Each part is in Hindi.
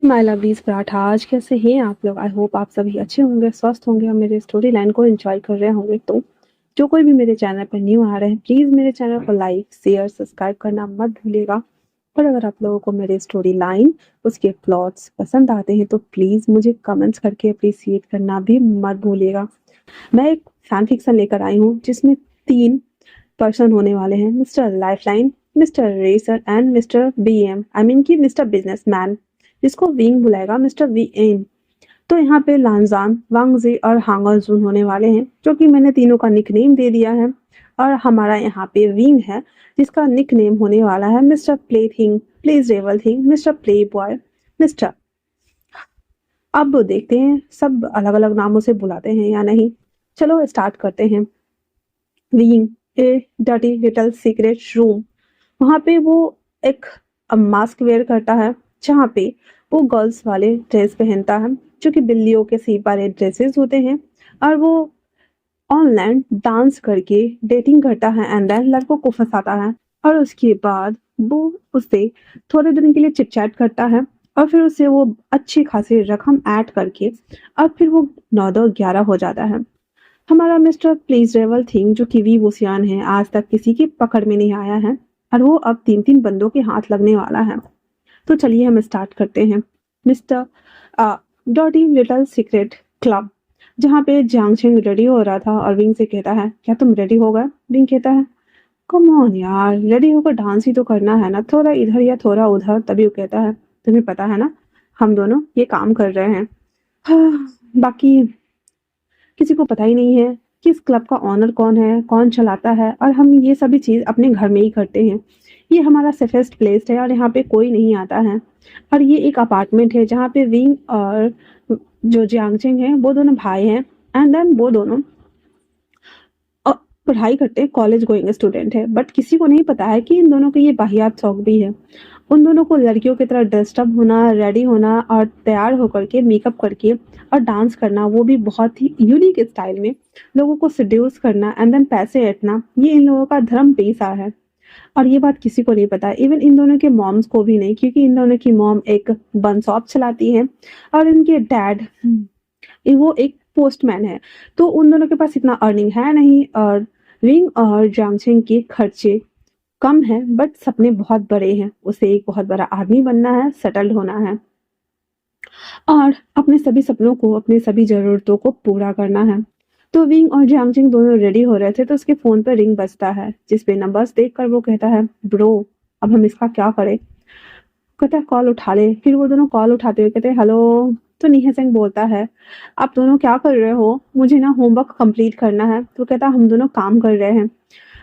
My lovelies paratha. आज कैसे हैं आप लोग? आई होप आप सभी अच्छे होंगे, स्वस्थ होंगे और मेरे स्टोरी लाइन को एंजॉय कर रहे होंगे। तो जो कोई भी मेरे चैनल पर न्यू आ रहे हैं, प्लीज़ मेरे चैनल को लाइक, शेयर, सब्सक्राइब करना मत भूलिएगा। और अगर आप लोगों को मेरी स्टोरी लाइन, उसके प्लॉट्स पसंद आते हैं तो प्लीज़ मुझे कमेंट्स करके अप्रिशिएट करना भी मत भूलिएगा। मैं एक फैन फिक्शन लेकर आई हूँ जिसमें 3 पर्सन होने वाले हैं, mister lifeline, mister racer and mister BM, I mean कि मिस्टर बिजनेसमैन, जिसको विंग बुलाएगा मिस्टर वीएन। तो यहाँ पे लानजान, वांगजी और हांगरजून होने वाले हैं, जो कि मैंने तीनों का निकनेम दे दिया है। और हमारा यहाँ पे विंग है, जिसका निकनेम होने वाला है mister play thing, pleasurable thing, mister play boy, mister. अब वो देखते हैं सब अलग अलग नामों से बुलाते हैं या नहीं। चलो स्टार्ट करते हैं। विंग, ए डर्टी लिटल सीक्रेट रूम। वहाँ पे वो एक मास्क वेयर करता है, जहाँ पे वो गर्ल्स वाले ड्रेस पहनता है, जो कि बिल्लियों के सीप वाले ड्रेसेस होते हैं। और वो ऑनलाइन डांस करके डेटिंग करता है एंड देन लड़कों को फंसाता है। और उसके बाद वो उससे थोड़े दिन के लिए चिट चैट करता है, और फिर उससे वो अच्छी खासी रकम ऐड करके और फिर वो 9-10-11 हो जाता है। हमारा मिस्टर प्लीजरेबल थिंग, जो कि वी वुसियान है, आज तक किसी की पकड़ में नहीं आया है और वो अब 3-3 बंदों के हाथ लगने वाला है। तो चलिए हम स्टार्ट करते हैं। मिस्टर डॉटी लिटल सीक्रेट क्लब, जहाँ पे जियांगशेन रेडी हो रहा था और विंग से कहता है, क्या तुम रेडी हो गए? विंग कहता है, कम ऑन यार, रेडी होकर डांस ही तो करना है ना, थोड़ा इधर या थोड़ा उधर। तभी वो कहता है, तुम्हें पता है ना, हम दोनों ये काम कर रहे हैं। हाँ, बाकी किसी को पता ही नहीं है कि इस क्लब का ऑनर कौन है, कौन चलाता है, और हम ये सभी चीज़ अपने घर में ही करते हैं। ये हमारा सेफेस्ट प्लेस है और यहाँ पे कोई नहीं आता है। और ये एक अपार्टमेंट है जहाँ पे विंग और जो जियांगचेंग है, वो दोनों भाई हैं एंड देन वो दोनों अ, पढ़ाई करते हैं, कॉलेज गोइंग स्टूडेंट है। बट किसी को नहीं पता है कि इन दोनों के ये वाहियात शौक भी है। उन दोनों को लड़कियों की तरह ड्रेस्ड होना, रेडी होना और तैयार होकर के मेकअप करके और डांस करना, वो भी बहुत ही यूनिक स्टाइल में, लोगों को सेड्यूस करना एंड देन पैसे ऐंठना, ये इन लोगों का धर्म पेशा है। और ये बात किसी को नहीं पता, इवन इन दोनों के मॉम्स को भी नहीं, क्योंकि इन दोनों की मॉम एक बन शॉप चलाती है और इनके डैड वो एक पोस्टमैन है। तो उन दोनों के पास इतना अर्निंग है नहीं, और विंग और जांगछेंग के खर्चे कम है, बट सपने बहुत बड़े हैं। उसे एक बहुत बड़ा आदमी बनना है, सेटल्ड होना है और अपने सभी सपनों को, अपने सभी ज़रूरतों को पूरा करना है। तो विंग और जियांगचिंग दोनों रेडी हो रहे थे, तो उसके फ़ोन पर रिंग बजता है, जिस पे नंबर्स देखकर वो कहता है, ब्रो, अब हम इसका क्या करें? कहता है, कॉल उठा ले। फिर वो दोनों कॉल उठाते हुए कहते हैं, हेलो। तो नीहा सिंह बोलता है, आप दोनों क्या कर रहे हो? मुझे ना होमवर्क कंप्लीट करना है। तो कहता है, हम दोनों काम कर रहे हैं।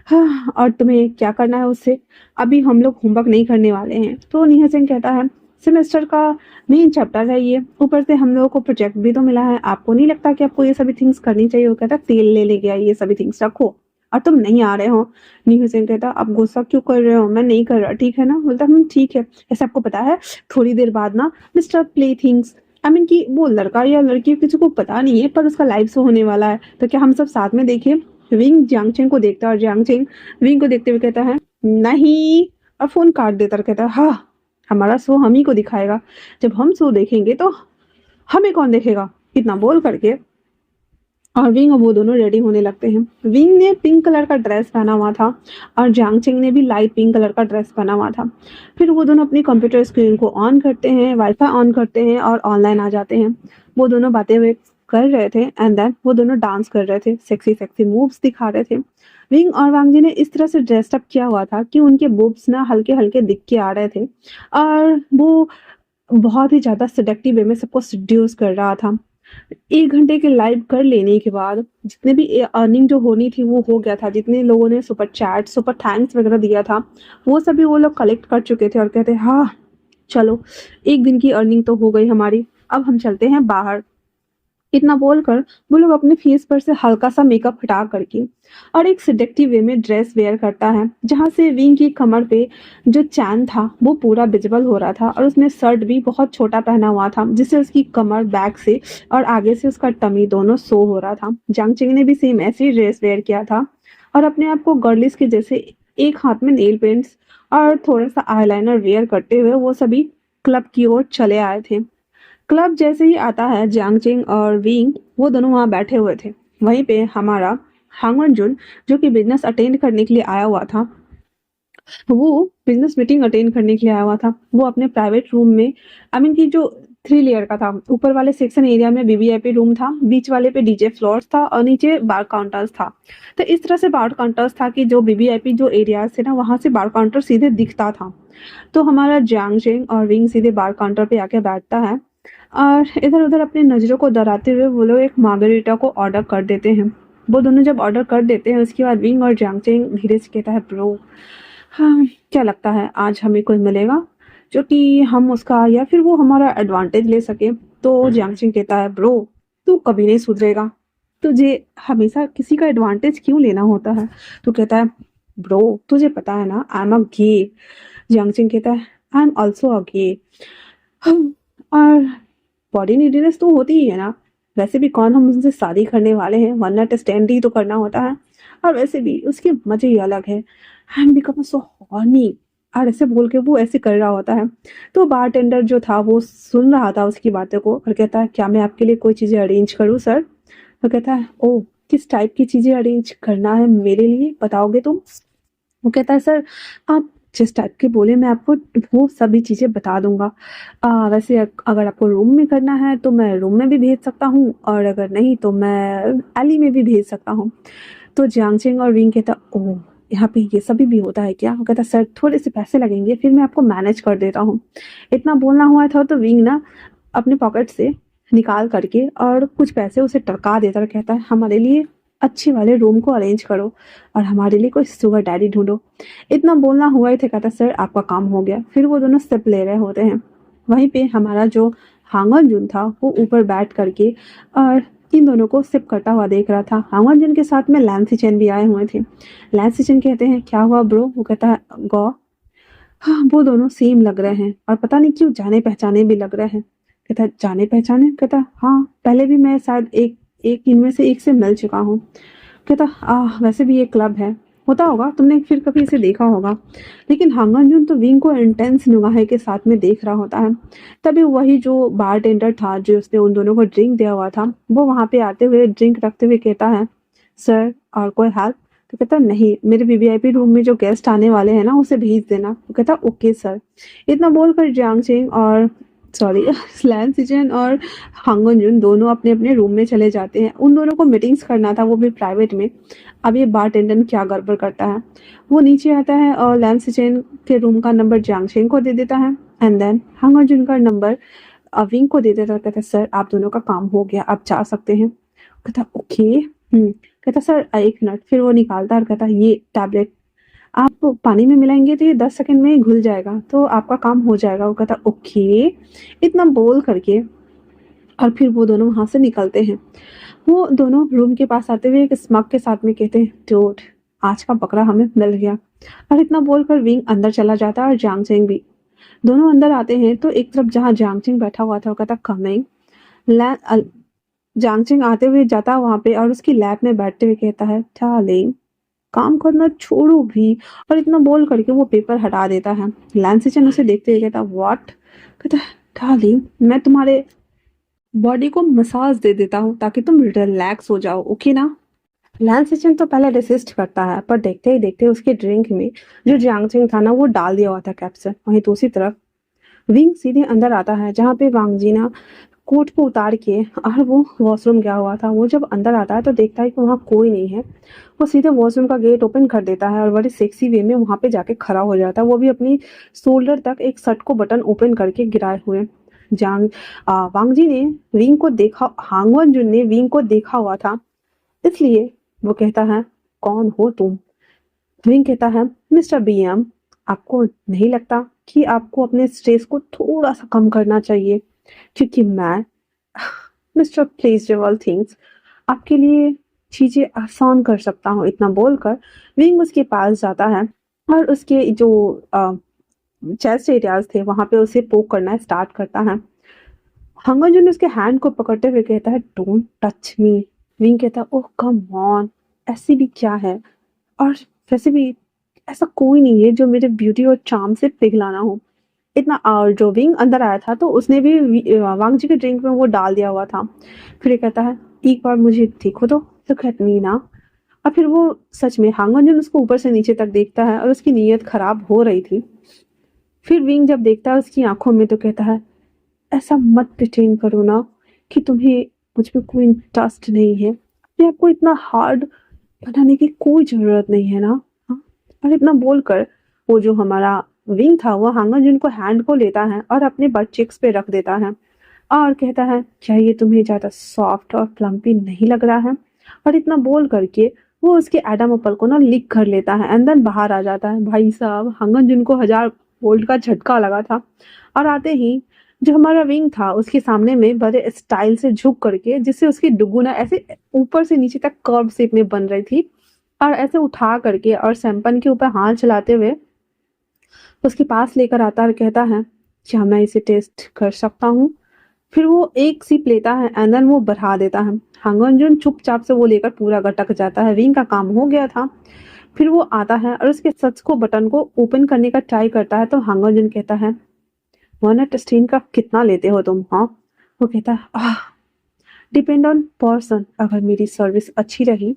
हाँ, और तुम्हें क्या करना है उससे? अभी हम लोग होमवर्क नहीं करने वाले हैं। तो नीहा सिंह कहता है, सेमेस्टर का मेन चैप्टर है ये, ऊपर से हम लोगों को प्रोजेक्ट भी तो मिला है, आपको नहीं लगता कि आपको ये सभी थिंग्स करनी चाहिए? वो कहता है, तेल ले गया, ये सभी थिंग्स रखो और तुम नहीं आ रहे हो। नीहू सिंह कहता, आप गुस्सा क्यों कर रहे हो? मैं नहीं कर रहा, ठीक है ना? बोलता, ठीक है। ऐसे आपको पता है, थोड़ी देर बाद ना मिस्टर प्ले थिंग्स, आई मीन कि वो लड़का या लड़की किसी को पता नहीं है, पर उसका लाइव शो होने वाला है, तो क्या हम सब साथ में देखें? विंग जियांगचेंग को देखता है और जियांगचेंग विंग को देखते हुए कहता है, नहीं, और फोन काट देता और कहता है, हाँ, हमारा शो हम ही को दिखाएगा। जब हम शो देखेंगे तो हमें कौन देखेगा? इतना बोल करके और विंग और वो दोनों रेडी होने लगते हैं। विंग ने पिंक कलर का ड्रेस पहना हुआ था और जियांगचेंग ने भी लाइट पिंक कलर का ड्रेस पहना हुआ था। फिर वो दोनों अपनी कंप्यूटर स्क्रीन को ऑन करते हैं, वाईफाई ऑन करते हैं और ऑनलाइन आ जाते हैं। वो दोनों बातें हुए कर रहे थे एंड देन वो दोनों डांस कर रहे थे, सेक्सी सेक्सी मूव्स दिखा रहे थे। विंग और वांगजी ने इस तरह से ड्रेसअप किया हुआ था कि उनके बोब्स ना हल्के हल्के दिख के आ रहे थे और वो बहुत ही ज़्यादा सेडक्टिव वे में सबको सेड्यूस कर रहा था। 1 घंटे के लाइव कर लेने के बाद जितने भी अर्निंग जो होनी थी वो हो गया था। जितने लोगों ने सुपर चैट, सुपर थैंक्स वगैरह दिया था, वो सभी वो लोग कलेक्ट कर चुके थे और कहते, हाँ, चलो, 1 दिन की अर्निंग तो हो गई हमारी, अब हम चलते हैं बाहर। इतना बोलकर वो लोग अपने फेस पर से हल्का सा मेकअप हटा करके और एक सिडेक्टिव वे में ड्रेस वेयर करता है, जहाँ से विंग की कमर पे जो चैन था वो पूरा विजिबल हो रहा था और उसने शर्ट भी बहुत छोटा पहना हुआ था, जिससे उसकी कमर बैक से और आगे से उसका टमी दोनों शो हो रहा था। जांगचिंग ने भी सेम ऐसी ड्रेस वेयर किया था और अपने आप को गर्लिश के जैसे एक हाथ में नेल पेंट्स और थोड़ा सा आईलाइनर वेयर करते हुए वो सभी क्लब की ओर चले आए थे। क्लब जैसे ही आता है, जियांगचिंग और विंग वो दोनों वहाँ बैठे हुए थे। वहीं पे हमारा हांगवन जुन, जो कि बिजनेस अटेंड करने के लिए आया हुआ था, वो बिजनेस मीटिंग अटेंड करने के लिए आया हुआ था। वो अपने प्राइवेट रूम में, आई मीन की जो 3 लेयर का था, ऊपर वाले सेक्शन एरिया में वीवीआईपी रूम था, बीच वाले पे डीजे फ्लोर्स था और नीचे बार काउंटर्स था। तो इस तरह से बार काउंटर्स था कि जो वीवीआईपी जो एरियाज थे ना, वहां से बार काउंटर सीधे दिखता था। तो हमारा जियांगचेंग और विंग सीधे बार काउंटर पे आके बैठता है और इधर-उधर अपनी नज़रों को दौड़ाते हुए वो लोग एक मार्गरिटा को ऑर्डर कर देते हैं। वो दोनों जब ऑर्डर कर देते हैं, उसके बाद विंग और जियांगचेंग धीरे से कहता है, ब्रो, हाँ, क्या लगता है आज हमें कोई मिलेगा जो कि हम उसका या फिर वो हमारा एडवांटेज ले सके? तो जियांगचेंग कहता है, ब्रो, तू कभी नहीं सुधरेगा। तुझे हमेशा किसी का एडवांटेज क्यों लेना होता है? तो कहता है, ब्रो, तुझे पता है ना, आई एम अ गे। जियांगचेंग कहता है, आई एम ऑल्सो अ गे। और बॉडी नीडीनेस तो होती ही है ना, वैसे भी कौन हम उनसे शादी करने वाले हैं, वन नाइट स्टैंड ही तो करना होता है। और वैसे भी उसके मजे ही अलग है। I M become so horny. और ऐसे बोल के वो ऐसे कर रहा होता है। तो बारटेंडर जो था वो सुन रहा था उसकी बातों को और कहता है, क्या मैं आपके लिए कोई चीज़ें अरेंज करूँ सर? तो कहता है, ओ, किस टाइप की चीज़ें अरेंज करना है मेरे लिए, बताओगे तुम? वो कहता है, सर, आप जिस टाइप के बोले मैं आपको वो सभी चीज़ें बता दूँगा। वैसे अगर आपको रूम में करना है तो मैं रूम में भी भेज सकता हूँ और अगर नहीं तो मैं एली में भी भेज सकता हूँ। तो जियांगचेंग और विंग कहता, ओह! यहाँ पे ये सभी भी होता है क्या? वो कहता, सर, थोड़े से पैसे लगेंगे, फिर मैं आपको मैनेज कर देता हूँ। इतना बोलना हुआ था तो विंग ना अपने पॉकेट से निकाल करके और कुछ पैसे उसे टरका देता और कहता है, हमारे लिए अच्छे वाले रूम को अरेंज करो और हमारे लिए कोई सुगर डैडी ढूँढो। इतना बोलना हुआ ही था, कहता, सर, आपका काम हो गया। फिर वो दोनों सिप ले रहे होते हैं। वहीं पे हमारा जो हांगन जुन था वो ऊपर बैठ करके और इन दोनों को सिप करता हुआ देख रहा था। हांगन जुन के साथ में लैन सिचेन भी आए हुए थे। लैन सिचेन कहते हैं, क्या हुआ ब्रो? वो कहता है, गौ, हाँ, वो दोनों सेम लग रहे हैं और पता नहीं क्यों जाने पहचाने भी लग रहे हैं। कहता है, जाने पहचाने? कहता है, हाँ, पहले भी मैं शायद एक एक इनमें से एक से मिल चुका हूँ। कहता, वैसे भी ये क्लब है, होता होगा, तुमने फिर कभी इसे देखा होगा। लेकिन हांगन जून तो विंग को इंटेंस निगाहें के साथ में देख रहा होता है। तभी वही जो बारटेंडर था जो उसने उन दोनों को ड्रिंक दिया हुआ था, वो वहां पे आते हुए ड्रिंक रखते हुए कहता है, सर, और कोई हेल्प? तो कहता, नहीं, मेरे वीवीआईपी रूम में जो गेस्ट आने वाले हैं ना उसे भेज देना। तो कहता, ओके सर। इतना बोलकर जियांग चेंग और सॉरी स्लैन सिजन और हांगन जुन दोनों अपने अपने रूम में चले जाते हैं। उन दोनों को मीटिंग्स करना था, वो भी प्राइवेट में। अब ये बारटेंडर क्या गड़बड़ करता है, वो नीचे आता है और लैन सिचेन के रूम का नंबर जियांगचेंग को दे देता है एंड देन हांगन जुन का नंबर विंग को दे देता है। कहता, सर, आप दोनों का काम हो गया, आप जा सकते हैं। कहता, ओके। कहता, सर, एक मिनट। फिर वो निकालता है और कहता, ये टैबलेट आप पानी में मिलाएंगे तो ये 10 सेकंड में ही घुल जाएगा, तो आपका काम हो जाएगा। वो कहता, ओके। इतना बोल करके और फिर वो दोनों वहां से निकलते हैं। वो दोनों रूम के पास आते हुए एक स्मग के साथ में कहते हैं, डूड, आज का बकरा हमें मिल गया। और इतना बोलकर विंग अंदर चला जाता है और जियांगचेंग भी। दोनों अंदर आते हैं तो एक तरफ जहाँ जियांगचेंग बैठा हुआ था वो कहता, कमिंग। जियांगचेंग आते हुए जाता वहां पे और उसकी लैब में बैठते हुए कहता है, डार्लिंग, काम करना छोड़ो भी। और इतना बोल करके वो पेपर हटा देता है। लैंसिचन उसे देखते हुए कहता, व्हाट? कहता है, डार्लिंग, मैं तुम्हारे बॉडी को मसाज दे देता हूँ ताकि तुम रिलैक्स हो जाओ, ओके ना? लैंस सिचन तो पहले रेसिस्ट करता है पर देखते ही देखते उसके ड्रिंक में जो जियांगचेंग था ना वो डाल दिया हुआ था कैप्सूल। वहीं दूसरी तरफ विंग सीधे अंदर आता है जहाँ पे वांग जीना कोट को उतार के और वो वॉशरूम गया हुआ था। वो जब अंदर आता है तो देखता है कि वहाँ कोई नहीं है। वो सीधे वॉशरूम का गेट ओपन कर देता है और बड़े सेक्सी वे में वहाँ पे जाके खड़ा हो जाता है, वो भी अपनी शोल्डर तक एक शर्ट को बटन ओपन करके गिराए हुए। वांगजी ने विंग को देखा, हांगवन जुन ने विंग को देखा हुआ था, इसलिए वो कहता है, कौन हो तुम? विंग कहता है, मिस्टर बीएम, आपको नहीं लगता कि आपको अपने स्ट्रेस को थोड़ा सा कम करना चाहिए? क्योंकि मैं mister please do all things, आपके लिए चीजें आसान कर सकता हूँ। इतना बोलकर विंग उसके पास जाता है और उसके जो चेस्ट एरियाज थे वहां पे उसे पोक करना स्टार्ट करता है। हंगर जून उसके हैंड को पकड़ते हुए कहता है, डोंट टच मी। विंग कहता है, ओह कम ऑन, ऐसी भी क्या है, और वैसे भी ऐसा कोई नहीं है जो मेरे ब्यूटी और चार्म से पिघलाना हो। इतना और जो विंग अंदर आया था तो उसने भी वांग जी के ड्रिंक में वो डाल दिया हुआ था। फिर ये कहता है एक बार मुझे देखो तो कहती ना। और फिर वो सच में हांगन उसको ऊपर से नीचे तक देखता है और उसकी नीयत खराब हो रही थी। फिर विंग जब देखता है उसकी आंखों में तो कहता है ऐसा मत प्रिटेंड करो ना कि तुम्हें मुझ पे कोई इंटरेस्ट नहीं है। अपने आपको इतना हार्ड बनाने की कोई जरूरत नहीं है ना। हाँ? और इतना बोलकर वो जो हमारा विंग था वो हांगन जुन को हैंड को लेता है और अपने बट चिक्स पे रख देता है और कहता है क्या ये तुम्हें ज्यादा सॉफ्ट और प्लम्पी नहीं लग रहा है। और इतना बोल करके वो उसके एडम एप्पल को ना लिक कर लेता है एंड देन बाहर आ जाता है। भाई साहब हांगन जुन को 1000 वोल्ट का झटका लगा था और आते ही जो हमारा विंग था उसके सामने में बड़े स्टाइल से झुक करके जिससे उसकी दुगुना ऐसे ऊपर से नीचे तक कर्व शेप में बन रही थी और ऐसे उठा करके और सैंपन के ऊपर हाथ चलाते हुए उसके पास लेकर आता है और कहता है क्या मैं इसे टेस्ट कर सकता हूँ। फिर वो एक सिप लेता है एंड देन वो बढ़ा देता है। हांगन चुपचाप से वो लेकर पूरा गटक जाता है। विंग का काम हो गया था। फिर वो आता है और उसके सच को बटन को ओपन करने का ट्राई करता है तो हांगन कहता है 1 नाइट स्टैंड का कितना लेते हो तुम। हाँ वो कहता है डिपेंड ऑन पर्सन। अगर मेरी सर्विस अच्छी रही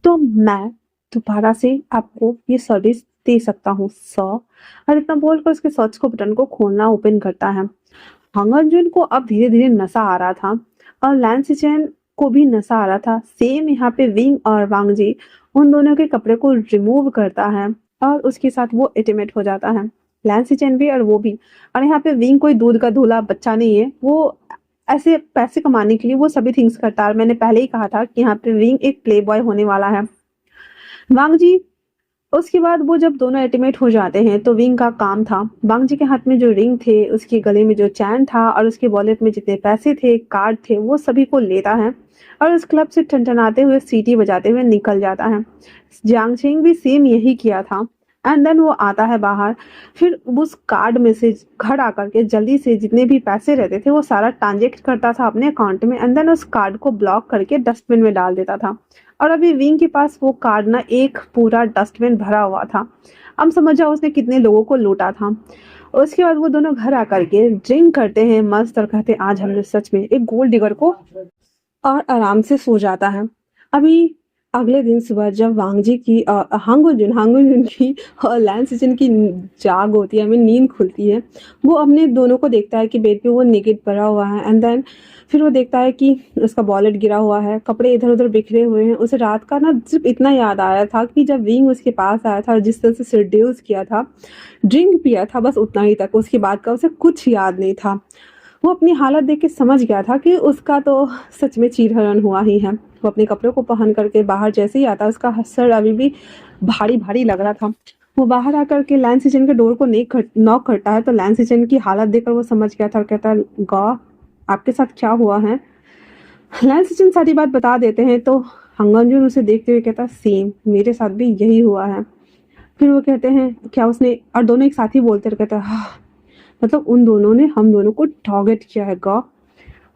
तो मैं दोबारा से आपको ये सर्विस दे सकता हूँ सर। और इतना बोलकर उसके सर्च को बटन को खोलना ओपन करता है। हांगन को अब धीरे धीरे नशा आ रहा था और लैन सिचेन को भी नशा आ रहा था। सेम यहाँ पे विंग और वांग जी उन दोनों के कपड़े को रिमूव करता है और उसके साथ वो इंटीमेट हो जाता है। लैन सिचेन भी और वो भी। और यहाँ पे विंग कोई दूध का धुला बच्चा नहीं है। वो ऐसे पैसे कमाने के लिए वो सभी थिंग्स करता है। और मैंने पहले ही कहा था कि यहाँ पे विंग एक प्ले बॉय होने वाला है। वांग जी उसके बाद वो जब दोनों इंटीमेट हो जाते हैं तो विंग का काम था वांग जी के हाथ में जो रिंग थे उसके गले में जो चैन था और उसके वॉलेट में जितने पैसे थे कार्ड थे वो सभी को लेता है और उस क्लब से टनटनाते हुए सीटी बजाते हुए निकल जाता है। जियांग चेंग भी सेम यही किया था एंड देन वो आता है बाहर। फिर उस कार्ड में से घर आकर के जल्दी से जितने भी पैसे रहते थे वो सारा ट्रांजेक्ट करता था अपने अकाउंट में एंड देन उस कार्ड को ब्लॉक करके डस्टबिन में डाल देता था। और अभी विंग के पास वो कार्ड ना एक पूरा डस्टबिन भरा हुआ था। अब समझ जाओ उसने कितने लोगों को लूटा था। उसके बाद वो दोनों घर आकर के ड्रिंक करते हैं मस्त और कहते हैं आज हमने सच में एक गोल्ड डिगर को और आराम से सो जाता है। अभी अगले दिन सुबह जब वांग जी की हांगुन की और लैन सिचन की जाग होती है, हमें नींद खुलती है। वो अपने दोनों को देखता है कि बेड पे वो नेकेड पड़ा हुआ है एंड देन फिर वो देखता है कि उसका वॉलेट गिरा हुआ है, कपड़े इधर उधर बिखरे हुए हैं। उसे रात का ना सिर्फ इतना याद आया था कि जब विंग उसके पास आया था और जिस तरह से सेड्यूस किया था, ड्रिंक पिया था, बस उतना ही तक। उसके बाद का उसे कुछ याद नहीं था। वो अपनी हालत देख के समझ गया था कि उसका तो सच में चीरहरण हुआ ही है। वो अपने कपड़ों को पहन करके बाहर जैसे ही आता उसका सर अभी भी भारी भारी लग रहा था। वो बाहर आकर के लैन सिचन के डोर को नॉक करता है तो लैन सिचन की हालत देखकर वो समझ गया था और कहता है गॉ आपके साथ क्या हुआ है। लैन सिचन सारी बात बता देते हैं तो हंगनजुन उसे देखते हुए कहता सेम मेरे साथ भी यही हुआ है। फिर वो कहते हैं क्या उसने, और दोनों एक साथ ही बोलते रहते हैं हाँ मतलब उन दोनों ने हम दोनों को टारगेट किया है गा।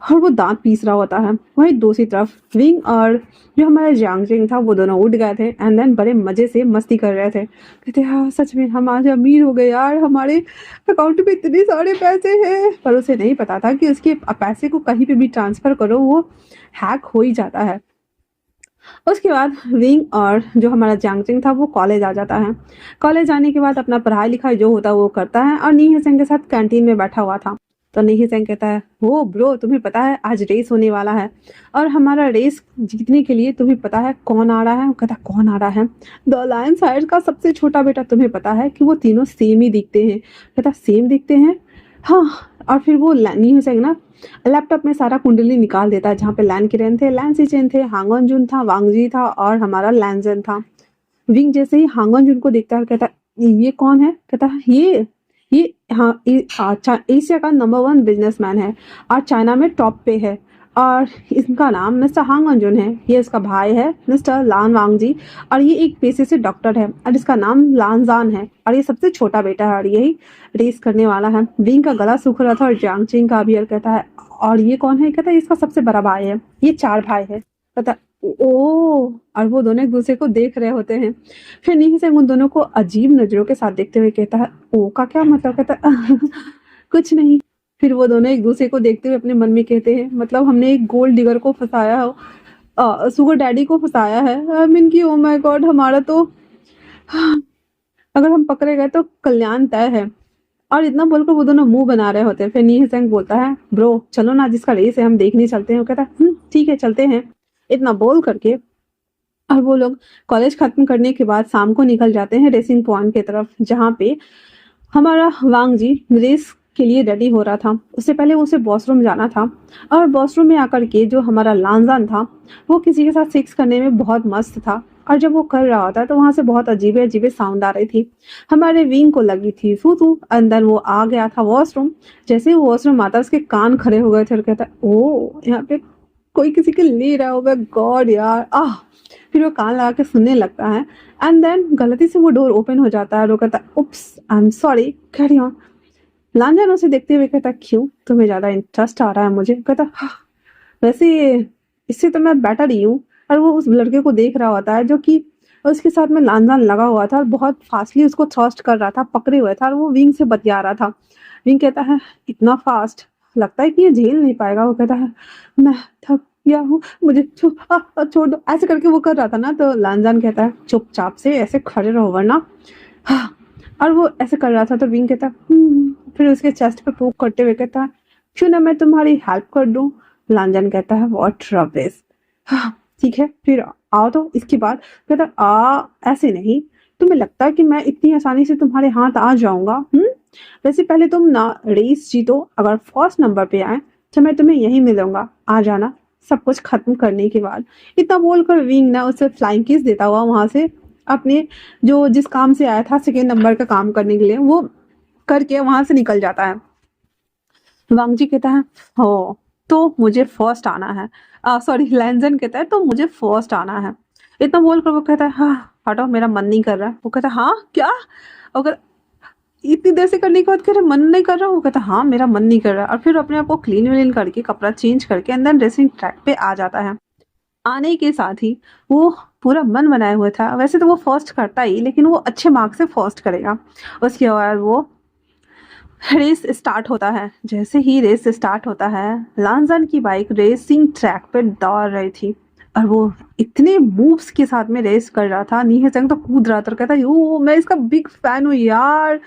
और वो दांत पीस रहा होता है। वहीं दूसरी तरफ विंग और जो हमारा जियांग चेंग था वो दोनों उठ गए थे एंड देन बड़े मजे से मस्ती कर रहे थे। कहते हाँ सच में हम आज अमीर हो गए यार, हमारे अकाउंट में इतने सारे पैसे हैं। पर उसे नहीं पता था कि उसके पैसे को कहीं पे भी ट्रांसफर करो वो हैक हो ही जाता है। उसके बाद विंग और जो हमारा जियांग चेंग था वो कॉलेज आ जाता है। कॉलेज आने के बाद अपना पढ़ाई लिखाई जो होता है वो करता है और नी हेसेंग के साथ कैंटीन में बैठा हुआ था। तो नी हेसेंग कहता है वो ब्रो तुम्हें पता है आज रेस होने वाला है और हमारा रेस जीतने के लिए तुम्हें पता है कौन आ रहा है। वो कहता कौन आ रहा है। द लायन साइड का सबसे छोटा बेटा। तुम्हें पता है कि वो तीनों सेम ही दिखते हैं। कहता सेम दिखते हैं हाँ। और फिर वो नी हेसेंग ना लैपटॉप में सारा कुंडली निकाल देता है जहाँ पे लैन किरेन थे, लैन सिचेन थे, हांगन जुन था, वांग जी था और हमारा लैनजन था। विंग जैसे ही हांगन जुन को देखता है कहता ये कौन है। कहता ये हाँ एशिया का नंबर 1 बिजनेसमैन है और चाइना में टॉप पे है और इसका नाम मिस्टर हांग अंजुन है। ये इसका भाई है मिस्टर लान वांग जी और ये एक पेशे से डॉक्टर है और इसका नाम लान जान है और ये सबसे छोटा बेटा है और यही रेस करने वाला है। विंग का गला सूख रहा था और जियांग चेंग का भी। और कहता है और ये कौन है। कहता है इसका सबसे बड़ा भाई है, ये 4 भाई है। कहता ओ, और वो दोनों एक दूसरे को देख रहे होते हैं। फिर नीही से उन दोनों को अजीब नजरों के साथ देखते हुए कहता है, ओ का क्या मतलब? कहता है, कुछ नहीं। फिर वो दोनों एक दूसरे को देखते हुए अपने मन में कहते हैं, मतलब हमने एक गोल्ड डिगर को फंसाया हो, सुगर डैडी को फंसाया है। आई मीन कि ओ माय गॉड, हमारा तो अगर हम पकड़े गए तो कल्याण तय है। और इतना बोलकर वो दोनों मुंह बना रहे होते हैं। फिर नी सेंग बोलता है, ब्रो चलो ना, जिसका रेस है हम देखने चलते हैं। वो कहता है, ठीक है चलते हैं। इतना बोल करके और वो लोग कॉलेज खत्म करने के बाद शाम को निकल जाते हैं रेसिंग पॉइंट की तरफ, जहाँ पे हमारा वांग जी रेस के लिए रेडी हो रहा था। उससे पहले उसे वॉशरूम जाना था, और वॉशरूम में आकर के जो हमारा लांजान था वो किसी के साथ सेक्स करने में बहुत मस्त था। और जब वो कर रहा था तो वहां से बहुत अजीब अजीब साउंड आ रही थी। हमारे विंग को लगी थी फू। अंदर वो आ गया था वॉशरूम। जैसे ही वो वॉशरूम आता उसके कान खड़े हो गए थे और कहता, ओ यहाँ पे कोई किसी के ले रहा हो, गॉड यार आह। फिर वो कान लगा के सुनने लगता है। एंड देन गलती से वो डोर ओपन हो जाता है और वो कहता, oops I am sorry, carry on. लांजन उसे देखते हुए कहता, क्यों, तुम्हें ज्यादा इंटरेस्ट आ रहा है मुझे? कहता, हाँ वैसे इससे तो मैं बेटर ही हूँ। और वो उस लड़के को देख रहा होता है जो कि उसके साथ में लांजान लगा हुआ था और बहुत फास्टली उसको थ्रस्ट कर रहा था, पकड़े हुए था, और वो विंग से बतिया रहा था। विंग कहता है, इतना फास्ट, लगता है कि ये झेल नहीं पाएगा। वो कहता है, मैं थक गया हूँ, मुझे छोड़ दो, ऐसे करके वो कर रहा था ना। तो लांजान कहता है, चुपचाप से ऐसे खड़े रहो वरना। हाँ। और वो ऐसे कर रहा था तो विंग कहता, फिर उसके चेस्ट पे पोक करते हुए कहता, क्यों ना मैं तुम्हारी हेल्प कर दूं? लांजन कहता है, व्हाट रबिश। हाँ ठीक है, फिर आओ। तो इसके बाद कहता, ऐसे नहीं, तुम्हें लगता है कि मैं इतनी आसानी से तुम्हारे हाथ आ जाऊंगा? वैसे पहले तुम ना रेस जीतो, अगर फर्स्ट नंबर पे आए तो मैं तुम्हें यहीं मिलूंगा, आ जाना सब कुछ खत्म करने के बाद। इतना बोलकर विंग ना उसे फ्लाइंग किस देता हुआ वहां से अपने जो जिस काम से आया था सेकेंड नंबर का काम करने के लिए, वो करके वहां से निकल जाता है। वांग जी कहता है, हो तो मुझे फर्स्ट आना है। सॉरी, लैंजन कहता है, तो मुझे फर्स्ट आना है। इतना बोलकर वो कहता है, हाँ हटो, मेरा मन नहीं कर रहा है। वो कहता है, हाँ क्या? अगर इतनी देर से करने के बाद कह रहे मन नहीं कर रहा, वो कहता हाँ मेरा मन नहीं कर रहा। और फिर अपने आप को क्लीन व्लीन करके कपड़ा चेंज करके अंदर ड्रेसिंग ट्रैक पे आ जाता है। आने के साथ ही वो पूरा मन बनाए हुए था। वैसे तो वो फर्स्ट करता ही, लेकिन वो अच्छे मार्क्स से फर्स्ट करेगा। उसके बाद वो रेस स्टार्ट होता है। जैसे ही रेस स्टार्ट होता है, लांजन की बाइक रेसिंग ट्रैक पे दौड़ रही थी और वो इतने मूव्स के साथ में रेस कर रहा था। नीहे चंग तो कूद रहा था, कहता यो मैं इसका बिग फैन हूँ यार,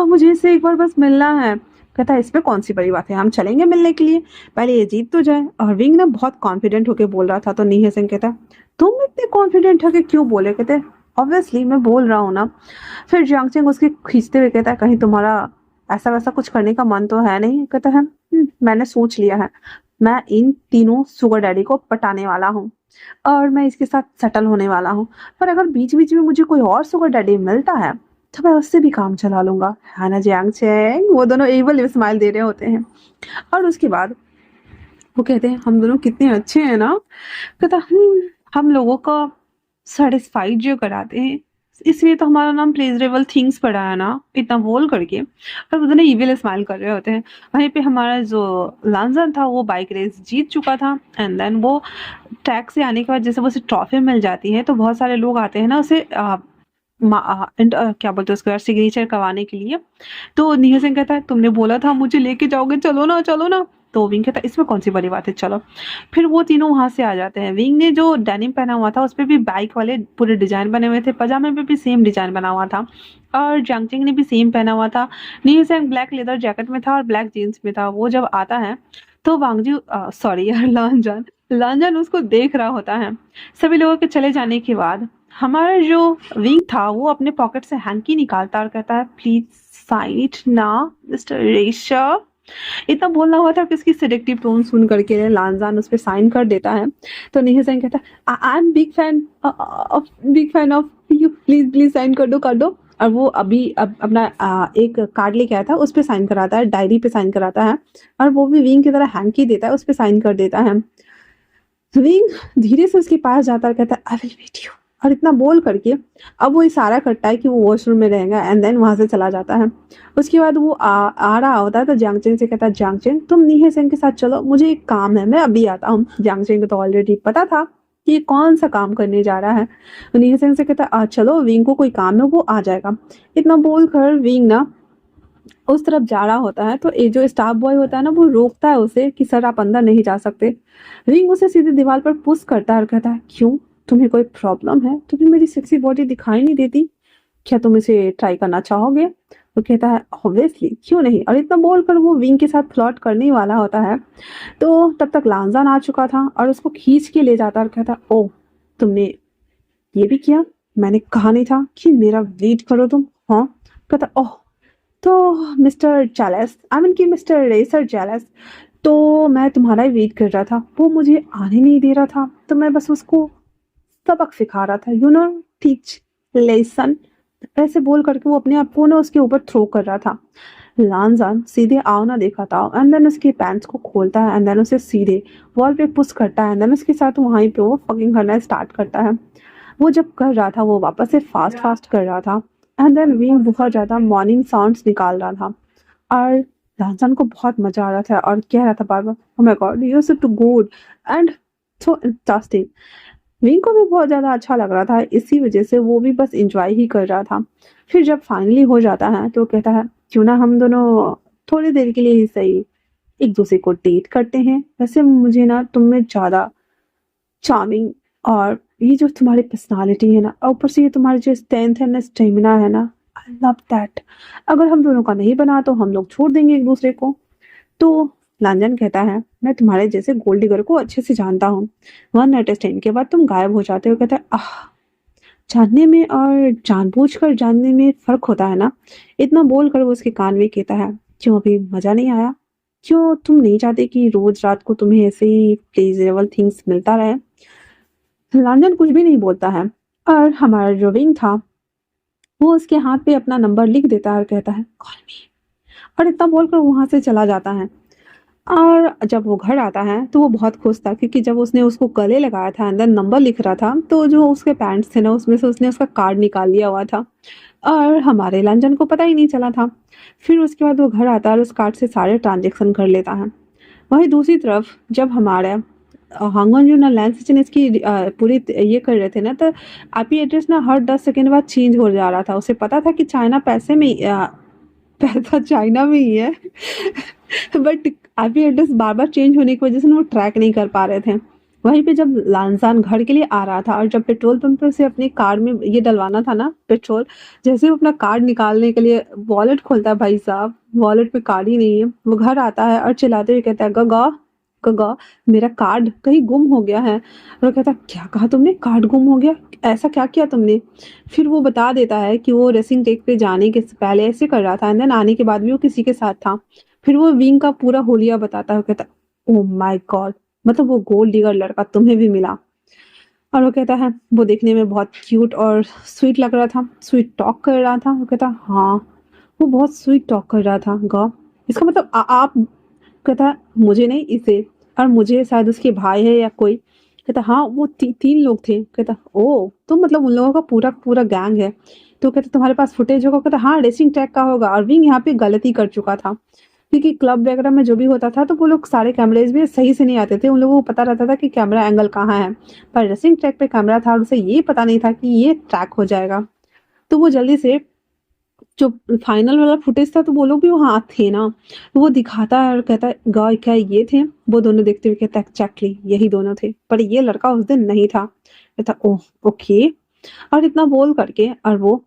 मुझे इससे एक बार बस मिलना है। कहता है, इसमें कौन सी बड़ी बात है, हम चलेंगे मिलने के लिए, पहले ये जीत तो जाए। और विंग ना बहुत कॉन्फिडेंट होके बोल रहा था। तो नीहे सिंह कहता, तुम इतने कॉन्फिडेंट होके क्यों बोले? कहते, ऑब्वियसली मैं बोल रहा हूँ ना। फिर जियांगचेंग उसके खींचते हुए कहता है, कहीं तुम्हारा ऐसा वैसा कुछ करने का मन तो है नहीं? कहता है, मैंने सोच लिया है, मैं इन तीनों सुगर डैडी को पटाने वाला हूँ और मैं इसके साथ सेटल होने वाला हूँ। पर अगर बीच बीच में मुझे कोई और सुगर डैडी मिलता है तो मैं उससे भी काम चला लूंगा, है ना जियांगचेंग? वो दोनों एवल स्माइल दे रहे होते हैं। और उसके बाद वो कहते हैं, हम दोनों कितने अच्छे हैं ना। कहता, हम लोगों का सेटिस्फाइड जो कराते हैं, इसलिए तो हमारा नाम प्लेजरेबल थिंग्स पड़ा है ना। इतना बोल करके और वो दोनों इविल स्माइल कर रहे होते हैं। वहीं पे हमारा जो लांजन था वो बाइक रेस जीत चुका था। एंड देन वो ट्रैक से आने के बाद जैसे वो उसे ट्रॉफी मिल जाती है तो बहुत सारे लोग आते हैं ना उसे क्या बोलते हैं उसका सिग्नेचर करवाने के लिए। तो नीहा सिंह कहता है, तुमने बोला था मुझे लेके जाओगे, चलो ना चलो ना। तो विंग कहता है, इसमें कौन सी बड़ी बात है, चलो। फिर वो तीनों वहां से आ जाते हैं। विंग ने जो डेनिम पहना हुआ था उस पे भी बाइक वाले पूरे डिजाइन बने हुए थे, पजामे पे भी सेम डिजाइन बना हुआ था, और जियांगचेंग ने भी सेम पहना हुआ था। Neha Singh black leather jacket में था और ब्लैक जीन्स में था। वो जब आता है तो वांगजी सॉरी यार लांजन लांजन उसको देख रहा होता है। सभी लोगों के चले जाने के बाद हमारा जो विंग था वो अपने पॉकेट से हैंकी निकालता और कहता है, प्लीज साइन इट ना मिस्टर रेशा। इतना बोलना हुआ था कि उसकी सिलेक्टिव टोन सुन करके लांजान उस पर साइन कर देता है। तो नीहा सिंह कहता है, I am big fan of you, please please sign कर दो कर दो। और वो अभी अपना एक कार्ड लेके आया था उस पर साइन कराता है, डायरी पे साइन कराता है, और वो भी विंग की तरह हैंकी देता है, उस पर साइन कर देता है। विंग धीरे से उसके पास जाता है, कहता है, आई विल मीट यू। और इतना बोल करके अब वो इशारा करता है कि वो वॉशरूम में रहेगा एंड देन वहां से चला जाता है। उसके बाद वो आ रहा होता है तो जियांगचेंग से कहता है, जियांगचेंग तुम नीहे सिंह के साथ चलो, मुझे एक काम है, मैं अभी आता हूँ। जियांगचेंग को तो ऑलरेडी पता था कि ये कौन सा काम करने जा रहा है। नीलसेन से कहता है चलो विंग को कोई काम है वो आ जाएगा। इतना बोलकर विंग ना उस तरफ जा रहा होता है, तो ये जो स्टाफ बॉय होता है ना वो रोकता है उसे कि सर आप अंदर नहीं जा सकते। विंग उसे सीधे दीवार पर पुश करता है और कहता है क्यों, तुम्हें कोई प्रॉब्लम है, तुम्हें मेरी सेक्सी बॉडी दिखाई नहीं देती, क्या तुम इसे ट्राई करना चाहोगे। वो कहता है ऑब्वियसली क्यों नहीं, और इतना बोलकर वो विंग के साथ फ्लर्ट करने ही वाला होता है। तो तब तक लांजान आ चुका था और उसको खींच के ले जाता और कहता ओ तुमने ये भी किया, मैंने कहा नहीं था कि मेरा वेट करो तुम। हाँ, कहता ओह तो मिस्टर चैलेस, आई मीन कि मिस्टर रेसर चैलेस, तो मैं तुम्हारा ही वेट कर रहा था, वो मुझे आने नहीं दे रहा था, तो मैं बस उसको सबक सिखा रहा था, यू नो टीच लेसन। ऐसे बोल करके वो अपने आप को ना उसके ऊपर थ्रो कर रहा था। लांजान सीधे आओ ना देखा था एंड देन उसके पैंट्स को खोलता है एंड देन उसे सीधे वॉल पे पुश करता है एंड देन उसके साथ वहीं पे वो फकिंग करना स्टार्ट करता है। वो जब कर रहा था वो वापस से फास्ट फास्ट कर रहा था एंड देन विंग बहुत ज्यादा मॉर्निंग साउंड्स निकाल रहा था और लांजान को बहुत मजा आ रहा था और कह रहा था बार बार oh my god you so too good and so interesting. Wing को भी बहुत ज़्यादा अच्छा लग रहा था, इसी वजह से वो भी बस एंजॉय ही कर रहा था। फिर जब फाइनली हो जाता है तो कहता है क्यों ना हम दोनों थोड़ी देर के लिए ही सही एक दूसरे को डेट करते हैं, वैसे मुझे ना तुम में ज़्यादा चार्मिंग और ये जो तुम्हारी पर्सनालिटी है ना और ऊपर से ये तुम्हारी जो स्ट्रेंथ है ना स्टेमिना है ना, आई लव दैट। अगर हम दोनों का नहीं बना तो हम लोग छोड़ देंगे एक दूसरे को। तो लांजन कहता है मैं तुम्हारे जैसे गोल्ड डिगर को अच्छे से जानता हूँ, वन नाइट स्टैंड के बाद तुम गायब हो जाते हो। कहता है आह, जानने में और जानबूझकर जानने में फर्क होता है ना। इतना बोलकर वो उसके कान में कहता है क्यों अभी मजा नहीं आया, क्यों तुम नहीं चाहते कि रोज रात को तुम्हें ऐसे ही प्लेजरेबल थिंग्स मिलता रहे। लांजन कुछ भी नहीं बोलता है और हमारा जो विंग था वो उसके हाथ पे अपना नंबर लिख देता है और कहता है कॉल मी, और इतना बोलकर वहां से चला जाता है। और जब वो घर आता है तो वो बहुत खुश था क्योंकि जब उसने उसको गले लगाया था अंदर नंबर लिख रहा था तो जो उसके पैंट्स थे ना उसमें से उसने उसका कार्ड निकाल लिया हुआ था और हमारे लांजन को पता ही नहीं चला था। फिर उसके बाद वो घर आता है और उस कार्ड से सारे ट्रांजेक्शन कर लेता है। वहीं दूसरी तरफ जब हमारे हांगन जो ना लैंड सिचन इसकी पूरी ये कर रहे थे ना, तो आईपी एड्रेस ना हर 10 सेकेंड बाद चेंज हो जा रहा था। उसे पता था कि चाइना पैसे में पैसा चाइना में ही है but IP address bar bar change होने की वजह से वो ट्रैक नहीं कर पा रहे थे। वहीं पे जब लांजान घर के लिए आ रहा था और जब पेट्रोल पंप पे से अपनी कार में ये डलवाना था ना पेट्रोल, जैसे वो अपना कार्ड निकालने के लिए वॉलेट खोलता है, भाई साहब वॉलेट में कार्ड ही नहीं है। वो घर आता है और चिल्लाते हुए कहता है गगा गगा मेरा कार्ड कहीं गुम हो गया है। और वो कहता है क्या कहा तुमने, कार्ड गुम हो गया, ऐसा क्या किया तुमने। फिर वो बता देता है कि वो रेसिंग ट्रैक पे जाने के पहले ऐसे कर रहा था एंड देन आने के बाद भी वो किसी के साथ था। फिर वो विंग का पूरा होलिया बताता है, कहता ओह माय गॉड, मतलब वो गोल्ड डिगर लड़का तुम्हें भी मिला। और वो कहता है वो देखने में बहुत क्यूट और स्वीट लग रहा था, स्वीट टॉक कर रहा था। वो कहता हाँ वो बहुत स्वीट टॉक कर रहा था गा, इसका मतलब आप। कहता है मुझे नहीं इसे, और मुझे शायद उसके भाई है या कोई। कहता हाँ वो 3 लोग थे। कहता ओ तो मतलब उन लोगों का पूरा पूरा गैंग है। तो कहता तुम्हारे पास फुटेज होगा। कहता हाँ रेसिंग ट्रैक का होगा, और विंग यहाँ पे गलती कर चुका था क्योंकि क्लब वगैरह में जो भी होता था तो वो लोग सारे कैमरेज भी सही से नहीं आते थे, उन लोगों को पता रहता था कि कैमरा एंगल कहाँ है, पर रेसिंग ट्रैक पे कैमरा था और उसे ये पता नहीं था कि ये ट्रैक हो जाएगा। तो वो जल्दी से जो फाइनल वाला फुटेज था तो वो लोग भी वहाँ थे ना, तो वो दिखाता है और कहता है गाय क्या ये थे। वो दोनों देखते हुए कहता है एक्जैक्टली यही दोनों थे, पर ये लड़का उस दिन नहीं था। कहता ओह ओके, और इतना बोल करके और वो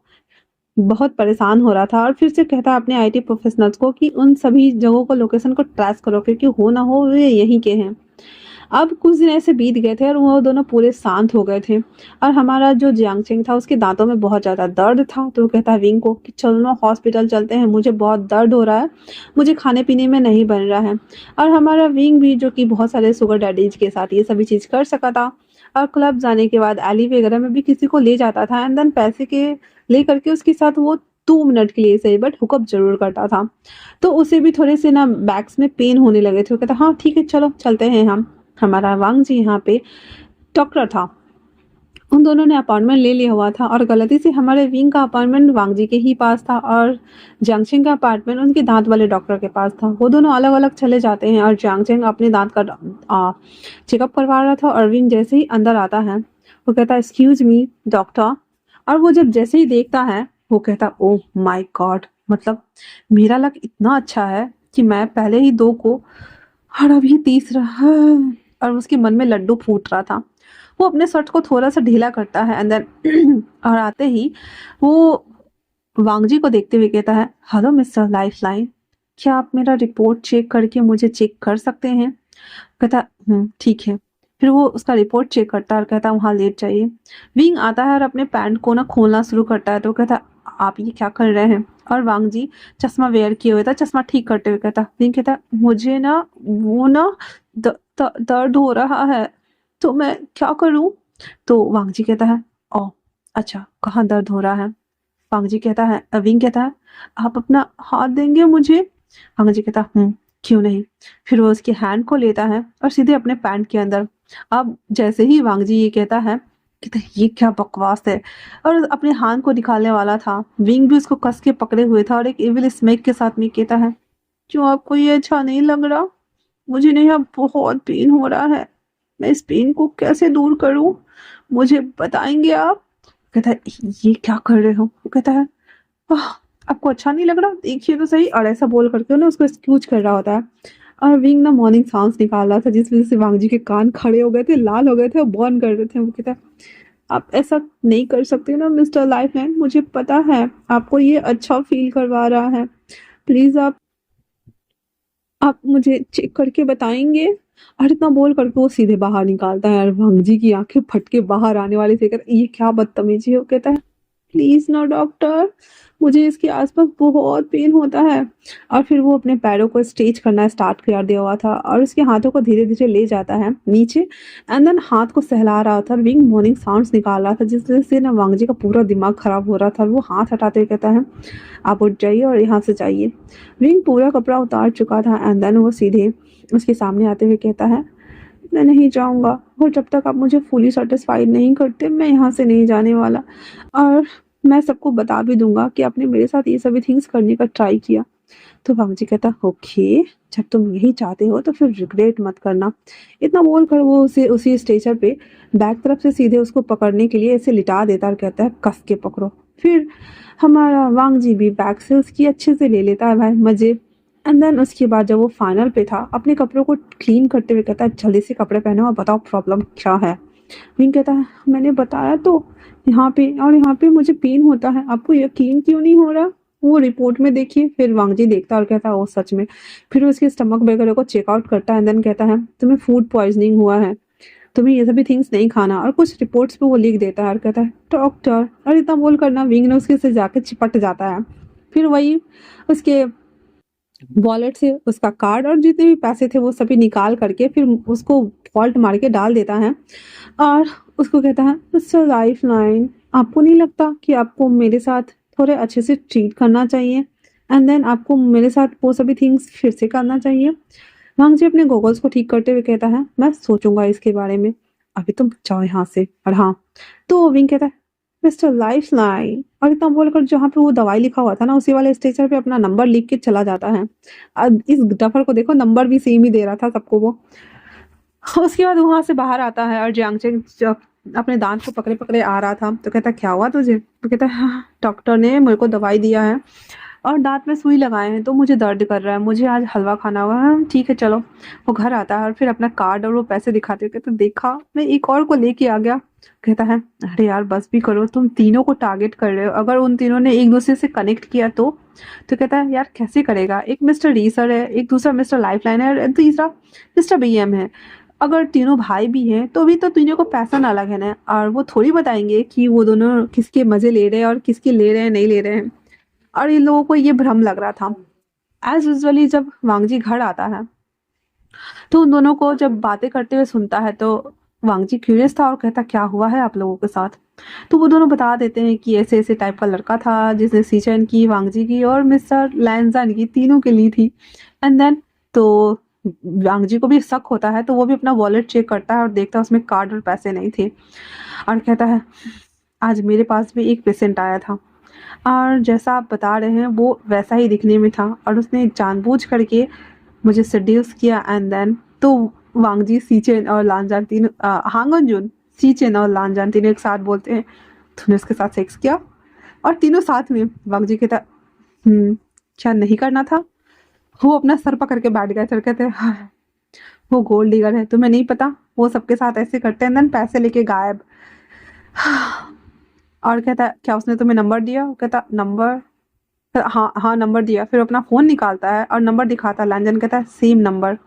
बहुत परेशान हो रहा था और फिर से कहता है अपने आईटी प्रोफेशनल्स को कि उन सभी जगहों को लोकेशन को ट्रेस करो क्योंकि हो ना हो वे यहीं के हैं। अब कुछ दिन ऐसे बीत गए थे और वो दोनों पूरे शांत हो गए थे और हमारा जो जियांगचेंग था उसके दांतों में बहुत ज़्यादा दर्द था। तो वो कहता है विंग को कि चलो ना हॉस्पिटल चलते हैं, मुझे बहुत दर्द हो रहा है, मुझे खाने पीने में नहीं बन रहा है। और हमारा विंग भी जो कि बहुत सारे शुगर डैडीज के साथ ये सभी चीज़ कर सका था और क्लब जाने के बाद एली वगैरह में भी किसी को ले जाता था एंड देन पैसे के ले करके उसके साथ वो 2 मिनट के लिए सही बट हुकअप जरूर करता था। तो उसे भी थोड़े से ना बैक्स में पेन होने लगे थे। वो कहता हाँ ठीक है चलो चलते हैं हम। हमारा वांग जी यहाँ पे डॉक्टर था, उन दोनों ने अपॉइंटमेंट ले लिया हुआ था और गलती से हमारे विंग का अपॉइंटमेंट वांग जी के ही पास था और जियांगचेंग का अपार्टमेंट उनके दांत वाले डॉक्टर के पास था। वो दोनों अलग अलग चले जाते हैं और जियांगचेंग अपने दांत का चेकअप करवा रहा था और विंग जैसे ही अंदर आता है वो कहता है एक्सक्यूज मी डॉक्टर। और वो जब जैसे ही देखता है वो कहता ओह माय गॉड, मतलब मेरा लक इतना अच्छा है कि मैं पहले ही 2 को और अभी तीसरा और उसके मन में लड्डू फूट रहा था। वो अपने शर्ट को थोड़ा सा ढीला करता है एंड देन और आते ही वो वांगजी को देखते हुए कहता है हेलो मिस्टर लाइफलाइन, क्या आप मेरा रिपोर्ट चेक करके मुझे चेक कर सकते हैं? कहता ठीक है। फिर वो उसका रिपोर्ट चेक करता है और कहता है वहाँ लेट जाइए। विंग आता है और अपने पैंट को ना खोलना शुरू करता है तो कहता आप ये क्या कर रहे हैं? और वांग जी चश्मा वेयर किए हुए था, चश्मा ठीक करते हुए कहता विंग कहता मुझे ना वो ना दर्द हो रहा है तो मैं क्या करूं? तो वांग जी कहता है ओ अच्छा कहाँ दर्द हो रहा है? वांग जी कहता है विंग कहता है आप अपना हाथ देंगे मुझे? वांग जी कहता क्यों नहीं। फिर वो उसके हैंड को लेता है और सीधे अपने पैंट के अंदर। अब जैसे ही वांग जी ये कहता है ये क्या बकवास है और अपने हाथ को निकालने वाला था, विंग भी उसको कस के पकड़े हुए था और एक इविल स्मेक के साथ में कहता है क्यों आपको ये अच्छा नहीं लग रहा? मुझे नहीं, अब बहुत पेन हो रहा है, मैं इस पेन को कैसे दूर करूं, मुझे बताएंगे आप? कहता है ये क्या कर रहे हो? वो कहता है "आह, आपको अच्छा नहीं लग रहा, देखिए तो सही। और ऐसा बोल करके ना उसको एक्सक्यूज कर रहा होता है और विंग ना मॉर्निंग साउंड्स निकाल रहा था जिस वजह से वांग जी के कान खड़े हो गए थे, लाल हो गए थे और बर्न कर रहे थे। वो कहता है आप ऐसा नहीं कर सकते ना मिस्टर लाइफमैन, मुझे पता है आपको ये अच्छा फील करवा रहा है, प्लीज आप मुझे चेक करके बताएंगे? और इतना बोल करके वो सीधे बाहर निकालता है और वांग जी की आंखें फट के बाहर आने वाली थी। कहता ये क्या बदतमीजी है? वो कहता है प्लीज ना डॉक्टर, मुझे इसके आसपास बहुत पेन होता है। और फिर वो अपने पैरों को स्ट्रेच करना स्टार्ट कर दिया हुआ था और उसके हाथों को धीरे धीरे ले जाता है नीचे एंड देन हाथ को सहला रहा था, विंग मॉर्निंग साउंड्स निकाल रहा था जिस वजह से ना वांग जी का पूरा दिमाग खराब हो रहा था। वो हाथ हटाते हुए कहता है आप उठ जाइए और यहाँ से जाइए। विंग पूरा कपड़ा उतार चुका था एंड देन वो सीधे उसके सामने आते हुए कहता है मैं नहीं जाऊंगा और जब तक आप मुझे फुली सेटिस्फाइड नहीं करते मैं यहाँ से नहीं जाने वाला और मैं सबको बता भी दूंगा कि आपने मेरे साथ ये सभी थिंग्स करने का ट्राई किया। तो वांग जी कहता ओके, जब तुम यही चाहते हो तो फिर रिग्रेट मत करना। इतना बोल कर वो उसे उसी स्टेचर पे बैक तरफ से सीधे उसको पकड़ने के लिए ऐसे लिटा देता और कहता है कस के पकड़ो। फिर हमारा वांग जी भी बैक से उसकी अच्छे से ले लेता है भाई मजे। एंड देन उसके बाद जब वो फाइनल पे था अपने कपड़ों को क्लीन करते हुए कहता है जल्दी से कपड़े पहनो और बताओ प्रॉब्लम क्या है? विंग कहता है मैंने बताया तो यहाँ पे और यहाँ पे मुझे पेन होता है, आपको यकीन क्यों नहीं हो रहा? वो रिपोर्ट में देखिए। फिर वांग जी देखता और कहता है ओ सच में। फिर उसके स्टमक वगैरह को चेकआउट करता है देन कहता है तुम्हें फूड पॉइजनिंग हुआ है, तुम्हें ये सभी थिंग्स नहीं खाना। और कुछ रिपोर्ट्स पे वो लिख देता है और कहता है डॉक्टर। और इतना बोल कर ना विंग ने उसके से जाके चिपट जाता है। फिर वही उसके वॉलेट से उसका कार्ड और जितने भी पैसे थे वो सभी निकाल करके फिर उसको फॉल्ट मार के डाल देता है और उसको कहता है मिस्टर लाइफ लाइन, आपको नहीं लगता कि आपको मेरे साथ थोड़े अच्छे से ट्रीट करना चाहिए एंड देन आपको मेरे साथ वो सभी थिंग्स फिर से करना चाहिए? वांग जी अपने गॉगल्स को ठीक करते हुए कहता है मैं सोचूंगा इसके बारे में, अभी तुम जाओ यहाँ से। और हाँ, तो विंग कहता है मिस्टर लाइफ लाइन और इतना बोलकर जहाँ पे वो दवाई लिखा हुआ था ना उसी वाले स्टेचर पे अपना नंबर लिख के चला जाता है। अब इस डफर को देखो, नंबर भी सेम ही दे रहा था सबको वो। उसके बाद वहां से बाहर आता है और जियांगचेंग जब अपने दांत को पकड़े पकड़े आ रहा था तो कहता क्या हुआ तुझे? तो कहता है हाँ, डॉक्टर ने मेरे को दवाई दिया है और दांत में सुई लगाए हैं तो मुझे दर्द कर रहा है, मुझे आज हलवा खाना होगा। हाँ ठीक है चलो। वो घर आता है और फिर अपना कार्ड और वो पैसे दिखाते हुए कहते देखा मैं एक और को लेके आ गया। कहता है अरे यार बस भी करो, तुम तीनों को टारगेट कर रहे हो, अगर उन तीनों ने एक दूसरे से कनेक्ट किया तो कहता है यार कैसे करेगा, एक मिस्टर रीसर है, एक दूसरा मिस्टर लाइफलाइन है और तीसरा मिस्टर बीएम है। अगर तीनों भाई भी हैं तो भी तो तीनों को पैसा ना लगे ना, और वो थोड़ी बताएंगे कि वो दोनों किसके मजे ले रहे हैं और किसके ले रहे हैं नहीं ले रहे हैं। और इन लोगों को ये भ्रम लग रहा था। एज यूजुअली जब वांगजी घर आता है तो उन दोनों को जब बातें करते हुए सुनता है तो वांगजी क्यूरियस था और कहता क्या हुआ है आप लोगों के साथ? तो वो दोनों बता देते हैं कि ऐसे ऐसे टाइप का लड़का था जिसने सीचन की, वांगजी की और मिस्टर लैंजान की तीनों के ली थी। एंड देन तो वांग जी को भी शक होता है, तो वो भी अपना वॉलेट चेक करता है और देखता है उसमें कार्ड और पैसे नहीं थे, और कहता है आज मेरे पास भी एक पेशेंट आया था और जैसा आप बता रहे हैं वो वैसा ही दिखने में था और उसने जानबूझ करके मुझे सेड्यूस किया। एंड देन तो वांग जी सीचेन और लानजान तीनों हांगन जुन सीचेन और लानजान तीनों एक साथ बोलते हैं तूने उसके साथ सेक्स किया, और तीनों साथ में। वांग जी कहता क्या नहीं करना था। वो अपना सर पकड़ के बैठ गया, फिर कहते हाँ, वो गोल्ड डिगर है, तुम्हें नहीं पता वो सबके साथ ऐसे करते हैं, देन पैसे लेके गायब। और कहता क्या उसने तुम्हें नंबर दिया? वो कहता नंबर, हाँ हाँ नंबर दिया। फिर अपना फ़ोन निकालता है और नंबर दिखाता है, लांजन कहता है सेम नंबर।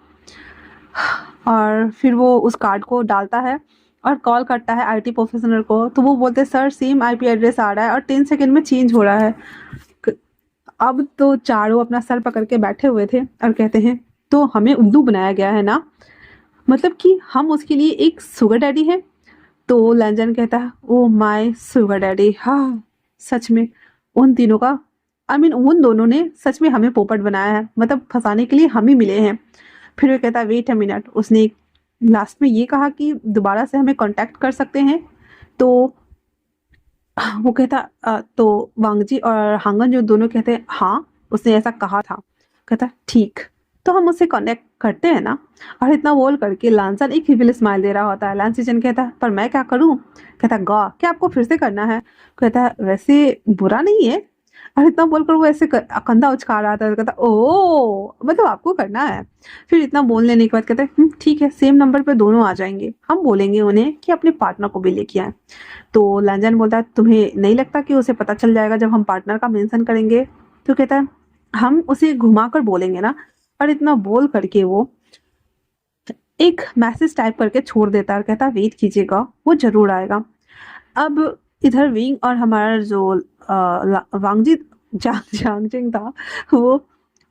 और फिर वो उस कार्ड को डालता है और कॉल करता है आईटी प्रोफेशनल को, तो वो बोलते हैं सर सेम आईपी एड्रेस आ रहा है और 10 सेकंड में चेंज हो रहा है। अब तो चारों अपना सर पकड़ के बैठे हुए थे और कहते हैं तो हमें उल्लू बनाया गया है ना, मतलब कि हम उसके लिए एक शुगर डैडी है। तो लंजन कहता है ओ माय शुगर डैडी, हाँ सच में उन तीनों का उन दोनों ने सच में हमें पोपट बनाया है, मतलब फंसाने के लिए हम ही मिले हैं। फिर वो कहता है वेट अ मिनट, उसने लास्ट में ये कहा कि दोबारा से हमें कांटेक्ट कर सकते हैं। तो वो कहता तो वांगजी और हांगन जो दोनों कहते हैं हाँ उसने ऐसा कहा था। कहता ठीक, तो हम उससे कनेक्ट करते हैं ना। और इतना बोल करके लांसन एक हिविल स्माइल दे रहा होता है। लांसीजन कहता है पर मैं क्या करूं? कहता गॉ क्या आपको फिर से करना है? कहता है वैसे बुरा नहीं है। और इतना बोलकर वो ऐसे कंधा उचका रहा था, कहता ओ मतलब आपको करना है। फिर इतना बोल लेने के बाद कहता है ठीक है सेम नंबर पे दोनों आ जाएंगे, हम बोलेंगे उन्हें कि अपने पार्टनर को भी लेके आए। तो लंजन बोलता है तुम्हें नहीं लगता कि उसे पता चल जाएगा जब हम पार्टनर का मेंशन करेंगे? तो कहता है हम उसे घुमा कर बोलेंगे ना। और इतना बोल करके वो एक मैसेज टाइप करके छोड़ देता है और कहता है वेट कीजिएगा वो जरूर आएगा। अब इधर विंग और हमारा जो वांगजी जांगजिंग था, वो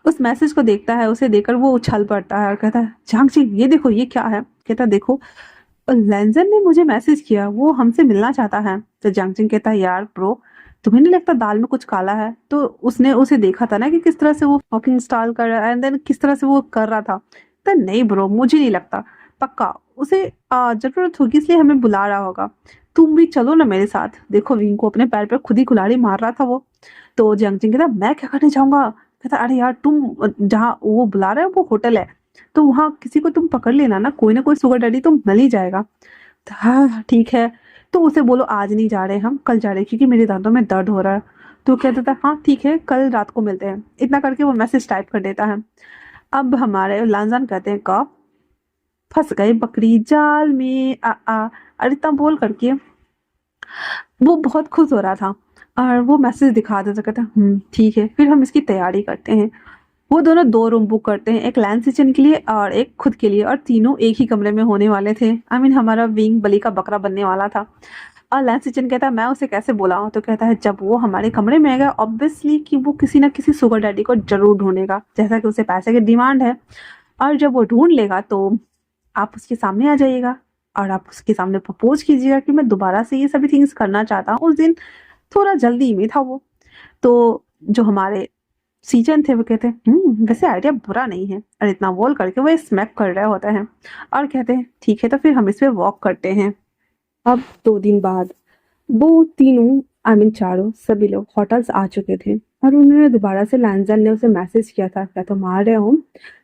उस मैसेज को देखता है, उसे देखकर वो उछल पड़ता है और कहता है जांगजिंग ये देखो ये क्या है? कहता देखो लेंजन ने मुझे मैसेज किया, वो हमसे मिलना चाहता है। तो जांगजिंग कहता है यार ब्रो तुम्हें नहीं लगता दाल में कुछ काला है? तो उसने उसे देखा था ना कि किस तरह से वो फकिंग स्टाइल कर रहा है एंड देन किस तरह से वो कर रहा था। तो नहीं ब्रो मुझे नहीं लगता, पक्का उसे जरूरत होगी इसलिए हमें बुला रहा होगा। तुम भी चलो ना मेरे साथ। देखो विंग को अपने पैर पर खुद ही कुल्हाड़ी मार रहा था वो। तो जांगजिंग कहता मैं क्या करने जाऊंगा? कहता अरे यार तुम जहाँ वो बुला रहे हो वो होटल है, तो वहाँ किसी को तुम पकड़ लेना ना कोई सुगर डैडी तो मिल ही जाएगा। तो हाँ ठीक है, तो उसे बोलो आज नहीं जा रहे हम कल जा रहे हैं क्योंकि मेरे दांतों में दर्द हो रहा है। तो कहता था हाँ ठीक है कल रात को मिलते हैं। इतना करके वो मैसेज टाइप कर देता है। अब हमारे लांजान कहते हैं कब फंस गए बकरी जाल में अरे इतना बोल करके वो बहुत खुश हो रहा था और वो मैसेज दिखा देता, कहता ठीक है फिर हम इसकी तैयारी करते हैं। वो दोनों 2 रूम बुक करते हैं, एक लैंस किचन के लिए और एक खुद के लिए, और तीनों एक ही कमरे में होने वाले थे। हमारा विंग बलि का बकरा बनने वाला था। और लैंस किचन कहता है मैं उसे कैसे बुलाऊं? तो कहता है जब वो हमारे कमरे में आएगा ऑब्वियसली कि वो किसी ना किसी सुगर डैडी को जरूर ढूंढेगा, जैसा कि उसे पैसे की डिमांड है। और जब वो ढूंढ लेगा तो आप उसके सामने आ जाइएगा और आप उसके सामने प्रपोज कीजिएगा कि मैं दोबारा से ये सभी थिंग्स करना चाहता हूँ। उस दिन थोड़ा जल्दी में था वो। तो जो हमारे सीजन थे वो कहते हैं वैसे आइडिया बुरा नहीं है। और इतना बोल करके वो स्मैक कर रहे होते हैं और कहते हैं ठीक है तो फिर हम इस पे वॉक करते हैं। अब 2 दिन बाद वो तीनों चारों सभी लोग होटल्स आ चुके थे और उन्होंने दोबारा से लैंजन ने उसे मैसेज किया था क्या तुम आ रहे हो?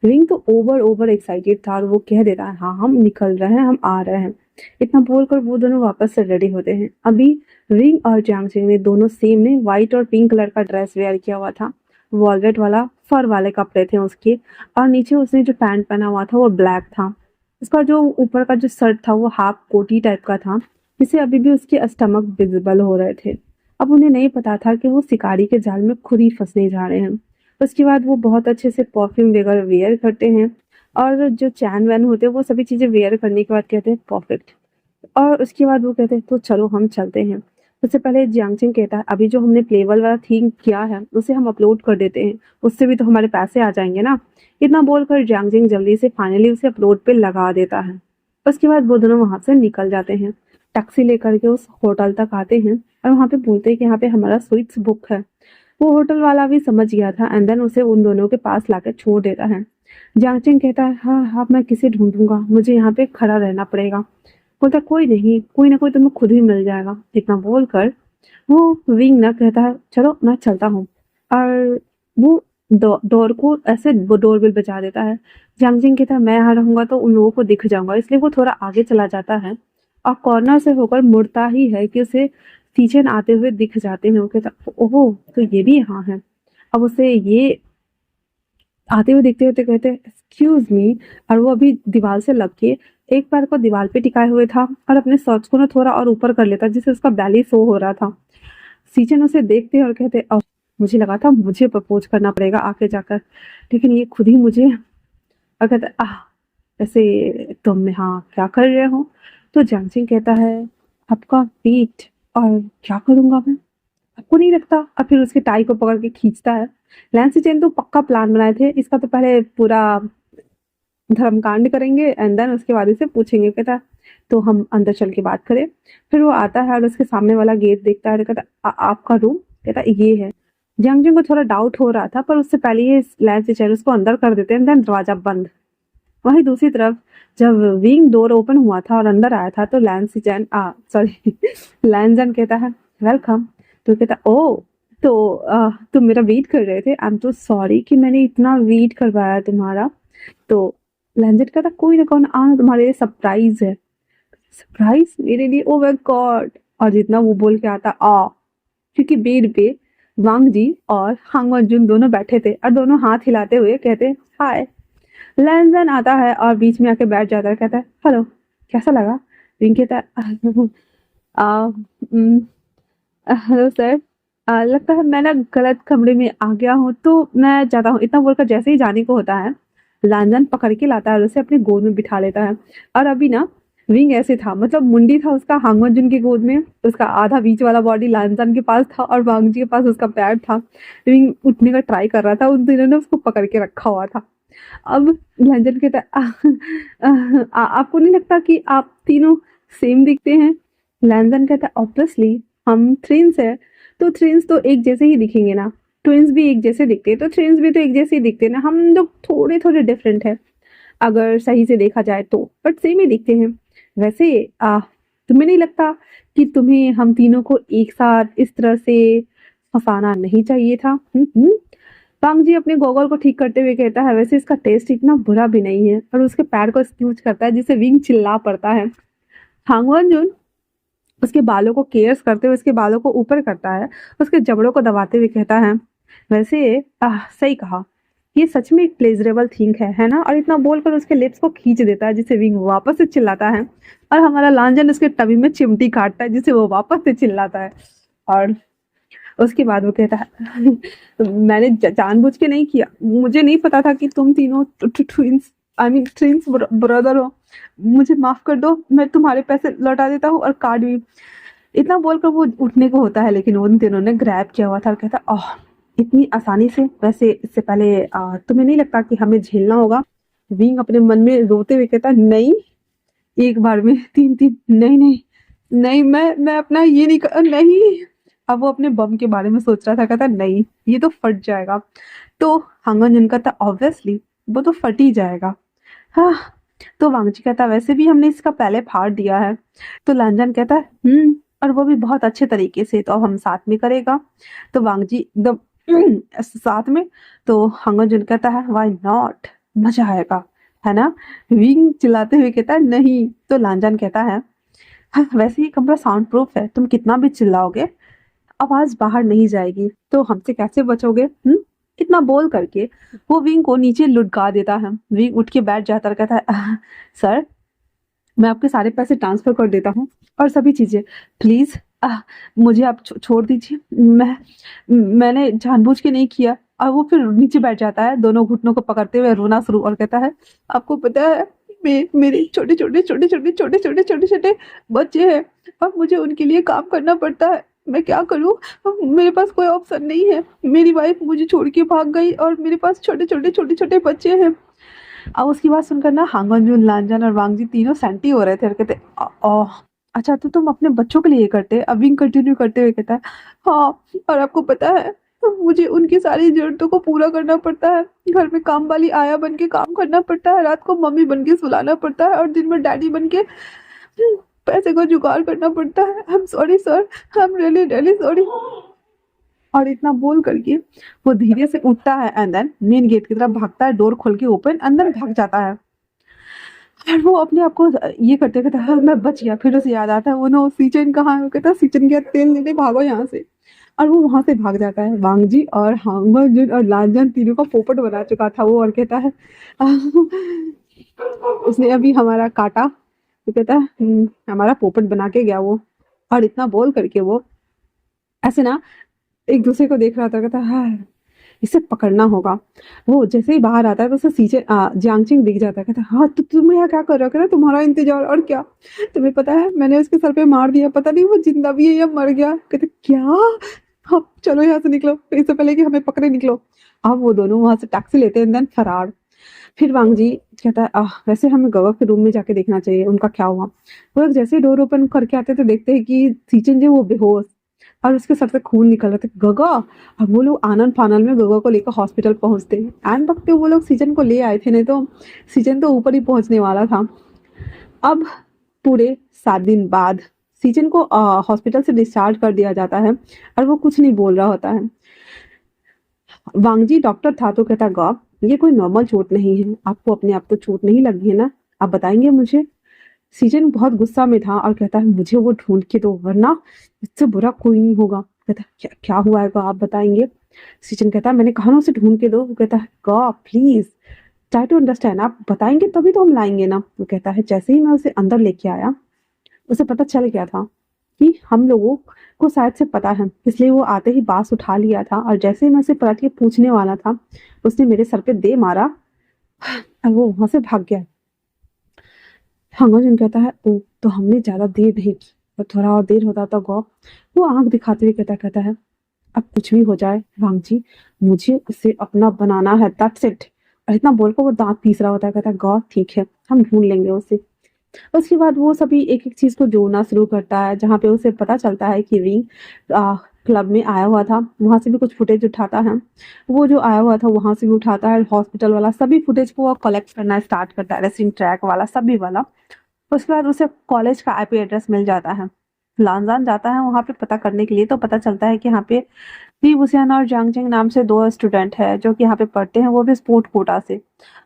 रिंग तो ओवर एक्साइटेड था और वो कह देता है हाँ हम निकल रहे हैं हम आ रहे हैं। इतना बोलकर वो दोनों वापस से रेडी होते हैं। अभी रिंग और जांगजिंग ने दोनों सेम ने व्हाइट और पिंक कलर का ड्रेस वेयर किया हुआ था। वॉलवेट वाला फर वाले कपड़े थे उसके, और नीचे उसने जो पैंट पहना हुआ था वो ब्लैक था। उसका जो ऊपर का जो शर्ट था वो हाफ कोटी टाइप का था जिससे अभी भी उसके स्टमक विजिबल हो रहे थे। अब उन्हें नहीं पता था कि वो शिकारी के जाल में खुद ही फंसने जा रहे हैं। उसके बाद वो बहुत अच्छे से परफ्यूम वगैरह वेयर करते हैं और जो चैन वैन होते हैं वो सभी चीज़ें वेयर करने के बाद कहते हैं परफेक्ट। और उसके बाद वो कहते हैं तो चलो हम चलते हैं। उससे पहले जियांगचिंग कहता है अभी जो हमने प्लेबल वाला थीम किया है उसे हम अपलोड कर देते हैं, उससे भी तो हमारे पैसे आ जाएंगे ना। इतना बोलकर जियांगचिंग जल्दी से फाइनली उसे अपलोड पे लगा देता है। उसके बाद वो दोनों वहां से निकल जाते हैं। टैक्सी लेकर के उस होटल तक आते हैं और वहां पे बोलते हैं कि यहाँ पे हमारा स्वीट्स बुक है। वो होटल वाला भी समझ गया था एंड देन उसे उन दोनों के पास लाकर छोड़ देता है। जांगचेन कहता है हाँ हाँ मैं किसे ढूंढूंगा, मुझे यहाँ पे खड़ा रहना पड़ेगा। बोलता कोई नहीं, कोई ना कोई तुम्हें खुद ही मिल जाएगा। इतना बोलकर वो विंग ना कहता है चलो मैं चलता हूँ, और वो डोर को ऐसे वो डोरबेल बजा देता है। जांगजिंग कहता है मैं यहाँ रहूंगा तो उन लोगों को दिख जाऊंगा, इसलिए वो थोड़ा आगे चला जाता है और कॉर्नर से होकर मुड़ता ही है कि उसे किचन आते हुए दिख जाते हैं। वो कहता ओह तो ये भी यहाँ है। अब उसे ये आते हुए दिखते हुए कहते एक्सक्यूज मी, और वो अभी दीवार से लग के एक पैर को दीवार पे टिकाए हुए था और अपने शर्ट्स को ना थोड़ा और ऊपर कर लेता जिससे उसका बैली शो हो रहा था। सीचन उसे देखते हैं और कहते मुझे लगा था मुझे प्रपोज करना पड़ेगा आके जाकर, लेकिन ये खुद ही मुझे। और कहता आह ऐसे तुम यहाँ क्या कर रहे हो। तो जानसिंग कहता है आपका वेट, और क्या करूंगा मैं, आपको नहीं लगता। और फिर उसके टाई को पकड़ के खींचता है। लैंसी चेन तो पक्का प्लान बनाए थे, इसका तो पहले पूरा धर्मकांड करेंगे एंड देन उसके बाद इसे पूछेंगे। कहता तो हम अंदर चल के बात करें। फिर वो आता है और उसके सामने वाला गेट देखता है और कहता आपका रूम। कहता ये है। जंगजंग को थोड़ा डाउट हो रहा था पर उससे पहले ही लैंसी चेन उसको अंदर कर देते हैं, देन दरवाजा बंद। वहीं दूसरी तरफ जब विंग डोर ओपन हुआ था और अंदर आया था तो लैंसी चैन सॉरी लैंजन कहता है वेलकम। तो कहता ओ तो तुम मेरा वेट कर रहे थे, आई एम तो सॉरी कि मैंने इतना वेट करवाया तुम्हारा। तो लैंजन कहता कोई ना कौन आना तुम्हारे लिए सरप्राइज है। सरप्राइज मेरे लिए, ओ माय गॉड। और जितना वो बोल के आता क्योंकि बेड पे वांग जी और हांग जुन दोनों बैठे थे और दोनों हाथ हिलाते हुए कहते हाय। लैंजन आता है और बीच में आके बैठ जाता है, कहता है हेलो कैसा लगा। रिंग कहता है हेलो सर, लगता है मैं ना गलत कमरे में आ गया हूँ तो मैं जाता हूँ। इतना बोलकर जैसे ही जाने को होता है लैंजन पकड़ के लाता है और उसे अपने गोद में बिठा लेता है। और अभी ना विंग ऐसे था, मतलब मुंडी था उसका हांगमन के गोद में, उसका आधा बीच वाला बॉडी लांजन के पास था और वांग जी के पास उसका पैर था। विंग उठने का ट्राई कर रहा था, उन तीनों ने उसको पकड़ के रखा हुआ था। अब लंजन कहता आपको नहीं लगता कि आप तीनों सेम दिखते हैं। लैंजन कहता ऑब्वियसली हम ट्विंस है, तो ट्विंस तो एक जैसे ही दिखेंगे ना, ट्विंस भी एक जैसे दिखते हैं तो ट्विंस भी तो एक जैसे ही दिखते हैं ना, हम लोग थोड़े थोड़े डिफरेंट है अगर सही से देखा जाए तो, बट सेम ही दिखते हैं। वैसे तुम्हें नहीं लगता कि तुम्हें हम तीनों को एक साथ इस तरह से फंसाना नहीं चाहिए था। पांग जी अपने गोगल को ठीक करते हुए कहता है वैसे इसका टेस्ट इतना बुरा भी नहीं है, और उसके पैर को स्क्यूज करता है जिससे विंग चिल्ला पड़ता है। हांगवन जुन उसके बालों को केयर्स करते हुए उसके बालों को ऊपर करता है, उसके जबड़ों को दबाते हुए कहता है वैसे सही कहा, ये सच में एक प्लेजरेबल थिंग है ना। और इतना बोलकर उसके लिप्स को खींच देता है जिससे विंग वापस से चिल्लाता है, और हमारा लांजन उसके टबी में चिमटी काटता है जिससे वो वापस से चिल्लाता है। और उसके बाद वो कहता है मैंने जानबूझ के नहीं किया, मुझे नहीं पता था कि तुम तीनों twins I mean twins brother हो, मुझे माफ कर दो, मैं तुम्हारे पैसे लौटा देता हूँ और कार्ड भी। इतना बोलकर वो उठने को होता है लेकिन उन तीनों ने ग्रैब किया हुआ था और कहता इतनी आसानी से। वैसे इससे पहले तुम्हें नहीं लगता कि हमें झेलना होगा। विंग अपने मन में रोते हुए कहता नहीं, एक बार में तीन तीन नहीं नहीं नहीं, मैं अपना ये नहीं। अब वो अपने बम के बारे में सोच रहा था, कहता नहीं ये तो फट जाएगा। तो हांगन जिन कहता ऑब्वियसली वो तो फट ही जाएगा। हाँ तो वांगजी कहता वैसे भी हमने इसका पहले फाड़ दिया है। तो लांजन कहता है और वो भी बहुत अच्छे तरीके से, तो अब हम साथ में करेगा। तो वांगजी एकदम साथ में। तो हांगन जिन कहता है व्हाई नॉट, मजा आएगा है ना। विंग चिल्लाते हुए कहता है नहीं। तो लांजन कहता है हाँ, वैसे ही कमरा साउंड प्रूफ है, तुम कितना भी चिल्लाओगे आवाज बाहर नहीं जाएगी, तो हमसे कैसे बचोगे। इतना बोल करके वो विंग को नीचे लुढ़का देता है। विंग उठ के बैठ जाता है, कहता है सर मैं आपके सारे पैसे ट्रांसफर कर देता हूँ और सभी चीजें, प्लीज मुझे आप छोड़ दीजिए, मैंने जानबूझ के नहीं किया। और वो फिर नीचे बैठ जाता है दोनों घुटनों को पकड़ते हुए रोना शुरू, और कहता है आपको पता है मेरे छोटे छोटे छोटे छोटे छोटे छोटे छोटे छोटे बच्चे हैं और मुझे उनके लिए काम करना पड़ता है, मैं क्या करूं, मेरे पास कोई ऑप्शन नहीं है, मेरी वाइफ मुझे छोड़ के भाग गई और मेरे पास छोटे छोटे छोटे छोटे बच्चे हैं। अब उसकी बात सुनकर ना हांगन जुन लांजन और वांगजी तीनों सेंटी हो रहे थे और कहते अच्छा तो तुम अपने बच्चों के लिए करते। अब विंग कंटिन्यू करते हुए कहता है हाँ, और आपको पता है तो मुझे उनकी सारी ज़रूरतों को पूरा करना पड़ता है। घर में काम वाली आया बन के काम करना पड़ता है, रात को मम्मी बन के सुलाना पड़ता है और दिन भर डैडी बन के पैसे का जुगाड़ करना पड़ता है। I am sorry sir, I am really really sorry. और इतना बोल करके वो धीरे से उठता है एंड देन मेन गेट की तरफ भागता है, डोर खोल के ओपन अंदर भाग जाता है। और वो अपने आप को ये करते कहता है हाँ, मैं बच गया। फिर उसे याद आता है वो नो सीचन कहाँ है, वो कहता है सीचन गया तेल लेने, भागो यहाँ से। और वो वहां से भाग जाता है। वांगजी और हांगमन और लालजन तीनों का पोपट बना चुका था वो, और कहता है उसने अभी हमारा काटा, तो कहता है हमारा पोपट बना के गया वो। और इतना बोल करके वो ऐसे ना एक दूसरे को देख रहा था, कहता हाँ इसे पकड़ना होगा। वो जैसे ही बाहर आता है तो उसे सीचे जियांगचिंग दिख जाता है, कहता हाँ तो तुम यहाँ क्या कर रहे हो, कहता तुम्हारा इंतजार और क्या, तुम्हें पता है मैंने उसके सर पे मार दिया, पता नहीं वो जिंदा भी है या मर गया। कहते क्या, अब चलो यहाँ से निकलो, इससे पहले कि हमें पकड़े निकलो। अब वो दोनों वहां से टैक्सी लेते हैं देन फरार। फिर वांगजी कहता है वैसे हमें गवा के रूम में जाके देखना चाहिए उनका क्या हुआ। वो लोग जैसे डोर ओपन करके आते तो देखते हैं कि सीचन जो वो बेहोश और उसके सर से खून निकल रहा था। गगा, अब वो लोग आनन फानन में गगा को लेकर हॉस्पिटल पहुंचते हैं। एंड वक्त पे वो लोग सीजन को ले आए थे, नहीं तो सीजन तो ऊपर ही पहुंचने वाला था। अब पूरे 7 दिन बाद सीजन को हॉस्पिटल से डिस्चार्ज कर दिया जाता है और वो कुछ नहीं बोल रहा होता है। वांगजी डॉक्टर था तो कहता गा ये कोई नॉर्मल चोट नहीं है, आपको अपने आप तो चोट नहीं लगी है ना, आप बताएंगे मुझे। सीजन बहुत गुस्सा में था और कहता है मुझे वो ढूंढ के दो वरना इससे बुरा कोई नहीं होगा। कहता है क्या क्या हुआ है गा, आप बताएंगे। सीजन कहता है मैंने कहा ना उसे ढूंढ के दो। वो कहता है गा प्लीज ट्राई टू अंडरस्टैंड, आप बताएंगे तभी तो हम लाएंगे ना। वो कहता है जैसे ही मैं उसे अंदर लेके आया उसे पता चल गया था कि हम लोगों को शायद से पता है, इसलिए वो आते ही बांस उठा लिया था और जैसे ही मैं उसे पलट के पूछने वाला था उसने मेरे सर पे दे मारा और वो वहां से भाग गया। हांगोजन कहता है ओ तो हमने ज्यादा देर नहीं की, और थोड़ा और देर होता तो गौ। वो आंख दिखाते हुए कहता है अब कुछ भी हो जाए वांगजी मुझे उसे अपना बनाना है, दैट्स इट। और इतना बोलकर वो दांत पीस रहा होता है, कहता है गौ ठीक है हम ढूंढ लेंगे उसे। उसके बाद वो सभी एक एक चीज को जोड़ना शुरू करता है, जहाँ पे उसे पता चलता है कि रिंग क्लब में आया हुआ था, वहां से भी कुछ फुटेज उठाता है। वो जो आया हुआ था वहां से भी उठाता है, हॉस्पिटल वाला सभी फुटेज को वो कलेक्ट करना स्टार्ट करता है, रेसिंग ट्रैक वाला सभी वाला। उसके बाद उसे कॉलेज का आईपी एड्रेस मिल जाता है। लानजान जाता है वहां पे पता करने के लिए, तो पता चलता है कि यहाँ पे ली वुसियान और जांगजिंग नाम से 2 स्टूडेंट है जो कि यहाँ पे पढ़ते हैं, वो भी स्पोर्ट कोटा से।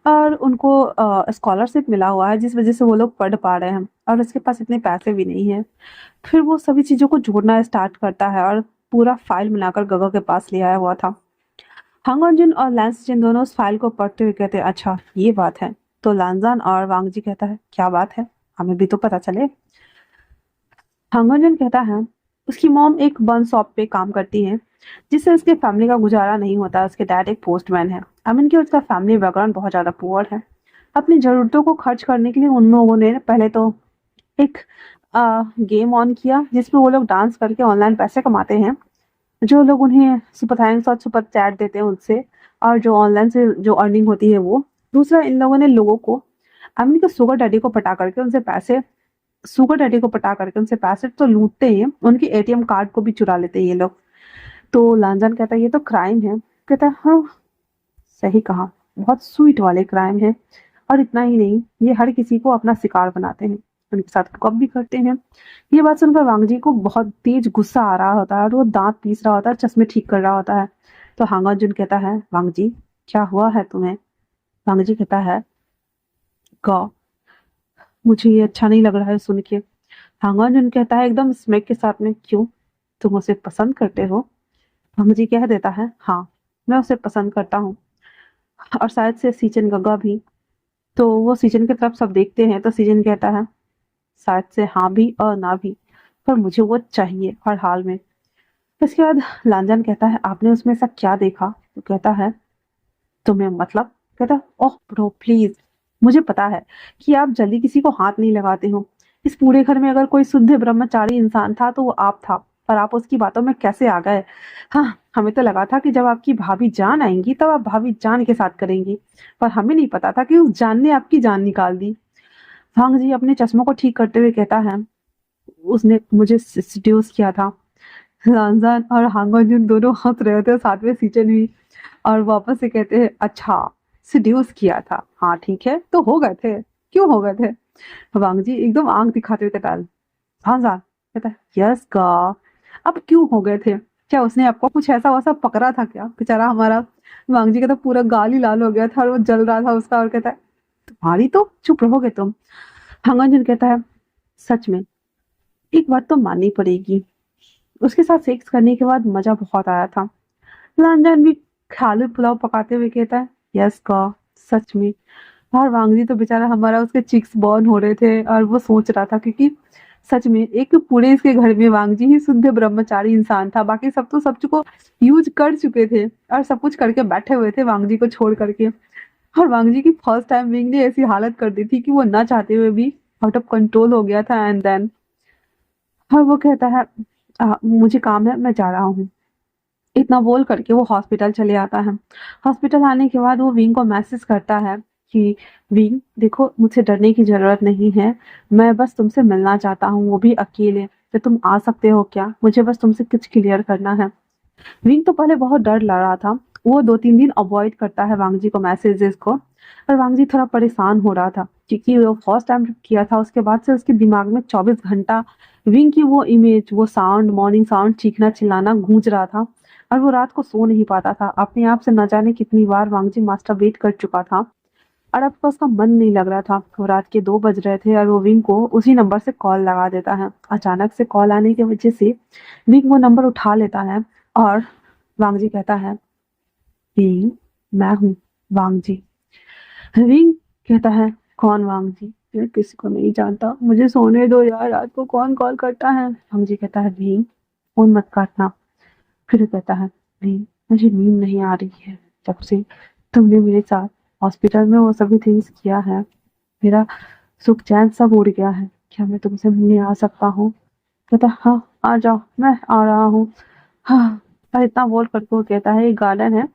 और उनको स्कॉलरशिप मिला हुआ है जिस वजह से वो लोग पढ़ पा रहे हैं, और उसके पास इतने पैसे भी नहीं है। फिर वो सभी चीजों को जोड़ना स्टार्ट करता है और पूरा फाइल बनाकर गगो के पास ले आया हुआ था। हांगजिन और लैंसजिन दोनों उस फाइल को पढ़ते हुए कहते हैं अच्छा ये बात है। तो लानजान और वांगजी कहता है क्या बात है, हमें भी तो पता चले। हांगजिन कहता है उसकी मॉम एक बन शॉप पे काम करती है जिससे उसके फैमिली का गुजारा नहीं होता। उसके डैड एक पोस्टमैन है। अमिन की उसका फैमिली बैकग्राउंड बहुत ज्यादा पुअर है। अपनी जरूरतों को खर्च करने के लिए उन लोगों ने पहले तो एक गेम ऑन किया जिसमें वो लोग डांस करके ऑनलाइन पैसे कमाते हैं। जो लोग उन्हें सुपर थैंक्स और सुपर चैट देते हैं उनसे, और जो ऑनलाइन से जो अर्निंग होती है वो। दूसरा इन लोगों ने लोगों को अमिन के शुगर डैडी को पटा करके उनसे पैसे शुगर डैडी को पटा करके उनसे पैसे तो लूटते हैं, उनके एटीएम कार्ड को भी चुरा लेते हैं ये लोग। तो लांजन कहता है ये तो क्राइम है। कहता है हाँ सही कहा, बहुत स्वीट वाले क्राइम है। और इतना ही नहीं, ये हर किसी को अपना शिकार बनाते हैं, उनके साथ कब भी करते हैं। ये बात सुनकर वांगजी को बहुत तेज गुस्सा आ रहा होता है और वो दांत पीस रहा होता है, चश्मे ठीक कर रहा होता है। तो हांगाजुन कहता है वांगजी क्या हुआ है तुम्हें। वांगजी कहता है गा मुझे ये अच्छा नहीं लग रहा है सुन के। हांगाजुन कहता है एकदम स्मेक के साथ में क्यों, तुम उसे पसंद करते हो। वांगजी कह देता है हाँ मैं उसे पसंद करता हूँ, और शायद से सीचन गगा भी। तो वो सीजन की तरफ सब देखते हैं, तो सीजन कहता है शायद से हाँ भी और ना भी, पर मुझे वो चाहिए हर हाल में। इसके बाद लांजन कहता है आपने उसमें ऐसा क्या देखा। तो कहता है तुम्हें मतलब। कहता ओह ब्रो प्लीज, मुझे पता है कि आप जल्दी किसी को हाथ नहीं लगाते हो। इस पूरे घर में अगर कोई शुद्ध ब्रह्मचारी इंसान था तो वो आप था, पर आप उसकी बातों में कैसे आ गए। हाँ हमें तो लगा था कि जब आपकी भाभी जान आएंगी तब आप भाभी जान के साथ करेंगी, पर हमें नहीं पता था कि उस जान ने आपकी जान निकाल दी। भांग जी अपने चश्मों को ठीक करते हुए कहता है उसने मुझे सिड्यूस किया था। लांजान और हांगोजुन दोनों हंस रहे थे साथ में सीचन भी। और वापस से कहते हैं अच्छा, सीड्यूस किया था, हाँ ठीक है, तो हो गए थे, क्यों हो गए थे? वांग जी एकदम आंख दिखाते हुए कहता है, लांजान कहता है यस गा, अब क्यों हो गए थे? क्या उसने आपको कुछ ऐसा वैसा पकड़ा था क्या? बेचारा हमारा वांग जी का तो पूरा गाल ही लाल हो गया था और वो जल रहा था उसका, और कहता है तुम्हारी तो चुप रहोगे तुम। हांगोजुन कहता है सच में एक बात तो माननी पड़ेगी, उसके साथ सेक्स करने के बाद मजा बहुत आया था। लांजान भी खालू पुलाव पकाते हुए कहता है यस का, सच में। और वांगजी तो बेचारा हमारा उसके चिक्स बर्न हो रहे थे और वो सोच रहा था, क्योंकि सच में एक पूरे इसके घर में वांगजी ही शुद्ध ब्रह्मचारी इंसान था, बाकी सब तो सब को यूज कर चुके थे और सब कुछ करके बैठे हुए थे वांगजी को छोड़ करके। और वांगजी की फर्स्ट टाइम विंग ने ऐसी हालत कर दी थी कि वो ना चाहते हुए भी आउट ऑफ कंट्रोल हो गया था। एंड देन और वो कहता है मुझे काम है, मैं जा रहा हूँ। इतना बोल करके वो हॉस्पिटल चले आता है। हॉस्पिटल आने के बाद वो विंग को मैसेज करता है कि विंग देखो, मुझसे डरने की ज़रूरत नहीं है, मैं बस तुमसे मिलना चाहता हूँ, वो भी अकेले, तो तुम आ सकते हो क्या? मुझे बस तुमसे कुछ क्लियर करना है। विंग तो पहले बहुत डर लग रहा था, वो 2-3 दिन अवॉइड करता है वांगजी को मैसेजेस को। और वांगजी थोड़ा परेशान हो रहा था क्योंकि वो फर्स्ट टाइम किया था, उसके बाद से उसके दिमाग में 24 घंटा विंग की वो इमेज, वो साउंड, मॉर्निंग साउंड, चीखना चिल्लाना गूंज रहा था। और वो रात को सो नहीं पाता था, अपने आप से न जाने कितनी बार वांगजी मास्टरबेट कर चुका था और अब तो उसका मन नहीं लग रहा था। वो रात के 2 बज रहे थे और वो विंग को उसी नंबर से कॉल लगा देता है। अचानक से कॉल आने की वजह से विंग वो नंबर उठा लेता है और वांगजी कहता है विंग, मैं हूँ वांगजी। विंग कहता है कौन वांगजी? मैं किसी को नहीं जानता, मुझे सोने दो यार, रात को कौन कॉल करता है? वांगजी कहता है विंग, फोन मत काटना। फिर वो कहता है विंग, मुझे नींद नहीं आ रही है, जब से तुमने मेरे साथ हॉस्पिटल में वो सभी थिंग्स किया है, मेरा सुख चैन सब उड़ गया है, क्या मैं तुमसे मिलने आ सकता हूँ? कहता है हाँ आ जाओ, मैं आ रहा हूँ। हाँ। और इतना बोल करके वो कहता है एक गार्डन है,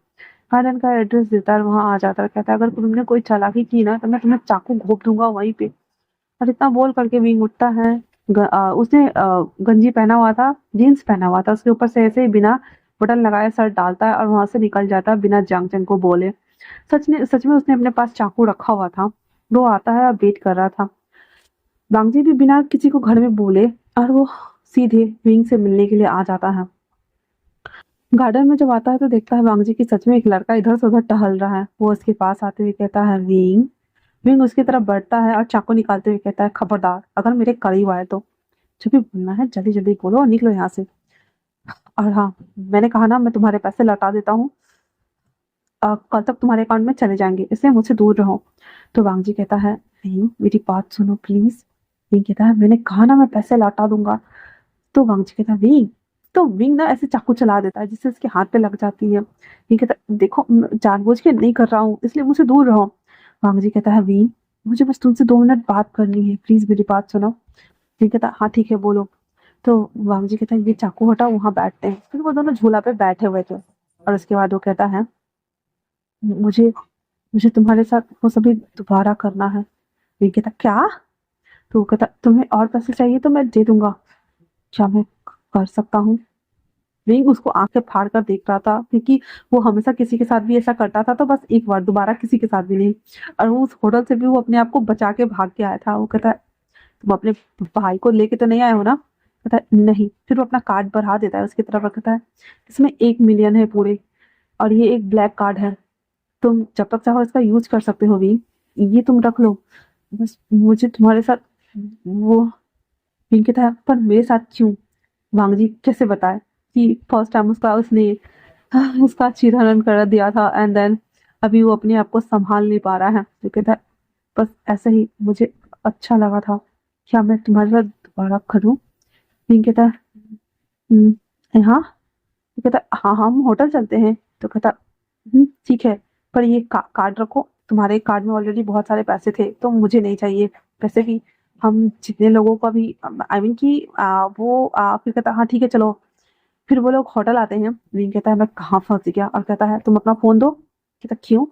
गार्डन का एड्रेस देता है और वहां आ जाता है। कहता है अगर तुमने कोई चालाकी की ना तो मैं तुम्हें चाकू घोंप दूंगा वहीं पे। और इतना बोल करके विंग उठता है। उसने गंजी पहना हुआ था, जीन्स पहना हुआ था, उसके ऊपर से ऐसे ही बिना बटन लगाए शर्ट डालता है और वहां से निकल जाता है बिना जंग जंग को बोले। सच में उसने अपने पास चाकू रखा हुआ था। वो आता है और वेट कर रहा था। वांगजी भी बिना किसी को घर में बोले और वो सीधे विंग से मिलने के लिए आ जाता है। गार्डन में जब आता है तो देखता है वांगजी की सच में एक लड़का इधर से उधर टहल रहा है। वो उसके पास आते हुए कहता है विंग। विंग उसकी तरफ बढ़ता है और चाकू निकालते हुए कहता है खबरदार, अगर मेरे करीब आए तो जो भी बोलना है जल्दी जल्दी बोलो और निकलो यहाँ से। और हाँ, मैंने कहा ना मैं तुम्हारे पैसे लौटा देता हूँ, कल तक तुम्हारे अकाउंट में चले जाएंगे, इसलिए मुझसे दूर रहो। तो वांगजी कहता है नहीं, मेरी बात सुनो प्लीज। विंग कहता है मैंने कहा ना मैं पैसे लौटा दूंगा। तो वांगजी कहता है विंग। तो विंग ना ऐसे चाकू चला देता है जिससे उसके हाथ पे लग जाती है। विंग कहता है देखो, जानबूझ के नहीं कर रहा हूँ, इसलिए मुझसे दूर रहो। वांगजी कहता है विंग, मुझे बस तुमसे 2 मिनट बात करनी है, प्लीज मेरी बात सुनो। विंग कहता है हाँ ठीक है बोलो। तो वांगजी कहता है ये चाकू हटाओ, वहां बैठते हैं। फिर वो दोनों झूला पे बैठे हुए थे और उसके बाद वो कहता है मुझे मुझे तुम्हारे साथ वो सभी दोबारा करना है। विंग कहता क्या? तो वो कहता तुम्हें और पैसे चाहिए तो मैं दे दूंगा, क्या मैं कर सकता हूँ? विंग उसको आंखें फाड़ कर देख रहा था क्योंकि वो हमेशा किसी के साथ भी ऐसा करता था, तो बस एक बार, दोबारा किसी के साथ भी नहीं। और वो उस होटल से भी वो अपने आप को बचा के भाग के आया था। वो कहता है तुम अपने भाई को लेके तो नहीं आए हो ना? कहता है नहीं। फिर वो अपना कार्ड बढ़ा देता है उसकी तरफ और कहता है इसमें 1 मिलियन है पूरे, और ये एक ब्लैक कार्ड है, तुम जब तक चाहो इसका यूज कर सकते हो विंग, ये तुम रख लो, बस मुझे तुम्हारे साथ वो। विंग कहता है पर मेरे साथ क्यों? वांगजी कैसे बताए कि फर्स्ट टाइम उसने उसका चीरहरण कर दिया था एंड देन अभी वो अपने आप को संभाल नहीं पा रहा है। तो कहता है बस ऐसे ही मुझे अच्छा लगा था, क्या मैं तुम्हारे साथ दोबारा करूं? विंग कहता है हाँ। तो कहता है हाँ हम होटल चलते हैं। तो कहता ठीक है, पर ये कार्ड रखो, तुम्हारे कार्ड में ऑलरेडी बहुत सारे पैसे थे तो मुझे नहीं चाहिए पैसे भी, हम जितने लोगों का भी आई मीन कि फिर कहता हाँ ठीक है चलो। फिर वो लोग होटल आते हैं। विंग कहता है मैं कहाँ फंस गया, और कहता है तुम अपना फोन दो। कहता क्यों?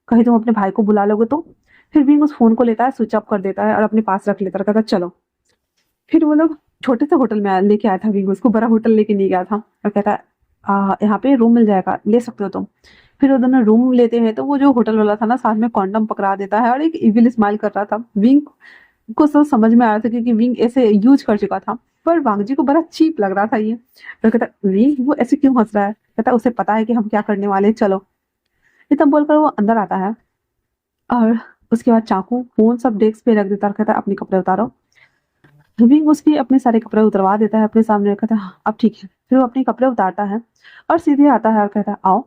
कहीं तुम अपने भाई को बुला लोगे तो? फिर विंग उस फोन को लेता है, स्विच ऑफ कर देता है और अपने पास रख लेता है, कहता चलो। फिर वो लोग छोटे से होटल में लेके आया था विंग, उसको बड़ा होटल लेके नहीं गया था। और कहता है यहाँ पे रूम मिल जाएगा, ले सकते हो तुम। फिर वो दोनों रूम लेते हैं तो वो जो होटल वाला था ना साथ में कॉन्डम पकड़ा देता है और एक इविल स्माइल कर रहा था। विंग को सब समझ में आ रहा था क्योंकि विंग ऐसे यूज कर चुका था, पर वांग जी को बड़ा चीप लग रहा था ये। तो कहता विंग वो ऐसे क्यों हंस रहा है, कहता उसे पता है कि हम क्या करने वाले हैं, चलो। इतना बोलकर वो अंदर आता है और उसके बाद चाकू फोन सब डेस्क पे रख देता है और कहता है अपने कपड़े उतारो। विंग उसके अपने सारे कपड़े उतरवा देता है अपने सामने, कहता है "हाँ, अब ठीक है"। फिर वो अपने कपड़े उतारता है और सीधे आता है और कहता है आओ।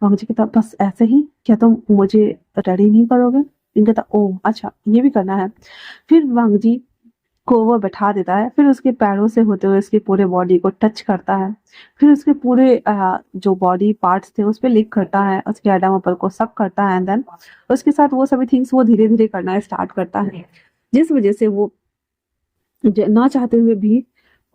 वांग जी कहता बस ऐसे ही, क्या तुम मुझे रेडी नहीं करोगे? विंग कहता ओह अच्छा ये भी करना है। फिर वांग जी को वो बैठा देता है, फिर उसके पैरों से होते हुए उसकी पूरे बॉडी को टच करता है। फिर उसके पूरे जो बॉडी पार्ट्स थे उस पे लिक करता है, उसके एडम ऊपर को सब करता है एंड देन उसके साथ वो सभी थिंग्स वो धीरे धीरे करना स्टार्ट करता है, जिस वजह से वो ना चाहते हुए भी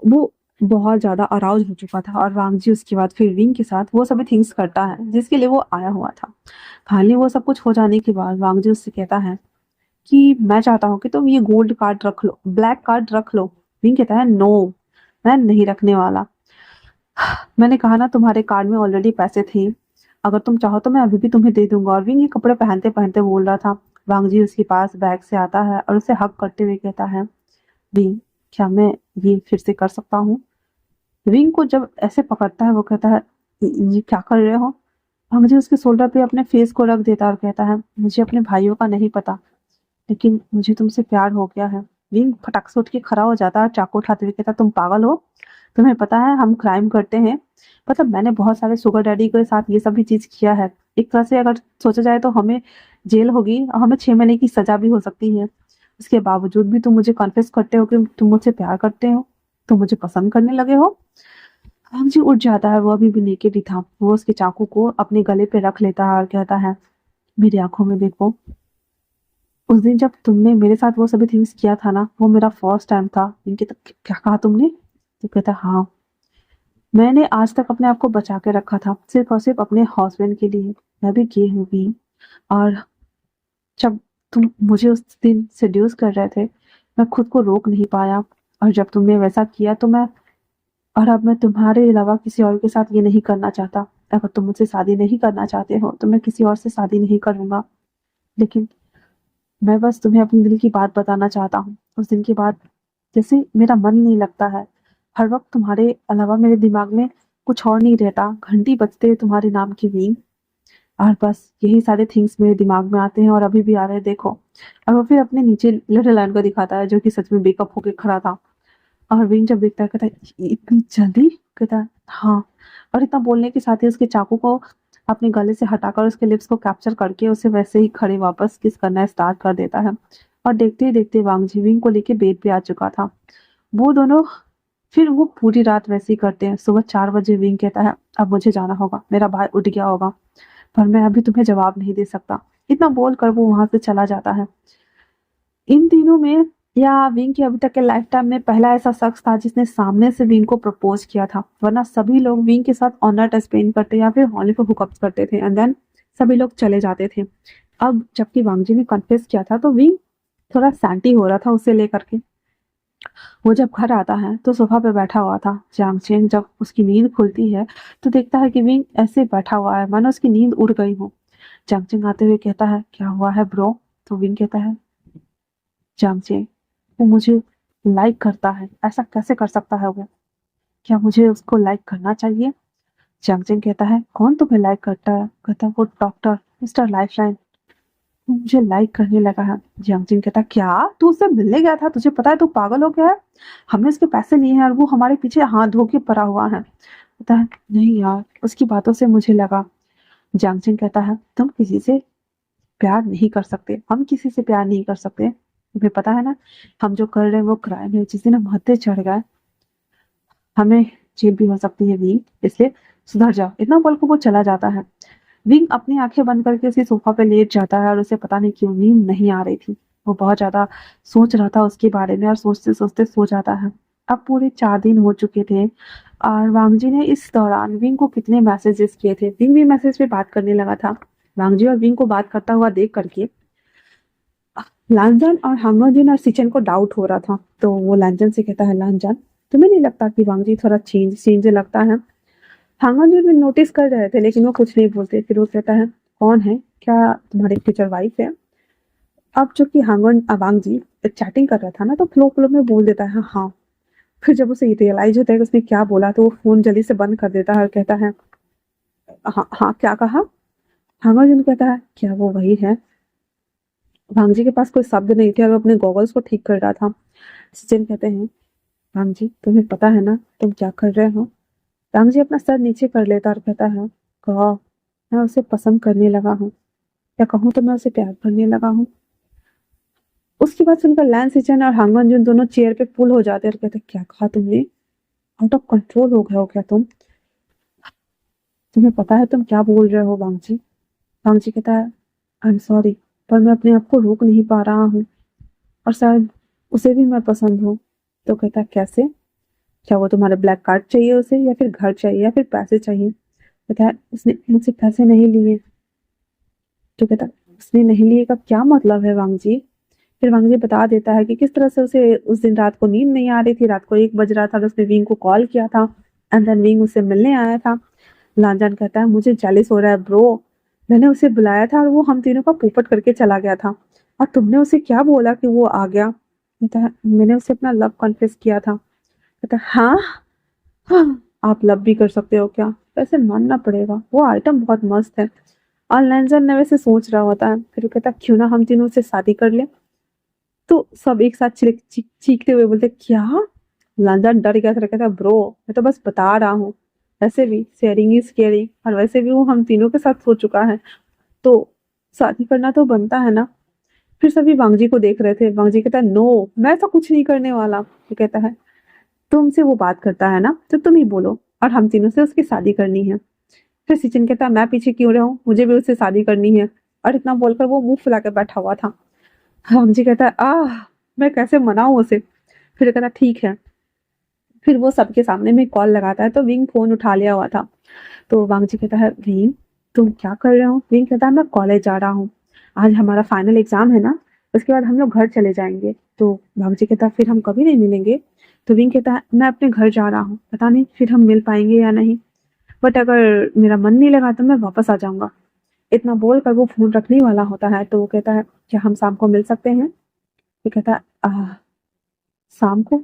वो बहुत ज्यादा अराउज हो चुका था। और वांग जी उसके बाद फिर विंग के साथ वो सभी थिंग्स करता है जिसके लिए वो आया हुआ था। फाइनली वो सब कुछ हो जाने के बाद वांग जी उससे कहता है कि मैं चाहता हूँ कि तुम ये गोल्ड कार्ड रख लो, ब्लैक कार्ड रख लो। विंग कहता है नो, मैं नहीं रखने वाला। मैंने कहा ना तुम्हारे कार्ड में ऑलरेडी पैसे थे, अगर तुम चाहो तो मैं अभी भी तुम्हें दे दूंगा। और विंग ये कपड़े पहनते पहनते बोल रहा था। वांग जी उसके पास बैग से आता है और उसे हक करते हुए कहता है विंग क्या मैं ये फिर से कर सकता हूँ? विंग को जब ऐसे पकड़ता है वो कहता है ये क्या कर रहे हो? वांग जी उसके शोल्डर पे अपने फेस को रख देता है और कहता है मुझे अपने भाइयों का नहीं पता, लेकिन मुझे तुमसे प्यार हो गया है। विंग फटक से उठ के खड़ा हो जाता है, चाकू उठाते हुए कहता तुम पागल हो? तुम्हें पता है हम क्राइम करते हैं? मतलब मैंने बहुत सारे शुगर डैडी के साथ ये सब भी चीज किया है। एक तरह से अगर सोचा जाए तो हमें जेल होगी और हमें 6 महीने की सजा भी हो सकती है। इसके बावजूद भी तुम मुझे कॉन्फेस करते हो कि तुम मुझसे प्यार करते हो, तुम मुझे पसंद करने लगे हो। हम जी उठ जाता है, वो अभी भी नेकेड ही था। वो उसके चाकू को अपने गले पे रख लेता है और कहता है मेरी आंखों में देखो, उस दिन जब तुमने मेरे साथ वो सभी थिंग्स किया था ना वो मेरा फर्स्ट टाइम था। इनके तक क्या कहा तुमने? तो कहता हाँ, मैंने आज तक अपने आप को बचा के रखा था सिर्फ और सिर्फ अपने हस्बैंड के लिए। मैं भी गे हूँ भी। और जब तुम मुझे उस दिन सेड्यूस कर रहे थे मैं खुद को रोक नहीं पाया, और जब तुमने वैसा किया तो मैं, और अब मैं तुम्हारे अलावा किसी और के साथ ये नहीं करना चाहता। अगर तुम मुझसे शादी नहीं करना चाहते हो तो मैं किसी और से शादी नहीं करूंगा, लेकिन मैं बस तुम्हें अपने दिल की बात बताना चाहता हूँ। उस दिन के बाद जैसे मेरा मन नहीं लगता है, हर वक्त तुम्हारे अलावा मेरे दिमाग में कुछ और नहीं रहता, घंटी बजते हैं तुम्हारे नाम की विंग। और बस यही सारे थिंग्स मेरे दिमाग में आते हैं और अभी भी आ रहे हैं, देखो। और वो फिर अपने नीचे लिटिल लैंड को दिखाता है जो कि सच में बेकअप होके खड़ा था। और विंग जब देखता है कहता है इतनी जल्दी? कहता है हाँ। और इतना बोलने के साथ ही उसके चाकू को अपने गले से हटाकर उसके लिप्स को कैप्चर करके उसे वैसे ही खड़े वापस किस करना स्टार्ट कर देता है। और देखते ही देखते वांग जी विंग को लेके बेड पे आ चुका था। वो दोनों फिर वो पूरी रात वैसे ही करते हैं। सुबह 4 बजे विंग कहता है अब मुझे जाना होगा, मेरा भाई उठ गया होगा, पर मैं अभी तुम्हें जवाब नहीं दे सकता। इतना बोलकर वो वहां से चला जाता है। इन तीनों में या विंग की अभी तक के लाइफ टाइम में पहला ऐसा शख्स था जिसने सामने से विंग को प्रपोज किया था, वरना सभी लोग विंग के साथ ऑन नाइट स्पेंड करते या फिर हॉली पे हुकअप्स करते थे एंड देन सभी लोग चले जाते थे। अब जबकि वांग जी ने कन्फेस किया था तो विंग थोड़ा सैंटी हो रहा था उसे लेकर के। वो जब घर आता है तो सोफा पे बैठा हुआ था। जांग चेंग जब उसकी नींद खुलती है तो देखता है कि विंग ऐसे बैठा हुआ है मानो उसकी नींद उड़ गई हो। जांग चेंग आते हुए कहता है क्या हुआ है ब्रो? तो विंग कहता है जांग चेंग वो मुझे लाइक करता है, ऐसा कैसे कर सकता है वो? क्या मुझे उसको लाइक करना चाहिए? जांग चेंग कहता है कौन तुम्हें लाइक करता है? कहता है वो डॉक्टर मिस्टर लाइफलाइन, वो मुझे लाइक करने लगा है। जियांग जिंग कहता क्या तू उससे मिलने गया था? तुझे पता है तू पागल हो गया है? हमने उसके पैसे लिए हैं और वो हमारे पीछे हाथ धो के पड़ा हुआ है। कहता है नहीं यार, उसकी बातों से मुझे लगा। जियांग जिंग कहता है तुम किसी से प्यार नहीं कर सकते, हम किसी से प्यार नहीं कर सकते, तुम्हें पता है ना हम जो कर रहे हैं वो क्राइम है। जिस दिन हम हद चढ़ गए हमें जेल भी हो सकती है विंग, इसलिए सुधर जाओ। इतना बोलकर वो चला जाता है। विंग अपनी आंखें बंद करके उसी सोफा पे लेट जाता है और उसे पता नहीं क्यों नींद नहीं आ रही थी। वो बहुत ज्यादा सोच रहा था उसके बारे में और सोचते सोचते सो जाता है। अब पूरे 4 दिन हो चुके थे और वांगजी ने इस दौरान विंग को कितने मैसेजेस किए थे। विंग भी मैसेज पे बात करने लगा था। वांगजी और विंग को बात करता हुआ देख करके लांजन और हांगोजिन और सिचन को डाउट हो रहा था। तो वो लांजन से कहता है लांजन तुम्हें नहीं लगता कि वांग जी थोड़ा चेंज चेंज लगता है? हांगन जी भी नोटिस कर रहे थे लेकिन वो कुछ नहीं बोलते। फिर वो कहता है, कौन है, क्या तुम्हारी फ्यूचर वाइफ है? अब जो कि हांगन वांग जी चैटिंग कर रहा था ना, तो फ्लो फ्लो में बोल देता है हाँ। फिर जब उसे रियलाइज होता है कि उसने क्या बोला, तो वो फोन जल्दी से बंद कर देता है और कहता है, हाँ हाँ क्या कहा? हांगन जी कहता है, क्या वो वही है? वांग जी के पास कोई शब्द नहीं थे और वो अपने गॉगल्स को ठीक कर रहा था। सचिन कहते हैं, वांग जी तुम्हें पता है ना तुम क्या कर रहे हो? वांग जी अपना सर नीचे कर लेता और कहता है, कहा मैं उसे पसंद करने लगा हूँ, या कहूँ तो मैं उसे प्यार करने लगा हूँ। उसकी बात सुनकर लैन सिचन और हांगन जुन दोनों चेयर पे पुल हो जाते हैं और कहते, क्या कहा तुमने? आउट ऑफ कंट्रोल हो गए हो क्या तुम? तुम्हें पता है तुम क्या बोल रहे हो वांग जी? वांग जी कहता है, आई एम सॉरी, पर मैं अपने आप को रोक नहीं पा रहा हूँ, और शायद उसे भी मैं पसंद हूँ। तो कहता है, कैसे? क्या वो तुम्हारे ब्लैक कार्ड चाहिए उसे, या फिर घर चाहिए, या फिर पैसे चाहिए? कहता है, उसने मुझसे पैसे नहीं लिए। तो कहता है, उसने नहीं लिए का क्या मतलब है वांग जी? फिर वांग जी बता देता है कि किस तरह से उसे उस दिन रात को नींद नहीं आ रही थी, रात को 1 बज रहा था और उसने विंग को कॉल किया था, एंड देन विंग उससे मिलने आया था। लांजान कहता है, मुझे जेलिस हो रहा है ब्रो, मैंने उसे बुलाया था और वो हम तीनों का पोपट करके चला गया था, और तुमने उसे क्या बोला कि वो आ गया? कहता है, मैंने उसे अपना लव कॉन्फेस किया था। कहता है, हाँ हाँ, आप लव भी कर सकते हो क्या? वैसे मानना पड़ेगा वो आइटम बहुत मस्त है। और लैंजन ने वैसे सोच रहा होता है। फिर वो कहता है, क्यों ना हम तीनों से शादी कर ले? तो सब एक साथ चीखते हुए बोलते, क्या? लैंजन डर गया था, कहता, ब्रो मैं तो बस बता रहा हूँ, वैसे भी शेयरिंग इज केयरिंग, और वैसे भी वो हम तीनों के साथ हो चुका है, तो शादी करना तो बनता है ना। फिर सभी वांगजी को देख रहे थे। वांगजी कहता है, नो मैं तो कुछ नहीं करने वाला। वो कहता है, तुमसे वो बात करता है ना, तो तुम ही बोलो, और हम तीनों से उसकी शादी करनी है। फिर सचिन कहता है, मैं पीछे क्यों रहूं, मुझे भी उससे शादी करनी है। और इतना बोलकर वो मुंह फुला के बैठा हुआ था। वांगजी कहता है, मैं कैसे मनाऊं उसे? फिर कहता, ठीक है। फिर वो सबके सामने में कॉल लगाता है, तो विंग फोन उठा लिया हुआ था। तो वांगजी कहता है, विंग तुम क्या कर रहे हो? विंग कहता है, मैं कॉलेज जा रहा हूँ, आज हमारा फाइनल एग्जाम है ना, उसके बाद हम लोग घर चले जाएंगे। तो वांगजी कहता है, फिर हम कभी नहीं मिलेंगे? तो विंग कहता है, मैं अपने घर जा रहा हूँ, पता नहीं फिर हम मिल पाएंगे या नहीं, बट अगर मेरा मन नहीं लगा तो मैं वापस आ जाऊंगा। इतना बोलकर वो फोन रखने वाला होता है। तो वो कहता है, क्या हम शाम को मिल सकते हैं? वो कहता है, शाम को?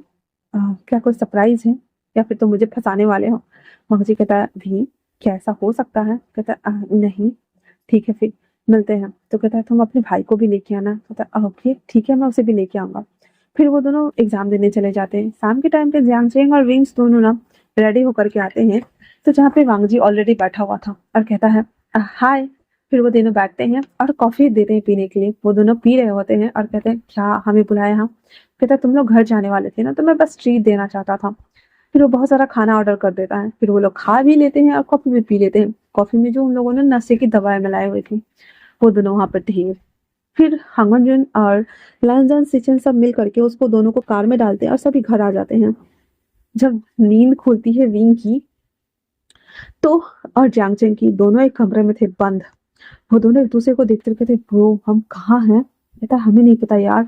क्या कोई सरप्राइज है, या फिर तुम मुझे फंसाने वाले हो? मगजी कहता है, भी क्या ऐसा हो सकता है? कहता है, नहीं। ठीक है फिर मिलते हैं। तो कहता है, तुम अपने भाई को भी लेके आना। कहता है, ओके ठीक है, मैं उसे भी लेके आऊंगा। फिर वो दोनों एग्जाम देने चले जाते हैं। शाम के टाइम पे जियांगचेंग और विंग्स दोनों ना रेडी होकर के आते हैं, तो जहाँ पे वांगजी ऑलरेडी बैठा हुआ था और कहता है, हाय। फिर वो दोनों बैठते हैं और कॉफी देते हैं पीने के लिए। वो दोनों पी रहे होते हैं और कहते हैं, क्या हमें बुलाया? हाँ। कहता है, तुम लोग घर जाने वाले थे ना, तो मैं बस ट्रीट देना चाहता था। फिर वो बहुत सारा खाना ऑर्डर कर देता है। फिर वो लोग खा भी लेते हैं और कॉफी भी पी लेते हैं। कॉफी में जो उन लोगों ने नशे की दवाएं मिलाई हुई थी, वो दोनों वहां पर थे। फिर हांगन और लैंजन सिचन सब मिल करके उसको दोनों को कार में डालते हैं और सभी घर आ जाते हैं। जब नींद खुलती है विंग की, तो और जियांगचेंग की, दोनों एक कमरे में थे बंद। वो दोनों एक दूसरे को देखते कहते, ब्रो हम कहाँ हैं? कहता, हमें नहीं पता यार।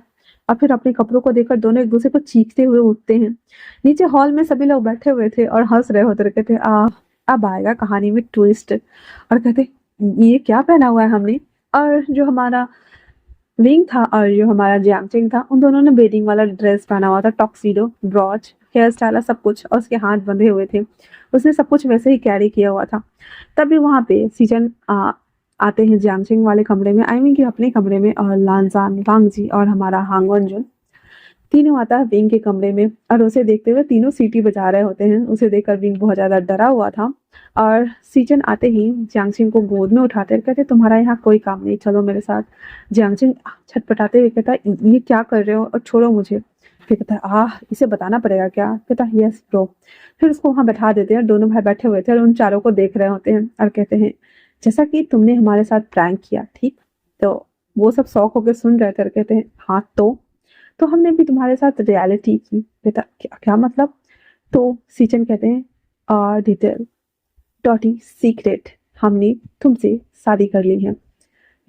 और फिर अपने कपड़ों को देखकर दोनों एक दूसरे को चीखते हुए उठते हैं। नीचे हॉल में सभी लोग बैठे हुए थे और हंस रहे होते। कहते, अब आएगा कहानी में ट्विस्ट। और कहते, ये क्या पहना हुआ है हमने? और जो हमारा विंग था और जो हमारा जियांगचेंग था, उन दोनों ने वेडिंग वाला ड्रेस पहना हुआ था, टॉक्सीडो, ब्रॉच, हेयर स्टाइल, सब कुछ, और उसके हाथ बंधे हुए थे। उसने सब कुछ वैसे ही कैरी किया हुआ था। तभी वहां पे सीजन आते हैं जियांगचेंग वाले कमरे में, आई मीन कि अपने कमरे में, और लानजान, वांगजी और हमारा हांगवनजुन तीनों आता है विंग के कमरे में। और उसे देखते हुए तीनों सीटी बजा रहे होते हैं। उसे देखकर विंग बहुत ज्यादा डरा हुआ था। और सीजन आते ही जियांगचेंग को गोद में उठाते हैं, कहते, तुम्हारा यहाँ कोई काम नहीं, चलो मेरे साथ। जियांगचेंग छटपटाते हुए कहता, ये क्या कर रहे हो, और छोड़ो मुझे। फिर कहता है, इसे बताना पड़ेगा क्या? कहता है, यस ब्रो। फिर उसको वहां बैठा देते हैं। दोनों भाई बैठे हुए थे और उन चारों को देख रहे होते हैं और कहते हैं, जैसा कि तुमने हमारे साथ प्रैंक किया, ठीक? तो वो सब शौक होकर सुन रहे थे और कहते हैं, हाँ तो हमने भी तुम्हारे साथ रियलिटी की। बेटा क्या मतलब? तो सीचन कहते हैं, डिटेल डॉटी सीक्रेट, हमने तुमसे शादी कर ली है।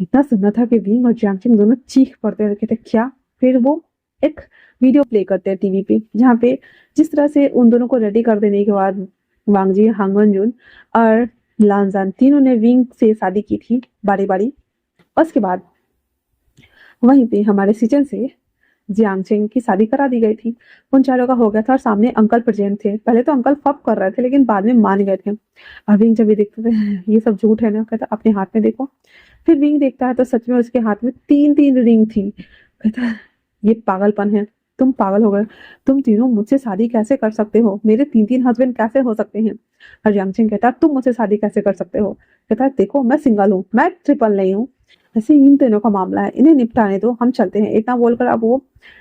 इतना सुनना था कि विंग और जियांगचेंग दोनों चीख पड़ते रहे, कहते, क्या? फिर वो एक वीडियो प्ले करते हैं टीवी पे, जहाँ पे जिस तरह से उन दोनों को रेडी कर देने के बाद वांगजी, हांग वनजुन और लानजान तीनों ने विंग से शादी की थी बारी बारी। उसके बाद वहीं पे हमारे सीजन से जियांगचेंग की शादी करा दी गई थी। उन चारों का हो गया था और सामने अंकल प्रेजेंट थे। पहले तो अंकल फप कर रहे थे लेकिन बाद में मान गए थे। और विंग जब ये देखते थे ये सब झूठ है ना, कहता अपने हाथ में देखो। फिर विंग देखता है तो सच में उसके हाथ में 3-3 रिंग थी। कहता ये पागलपन है, तुम पागल हो गए, तुम तीनों मुझसे शादी कैसे कर सकते हो, मेरे 3-3 हस्बैंड कैसे हो सकते हैं। और जियांगचेंग कहता है तुम मुझसे शादी कैसे कर सकते हो। कहता है देखो मैं सिंगल हूँ, मैं ट्रिपल नहीं हूँ, ऐसे इन तीनों का मामला है, इन्हें निपटाने दो, हम चलते हैं। इतना बोलकर अब वो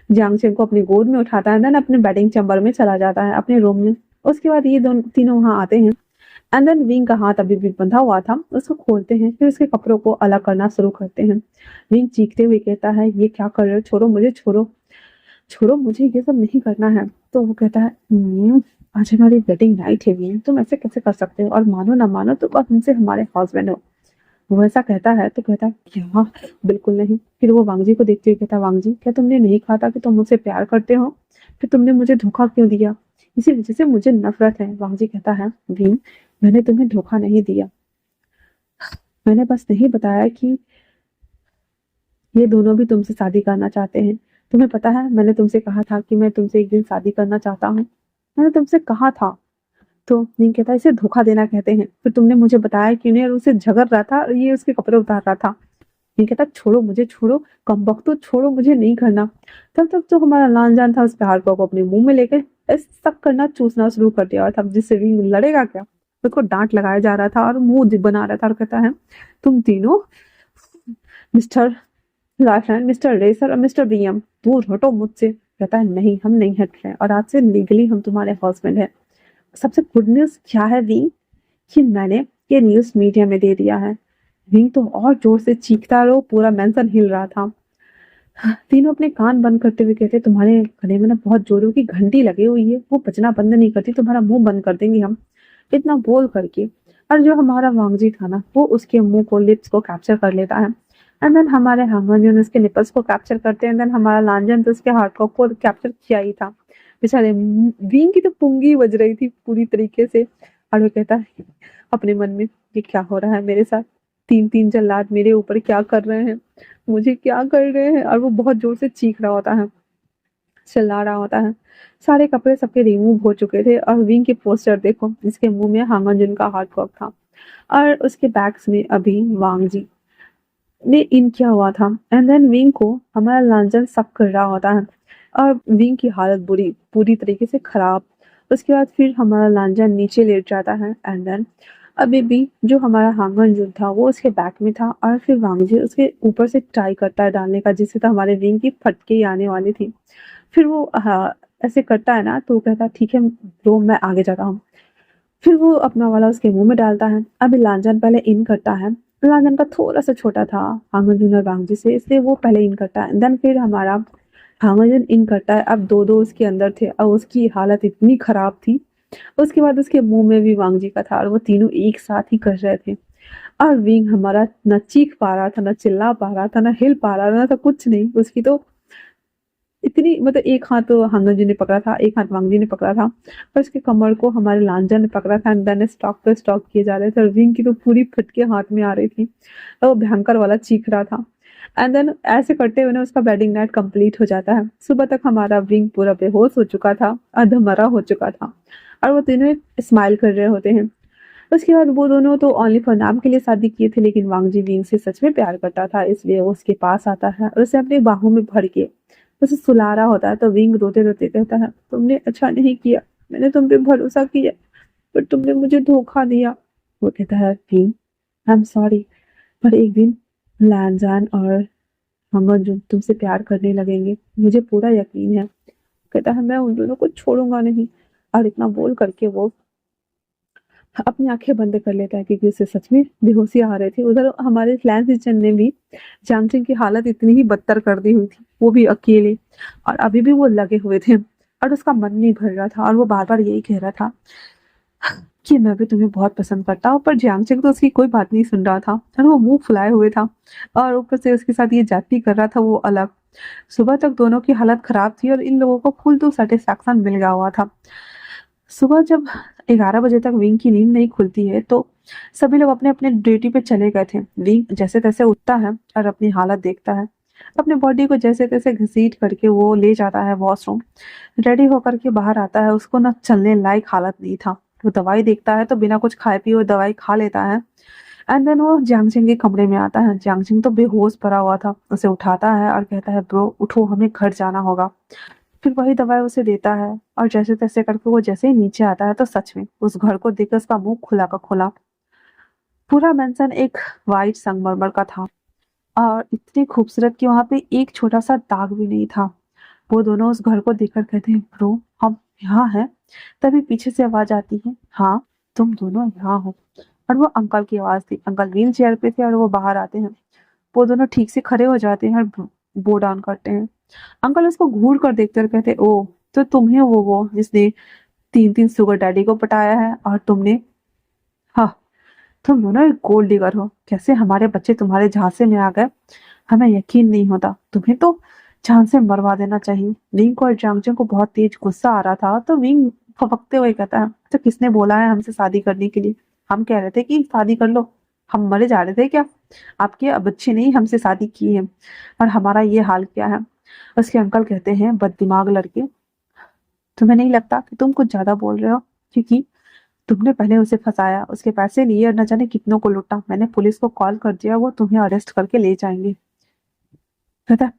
जियांगचेंग को अपनी गोद में उठाता है, देन अपने बेडिंग चैम्बर में चला जाता है अपने रूम में। उसके बाद ये दोनों तीनों वहां आते हैं एंड देन विंग का हाथ अभी भी बंधा हुआ था, उसको खोलते हैं, फिर उसके कपड़ों को अलग करना शुरू करते हैं। विंग चीखते हुए कहता है ये क्या कर रहे हो, छोड़ो मुझे, छोड़ो छोड़ो मुझे, ये सब नहीं करना है। तो वो कहता है आज हमारी वेडिंग नाइट है विंग, तुम ऐसे कैसे कर सकते हो, और मानो ना मानो तुम अब हमसे हमारे हस्बैंड हो। वो ऐसा कहता है तो कहता है क्या, बिल्कुल नहीं। फिर वो वांगजी को देखते हुए कहता है वांगजी क्या तुमने नहीं कहा था कि तुम मुझसे प्यार करते हो, फिर तुमने मुझे धोखा क्यों दिया, इसी वजह से मुझे नफरत है। वांगजी कहता है विंग मैंने तुम्हें धोखा नहीं दिया, मैंने बस नहीं बताया कि ये दोनों भी तुमसे शादी करना चाहते हैं। तुम्हें पता है मैंने तुमसे कहा था कि मैं तुमसे एक दिन शादी करना चाहता हूँ, मैंने तुमसे कहा था। तो विंग कहता है इसे धोखा देना कहते हैं, फिर तुमने मुझे बताया कि उन्हें उससे झगड़ रहा था और ये उसके कपड़े उतार रहा था। ये कहता छोड़ो मुझे, छोड़ो कमबख्त, तो छोड़ो मुझे नहीं करना। तब तक जो हमारा लानजान था उसके हार्ड को अपने मुंह में लेकर सक करना, चूसना शुरू कर दिया। और तब जिससे विंग लड़ेगा क्या, उसको डांट लगाया जा रहा था और मुंह बना रहा था और कहता है तुम तीनों मिस्टर लाफैन, मिस्टर रेसर और मिस्टर बीएम दूर हटो मुझसे। कहता है नहीं हम नहीं हट रहे और आज से लीगली हम तुम्हारे हस्बैंड है। सबसे गुड न्यूज क्या है विंग कि मैंने ये न्यूज मीडिया में दे दिया है। विंग तो और जोर से चीखता रहो, पूरा मेंशन हिल रहा था। तीनों अपने कान बंद करते हुए कहते तुम्हारे गले में ना बहुत जोरों की घंटी लगी हुई है, वो बजना बंद नहीं करती, तुम्हारा मुंह बंद कर देंगे हम। इतना बोल करके और जो हमारा वांगजी था ना वो उसके मुंह को, लिप्स को कैप्चर कर लेता है एंड देन हमारे हांगन उसके निपल्स को कैप्चर करते हैं। देन हमारा लांजन तो उसके हार्ट को कैप्चर किया ही था। बेचारे विंग की तो पुंगी बज रही थी पूरी तरीके से। और वो कहता है अपने मन में ये क्या हो रहा है मेरे साथ, 3-3 जल्लाद मेरे ऊपर क्या कर रहे हैं, मुझे क्या कर रहे हैं। और वो बहुत जोर से चीख रहा होता है, चिल्ला रहा होता है। सारे कपड़े सबके रिमूव हो चुके थे और विंग के पोस्टर देखो, इसके मुंह में हांगन का हार्ड कॉक था और उसके बैग्स में अभी वांगजी ने इन किया हुआ था। एंड देन विंग को हमारा लांजन सब कर रहा होता है और विंग की हालत पूरी तरीके से खराब। उसके बाद फिर हमारा लांजन नीचे लेट जाता है एंड देन अभी भी जो हमारा हांगन जो था वो उसके बैक में था और फिर वांगजी उसके ऊपर से ट्राई करता है डालने का, जिससे तो हमारे विंग की फटके ही आने वाली थी। फिर वो ऐसे करता है ना तो वो कहता है ठीक है ब्रो मैं आगे जाता हूँ। फिर वो अपना वाला उसके मुंह में डालता है। अभी लांजन पहले इन करता है, लांजन का थोड़ा सा छोटा था हांगन और वांगजी से, इसलिए वो पहले इन करता है। देन फिर हमारा हांगन इन करता है। अब दो दो उसके अंदर थे और उसकी हालत इतनी खराब थी। उसके बाद उसके मुंह में भी वांगजी का था और वो तीनों एक साथ ही कर रहे थे। और विंग हमारा न चीख पा रहा था, न चिल्ला पा रहा था, न हिल पा रहा था, कुछ नहीं। उसकी तो इतनी मतलब एक हाथ तो हांगन जी ने पकड़ा था, एक हाथ वांग जी ने पकड़ा था और उसके कमर को हमारे लांजा ने पकड़ा था एंड देन स्टॉक पे स्टॉक किए जा रहे थे और विंग की तो पूरी फटके हाथ में आ रही थी और वो भयंकर वाला चीख रहा था। एंड देन ऐसे करते हुए ना उसका वेडिंग नाइट कंप्लीट हो जाता है। सुबह तक हमारा विंग पूरा बेहोश हो चुका था, अधमरा हो चुका था और वो तीनों स्माइल कर रहे होते हैं। उसके बाद वो दोनों तो ओनली फॉर नाम के लिए शादी किए थे, लेकिन वांगजी विंग से सच में प्यार करता था, इसलिए वो उसके पास आता है और उसे अपनी बाहों में भर के उसे सुला रहा होता है। तो विंग रोते रोते कहता है तुमने अच्छा नहीं किया, मैंने तुम पे भरोसा किया पर तुमने मुझे धोखा दिया। वो कहता है विंग आई एम सॉरी, पर एक दिन लैनजान और हमन जो तुमसे प्यार करने लगेंगे, मुझे पूरा यकीन है। कहता है मैं उन दोनों को छोड़ूंगा नहीं। और इतना बोल करके वो अपनी आंखें बंद कर लेता है क्योंकि उसे सच में बेहोशी आ रही थी। उधर हमारे फ्लैन सिचन ने भी जांगचिंग की हालत इतनी ही बदतर कर दी हुई थी, वो भी अकेले, और अभी भी वो लगे हुए थे और उसका मन नहीं भर रहा था और वो बार बार यही कह रहा था कि मैं भी तुम्हें बहुत पसंद करता हूँ। पर जियांगचंग तो उसकी कोई बात नहीं सुन रहा था और वो मुंह फुलाए हुए था और ऊपर से उसके साथ ये जाति कर रहा था वो अलग। सुबह तक दोनों की हालत खराब थी और इन लोगों को फुल टू सेटिस्फैक्शन मिल गया हुआ था। सुबह जब 11 बजे तक विंग की नींद नहीं खुलती है तो सभी लोग अपने अपने ड्यूटी पे चले गए थे। विंग जैसे तैसे उठता है और अपनी हालत देखता है। अपने बॉडी को जैसे तैसे घसीट करके वो ले जाता है वॉशरूम। रेडी होकर के बाहर आता है, उसको ना चलने लायक हालत नहीं था। वो दवाई देखता है तो बिना कुछ खाए पिए वो दवाई खा लेता है। एंड देन वो जियांगचिंग के कमरे में आता है। जियांगचिंग तो बेहोश पड़ा हुआ था, उसे उठाता है और कहता है ब्रो उठो, हमें घर जाना होगा। फिर वही दवाई उसे देता है और जैसे तैसे करके वो जैसे ही नीचे आता है तो सच में उस घर को देखकर उसका मुंह खुला का खुला। पूरा मेंशन एक वाइट संगमरमर का था और इतनी खूबसूरत कि वहां पे एक छोटा सा दाग भी नहीं था। वो दोनों उस घर को देखकर कहते हैं ब्रो हम यहाँ हैं। तभी पीछे से आवाज आती है, हाँ तुम दोनों यहाँ हो। और वो अंकल की आवाज थी। अंकल व्हील चेयर पे थे और वो बाहर आते हैं। वो दोनों ठीक से खड़े हो जाते हैं और बो डाउन करते हैं। अंकल उसको घूर कर देखते और कहते ओ तो तुम ही हो वो जिसने 3 3 सुगर डैडी को पटाया है और तुमने, हाँ तुम दोनों एक गोल्ड डिगर हो। कैसे हमारे बच्चे तुम्हारे झांसे में आ गए, हमें यकीन नहीं होता। तुम्हें तो जान से मरवा देना चाहिए। विंग को और जांगचंग को बहुत तेज गुस्सा आ रहा था तो विंग फपकते हुए कहता है तो किसने बोला है हमसे शादी करने के लिए? हम कह रहे थे कि शादी कर लो। हम मरे जा रहे थे क्या? आपके बच्चे ने ही हमसे शादी की है और हमारा ये हाल क्या है? उसके अंकल कहते हैं बददिमाग लड़के, तुम्हें नहीं लगता कि तुम कुछ ज्यादा बोल रहे हो? क्योंकि तुमने पहले उसे फंसाया, उसके पैसे लिए और न जाने कितनों को लूटा। मैंने पुलिस को कॉल कर दिया, वो तुम्हें अरेस्ट करके ले जाएंगे। कहता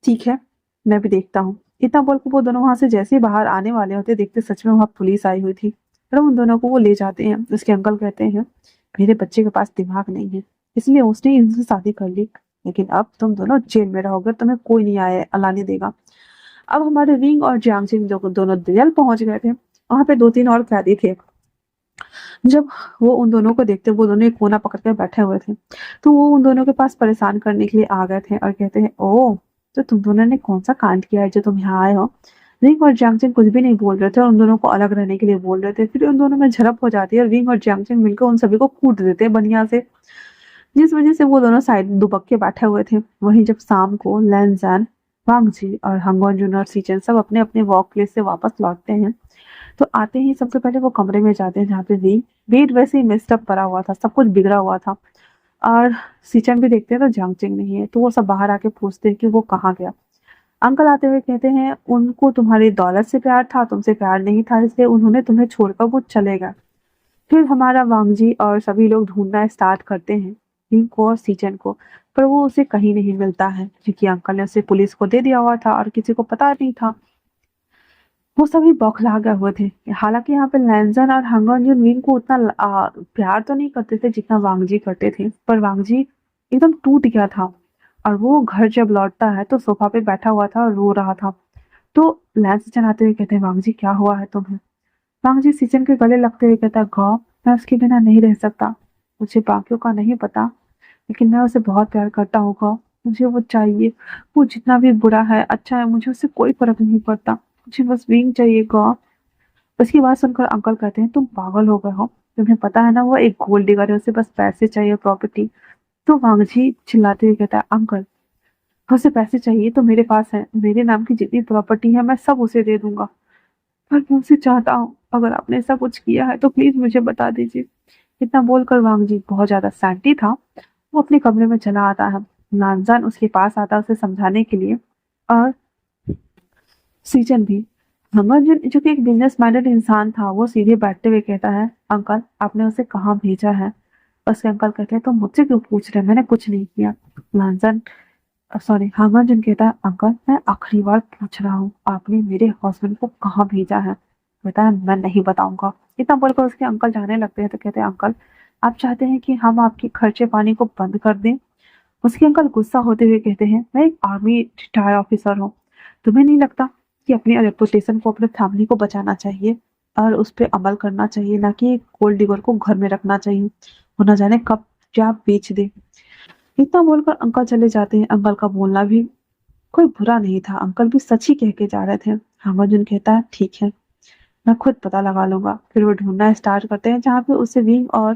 ठीक है, मैं भी देखता हूँ। इतना बोल के वो दोनों वहां से जैसे ही बाहर आने वाले होते देखते सच में वहां पुलिस आई हुई थी और उन दोनों को वो ले जाते हैं। उसके अंकल कहते हैं मेरे बच्चे के पास दिमाग नहीं है इसलिए उसने इनसे शादी कर ली, लेकिन अब तुम दोनों जेल में रहोगे, तुम्हें कोई नहीं आए अलाने देगा। अब हमारे विंग और जियांगचिंग दोनों जेल पहुंच गए थे। वहां पे 2 3 और कैदी थे। जब वो उन दोनों को देखते वो दोनों एक कोना पकड़ के बैठे हुए थे तो वो उन दोनों के पास परेशान करने के लिए आ गए थे और कहते हैं ओ तो तुम दोनों ने कौन सा कांड किया है जो तुम यहाँ आए हो? विंग और जियांगचंग कुछ भी नहीं बोल रहे थे और उन दोनों को अलग रहने के लिए बोल रहे थे। फिर उन दोनों में झड़प हो जाती है और विंग और जियांगचंग मिलकर उन सभी को कूट देते हैं बनिया से, जिस वजह से वो दोनों साइड दुबक के बैठे हुए थे। वहीं जब शाम को लैनजान, वांगजी और हंगोन जून और सीचन सब अपने अपने वर्क प्लेस से वापस लौटते हैं तो आते ही सबसे पहले वो कमरे में जाते हैं जहाँ पे बेड वैसे ही मिक्सड अप पड़ा हुआ था, सब कुछ बिगड़ा हुआ था। और सीचन भी देखते हैं तो जांगचिंग नहीं है तो वो सब बाहर आके पूछते हैं कि वो कहाँ गया। अंकल आते हुए कहते हैं उनको तुम्हारी दौलत से प्यार था, तुमसे प्यार नहीं था, इसलिए उन्होंने तुम्हें छोड़कर वो चले गए। फिर हमारा वांगजी और सभी लोग ढूंढना स्टार्ट करते हैं रिंग को और सीचन को, पर वो उसे कहीं नहीं मिलता है क्योंकि अंकल ने उसे पुलिस को दे दिया हुआ था और किसी को पता नहीं था। वो सभी बौखला गए हुए थे। हालांकि यहाँ पे लैंजन और हंगन विंग को उतना प्यार तो नहीं करते थे जितना वांगजी करते थे, पर वांगजी एकदम टूट गया था और वो घर जब लौटता है तो सोफा पे बैठा हुआ था और रो रहा था। तो लैंस आते हुए कहते हैं वांगजी क्या हुआ है तुम्हें? वांगजी सीजन के गले लगते हुए कहता है गौ मैं उसके बिना नहीं रह सकता। मुझे बाकियों का नहीं पता लेकिन मैं उसे बहुत प्यार करता हूँ गौ। मुझे वो चाहिए, वो जितना भी बुरा है अच्छा है मुझे उससे कोई फर्क नहीं पड़ता। मुझे बस विंग चाहिए गौ। उसकी बात सुनकर अंकल कहते हैं तुम पागल हो गए हो, तुम्हें पता है ना वो एक गोल्ड डिगर है, उसे बस पैसे चाहिए, प्रॉपर्टी। तो वांगजी चिल्लाते हुए कहता है अंकल उसे पैसे चाहिए तो मेरे पास है, मेरे नाम की जितनी प्रॉपर्टी है मैं सब उसे दे दूंगा। पर मैं उसे चाहता हूँ, अगर आपने ऐसा कुछ किया है तो प्लीज मुझे बता दीजिए। इतना बोलकर वांगजी बहुत ज्यादा सैंटी था, वो अपने कमरे में चला आता है। नानजान उसके पास आता है उसे समझाने के लिए और सीजन भी। हमर जो कि एक बिजनेस माइंडेड इंसान था वो सीधे बैठते हुए कहता है अंकल आपने उसे कहाँ भेजा है? उसके अंकल कहते हैं तो मुझसे क्यों पूछ रहे हैं, मैंने कुछ नहीं किया। लांजन सॉरी हांगन कहता है अंकल मैं आखिरी बार पूछ रहा हूँ आपने मेरे हस्बैंड को कहाँ भेजा है? कहता है मैं नहीं बताऊंगा। इतना बोलकर उसके अंकल जाने लगते हैं तो कहते हैं अंकल आप चाहते हैं कि हम आपके खर्चे पानी को बंद कर दें? उसके अंकल गुस्सा होते हुए कहते हैं मैं एक आर्मी रिटायर ऑफिसर हूँ, तुम्हें नहीं लगता कि अपनी रेपुटेशन को अपने फैमिली को बचाना चाहिए और उस पर अमल करना चाहिए, ना कि गोल्ड डिगर को घर में रखना चाहिए, वो न जाने कब क्या बेच दे। इतना बोलकर अंकल चले जाते हैं। अंकल का बोलना भी कोई बुरा नहीं था, अंकल भी सच ही कह के जा रहे थे। हामाजुन कहता है ठीक है मैं खुद पता लगा लूंगा। फिर वो ढूंढना स्टार्ट करते हैं, जहाँ पे उसे विंग और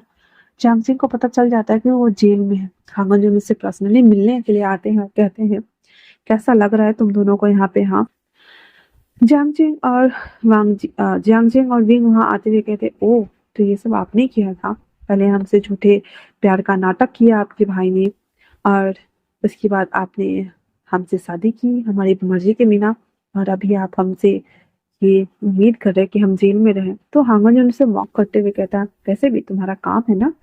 जांग सिंह को पता चल जाता है कि वो जेल में है। हांगन जो मुझसे पर्सनली मिलने के लिए आते हैं और कहते हैं, कैसा लग रहा है तुम दोनों को यहाँ पे? हाँ। जियांग जिंग और विंग वहां आते हुए कहते, ओ, तो ये सब आपने किया था? पहले हमसे झूठे प्यार का नाटक किया आपके भाई ने, और उसके बाद आपने हमसे शादी की हमारी मर्जी के बिना, और अभी आप हमसे ये उम्मीद कर रहे हैं कि हम जेल में रहें। तो हांगन उनसे मॉक करते हुए कहता है, वैसे भी तुम्हारा काम है ना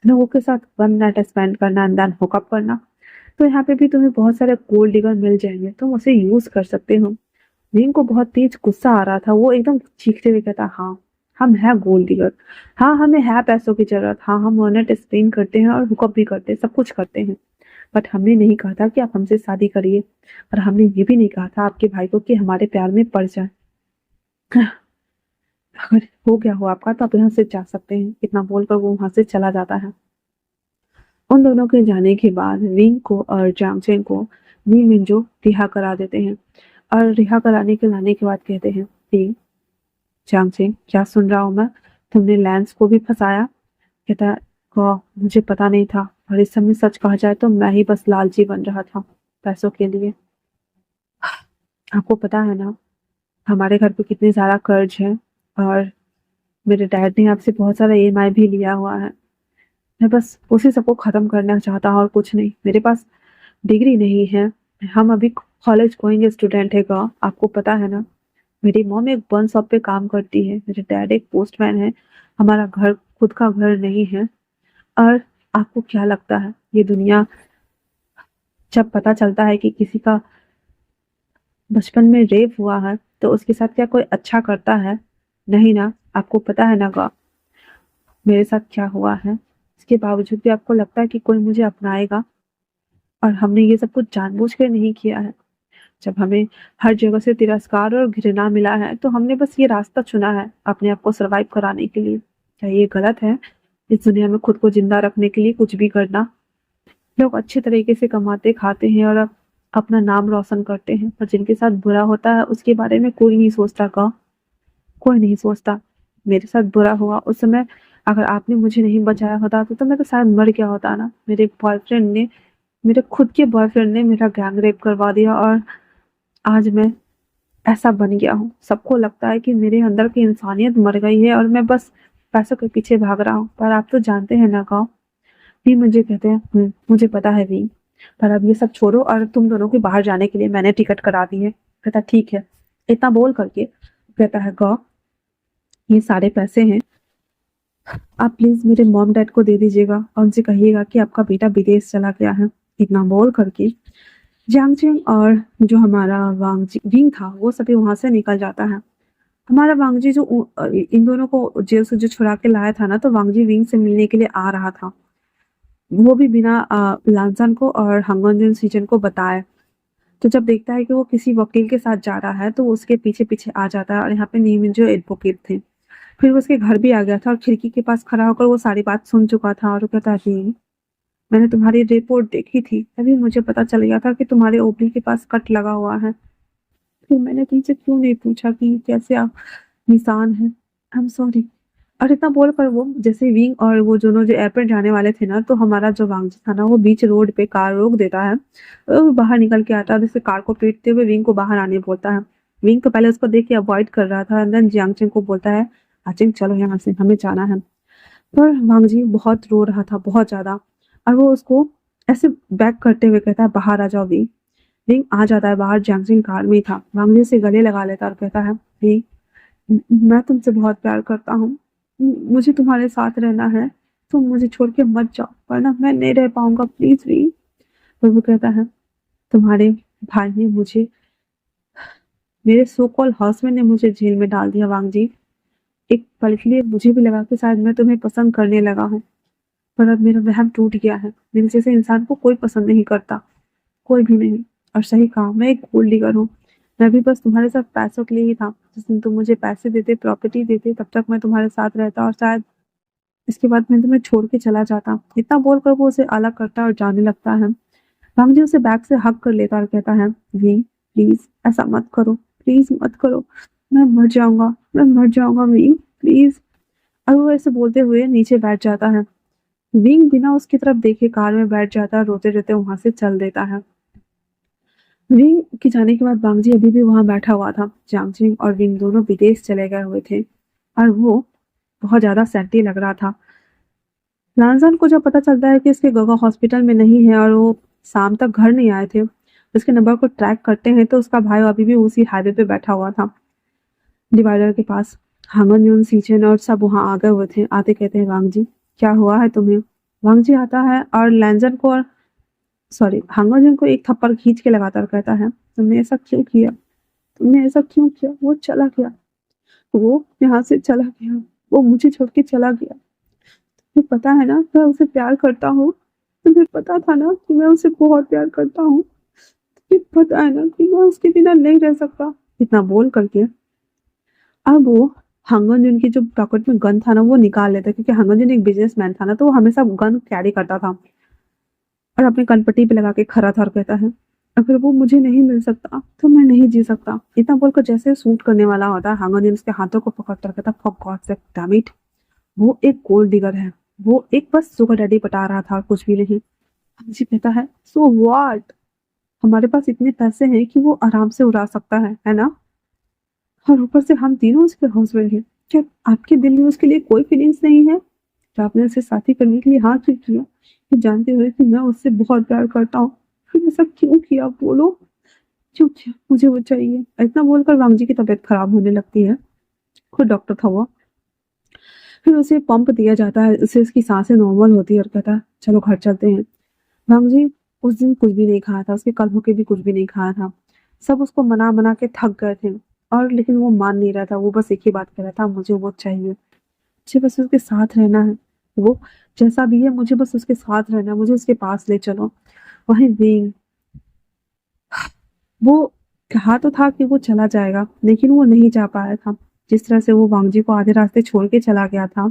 लोगों के साथ वन नाइट स्पेंड करना एंड देन हुकअप करना, तो यहाँ पे भी तुम्हें बहुत सारे गोल्ड डिगर मिल जाएंगे, तुम उसे यूज कर सकते हो। रीम को बहुत तेज गुस्सा आ रहा था, वो एकदम चीखते हुए कहता, हाँ हम हैं गोल्ड डिगर, हाँ हमें है पैसों की जरूरत, हाँ हम ऑनेट स्पेन करते हैं और हुकअप भी करते हैं, सब कुछ करते हैं। बट हमने नहीं कहा था कि आप हमसे शादी करिए, और हमने ये भी नहीं कहा था आपके भाई को कि हमारे प्यार में पड़ जाए। अगर हो गया हो आपका तो आप यहाँ से जा सकते हैं, इतना बोलकर वो वहां से चला जाता है। उन दोनों के जाने के बाद विंग को और जांगचेन को ली मिंजो रिहा करा देते हैं, और रिहा कराने के लाने के बाद कहते हैं, विंग, जांगचेन, क्या सुन रहा हूँ मैं? तुमने लैंस को भी फंसाया? कहता है, वाह मुझे पता नहीं था, और इस समय सच कहा जाए तो मैं ही बस लालची बन रहा था पैसों के लिए। आपको पता है ना हमारे घर पे कितने सारा कर्ज है, और मेरे डैड ने आपसे बहुत सारा ईएमआई भी लिया हुआ है। मैं बस उसी सबको खत्म करना चाहता हूँ और कुछ नहीं। मेरे पास डिग्री नहीं है, हम अभी कॉलेज गोइंग स्टूडेंट है गा, आपको पता है ना। मेरी मॉम एक बन शॉप पे काम करती है, मेरे डैड एक पोस्टमैन है, हमारा घर खुद का घर नहीं है। और आपको क्या लगता है ये दुनिया, जब पता चलता है कि किसी का बचपन में रेप हुआ है तो उसके साथ क्या कोई अच्छा करता है? नहीं ना। आपको पता है ना गा मेरे साथ क्या हुआ है? इसके बावजूद भी आपको लगता है कि कोई मुझे अपनाएगा? और हमने ये सब कुछ जानबूझ कर नहीं किया है। जब हमें हर जगह से तिरस्कार और घृणा मिला है तो हमने बस ये रास्ता चुना है अपने आप को सरवाइव कराने के लिए। क्या ये गलत है इस दुनिया में खुद को जिंदा रखने के लिए कुछ भी करना? लोग अच्छे तरीके से कमाते खाते हैं और अपना नाम रोशन करते हैं, पर जिनके साथ बुरा होता है उसके बारे में कोई नहीं सोचता का, कोई नहीं सोचता। मेरे साथ बुरा हुआ उस समय, अगर आपने मुझे नहीं बचाया होता तो मैं तो शायद मर गया होता ना। मेरे खुद के बॉयफ्रेंड ने मेरा गैंग रेप करवा दिया, और आज मैं ऐसा बन गया हूँ। सबको लगता है कि मेरे अंदर की इंसानियत मर गई है और मैं बस पैसों के पीछे भाग रहा हूँ, पर आप तो जानते हैं ना गाँव। भी मुझे कहते हैं, मुझे पता है भी, पर अब ये सब छोड़ो और तुम दोनों के बाहर जाने के लिए मैंने टिकट करा दी है। कहता ठीक है। इतना बोल करके कहता है, गौ ये सारे पैसे हैं, आप प्लीज मेरे मॉम डैड को दे दीजिएगा और उनसे कहिएगा कि आपका बेटा विदेश चला गया है। इतना बोल करके जियांगचेन और जो हमारा वांगजी विंग था वो सभी वहां से निकल जाता है। हमारा वांगजी जो इन दोनों को जेल से जो छुड़ा के लाया था ना, तो वांगजी विंग से मिलने के लिए आ रहा था, वो भी बिना लांसन को और हंगोंजन सीजन को बताए। तो जब देखता है कि वो किसी वकील के साथ जा रहा है तो वो उसके पीछे पीछे आ जाता है, और यहाँ पे नीमिन जो एडवोकेट थे। फिर वो उसके घर भी आ गया था और खिड़की के पास खड़ा होकर वो सारी बात सुन चुका था, और वो कहता है कि मैंने तुम्हारी रिपोर्ट देखी थी, तभी मुझे पता चल गया था कि तुम्हारे ओबली के पास कट लगा हुआ है। फिर मैंने तुमसे क्यों नहीं पूछा कि कैसे आप निशान है, आई एम सॉरी। और इतना बोलकर वो जैसे विंग और वो दोनों जो एयरपोर्ट जाने वाले थे ना, तो हमारा जो वांगजी था ना वो बीच रोड पे कार रोक देता है, और वो बाहर निकल के आता है, जैसे कार को पीटते हुए विंग को बाहर आने बोलता है। विंग तो पहले उसको देख के अवॉइड कर रहा था, एंड देन जियांगचेन को बोलता है, आचिंग चलो यहाँ से, हमें जाना है। पर वांगजी बहुत रो रहा था, बहुत ज्यादा, और वो उसको ऐसे बैक करते हुए कहता है, बाहर आ जाओ विंग। विंग आ जाता है बाहर, जियांगचेन कार में ही था, वांगजी से गले लगा लेता है और कहता है, विंग मैं तुमसे बहुत प्यार करता हूँ, मुझे तुम्हारे साथ रहना है, तुम मुझे छोड़ के मत जाओ वरना मैं नहीं रह पाऊंगा, प्लीज भी। और वो कहता है, तुम्हारे भाई ने मुझे, मेरे सो कॉल हस्बैंड ने मुझे जेल में डाल दिया वांगजी। एक पल के लिए मुझे भी लगा कि शायद मैं तुम्हें पसंद करने लगा हूँ, पर अब मेरा वहम टूट गया है। मेरे जैसे इंसान को कोई पसंद नहीं करता, कोई भी नहीं। और सही कहा, मैं एक गोल्ड डिगर हूँ। मैं भी बस तुम्हारे साथ पैसों के लिए ही था, जिस दिन तुम मुझे पैसे देते, प्रॉपर्टी देते, तब तक मैं तुम्हारे साथ रहता, और शायद इसके बाद मैं तुम्हें छोड़ के चला जाता। इतना बोलकर वो उसे अलग करता और जाने लगता है। रामजी उसे बैग से हक कर लेता और कहता है, वी प्लीज ऐसा मत करो, प्लीज मत करो, मैं मर जाऊंगा विंग, प्लीज। और वो ऐसे बोलते हुए नीचे बैठ जाता है। विंग बिना उसकी तरफ देखे कार में बैठ जाता है, रोते रोते वहां से चल देता है। विंग के जाने के बाद बांगजी अभी भी वहां बैठा हुआ था। जांगजिंग और विंग दोनों विदेश चले गए हुए थे और वो बहुत ज्यादा सैडी लग रहा था। लांजान को जब पता चलता है कि इसके गगा हॉस्पिटल में नहीं है और वो शाम तक घर नहीं आए थे, उसके नंबर को ट्रैक करते हैं तो उसका भाई अभी भी उसी हाईवे पे बैठा हुआ था, डिवाइडर के पास। हांगन यून सीचेन और सब वहां आ गए हुए थे। आते कहते हैं, वांगजी क्या हुआ है तुम्हें? वांगजी आता है और लैंजन को हांगन यून को एक थप्पड़ खींच के लगातार कहता है, तुमने ऐसा क्यों किया? तुमने ऐसा क्यों किया? वो चला गया, वो यहाँ से चला गया, वो मुझे छोड़ के चला गया। तुम्हें पता है ना मैं उसे प्यार करता हूँ। तुम्हें पता था ना कि मैं उसे बहुत प्यार करता हूँ। तुम्हें पता है ना कि मैं उसके बिना नहीं रह सकता। इतना बोल करके अब वो हंगन जुन की जो पॉकेट में गन था ना वो निकाल लेता, क्योंकि हंगन जुन एक बिजनेसमैन था ना, तो वो हमेशा गन कैरी करता था और अपने कनपट्टी पे लगा के खड़ा था और कहता है, अगर वो मुझे नहीं मिल सकता तो मैं नहीं जी सकता। इतना बोलकर जैसे शूट करने वाला होता है, हंगन जुन उसके हाथों को पकड़कर कहता, for God sake damn it, वो एक गोल्ड डिगर है, वो एक बस सुगर डैडी पटा रहा था, कुछ भी नहीं। जी कहता है, सो व्हाट, हमारे पास इतने पैसे हैं कि वो आराम से उड़ा सकता है ना? और ऊपर से हम तीनों उसके हस्बैंड हैं। क्या आपके दिल में उसके लिए कोई फीलिंग्स नहीं है? तो आपने उसे साथी करने के लिए हाँ क्यों किया, ये जानते हुए कि मैं उससे बहुत प्यार करता हूँ? फिर ऐसा क्यों किया, बोलो क्यों किया? मुझे वो चाहिए। इतना बोलकर वांगजी की तबीयत खराब होने लगती है। खुद डॉक्टर था वो। फिर उसे पंप दिया जाता है, उससे उसकी सांसें नॉर्मल होती है और कहता है, चलो घर चलते हैं। वांगजी उस दिन कुछ भी नहीं खाया था, उसके कल होके भी कुछ भी नहीं खाया था। सब उसको मना मना के थक गए थे और लेकिन वो मान नहीं रहा था। वो बस एक ही बात कह रहा था, मुझे वो चाहिए, मुझे बस उसके साथ रहना है। वो जैसा भी है मुझे बस उसके साथ रहना है, मुझे उसके पास ले चलो। वहीं विंग, वो कहा तो था कि वो चला जाएगा लेकिन वो नहीं जा पाया था। जिस तरह से वो वांगजी को आधे रास्ते छोड़ के चला गया था,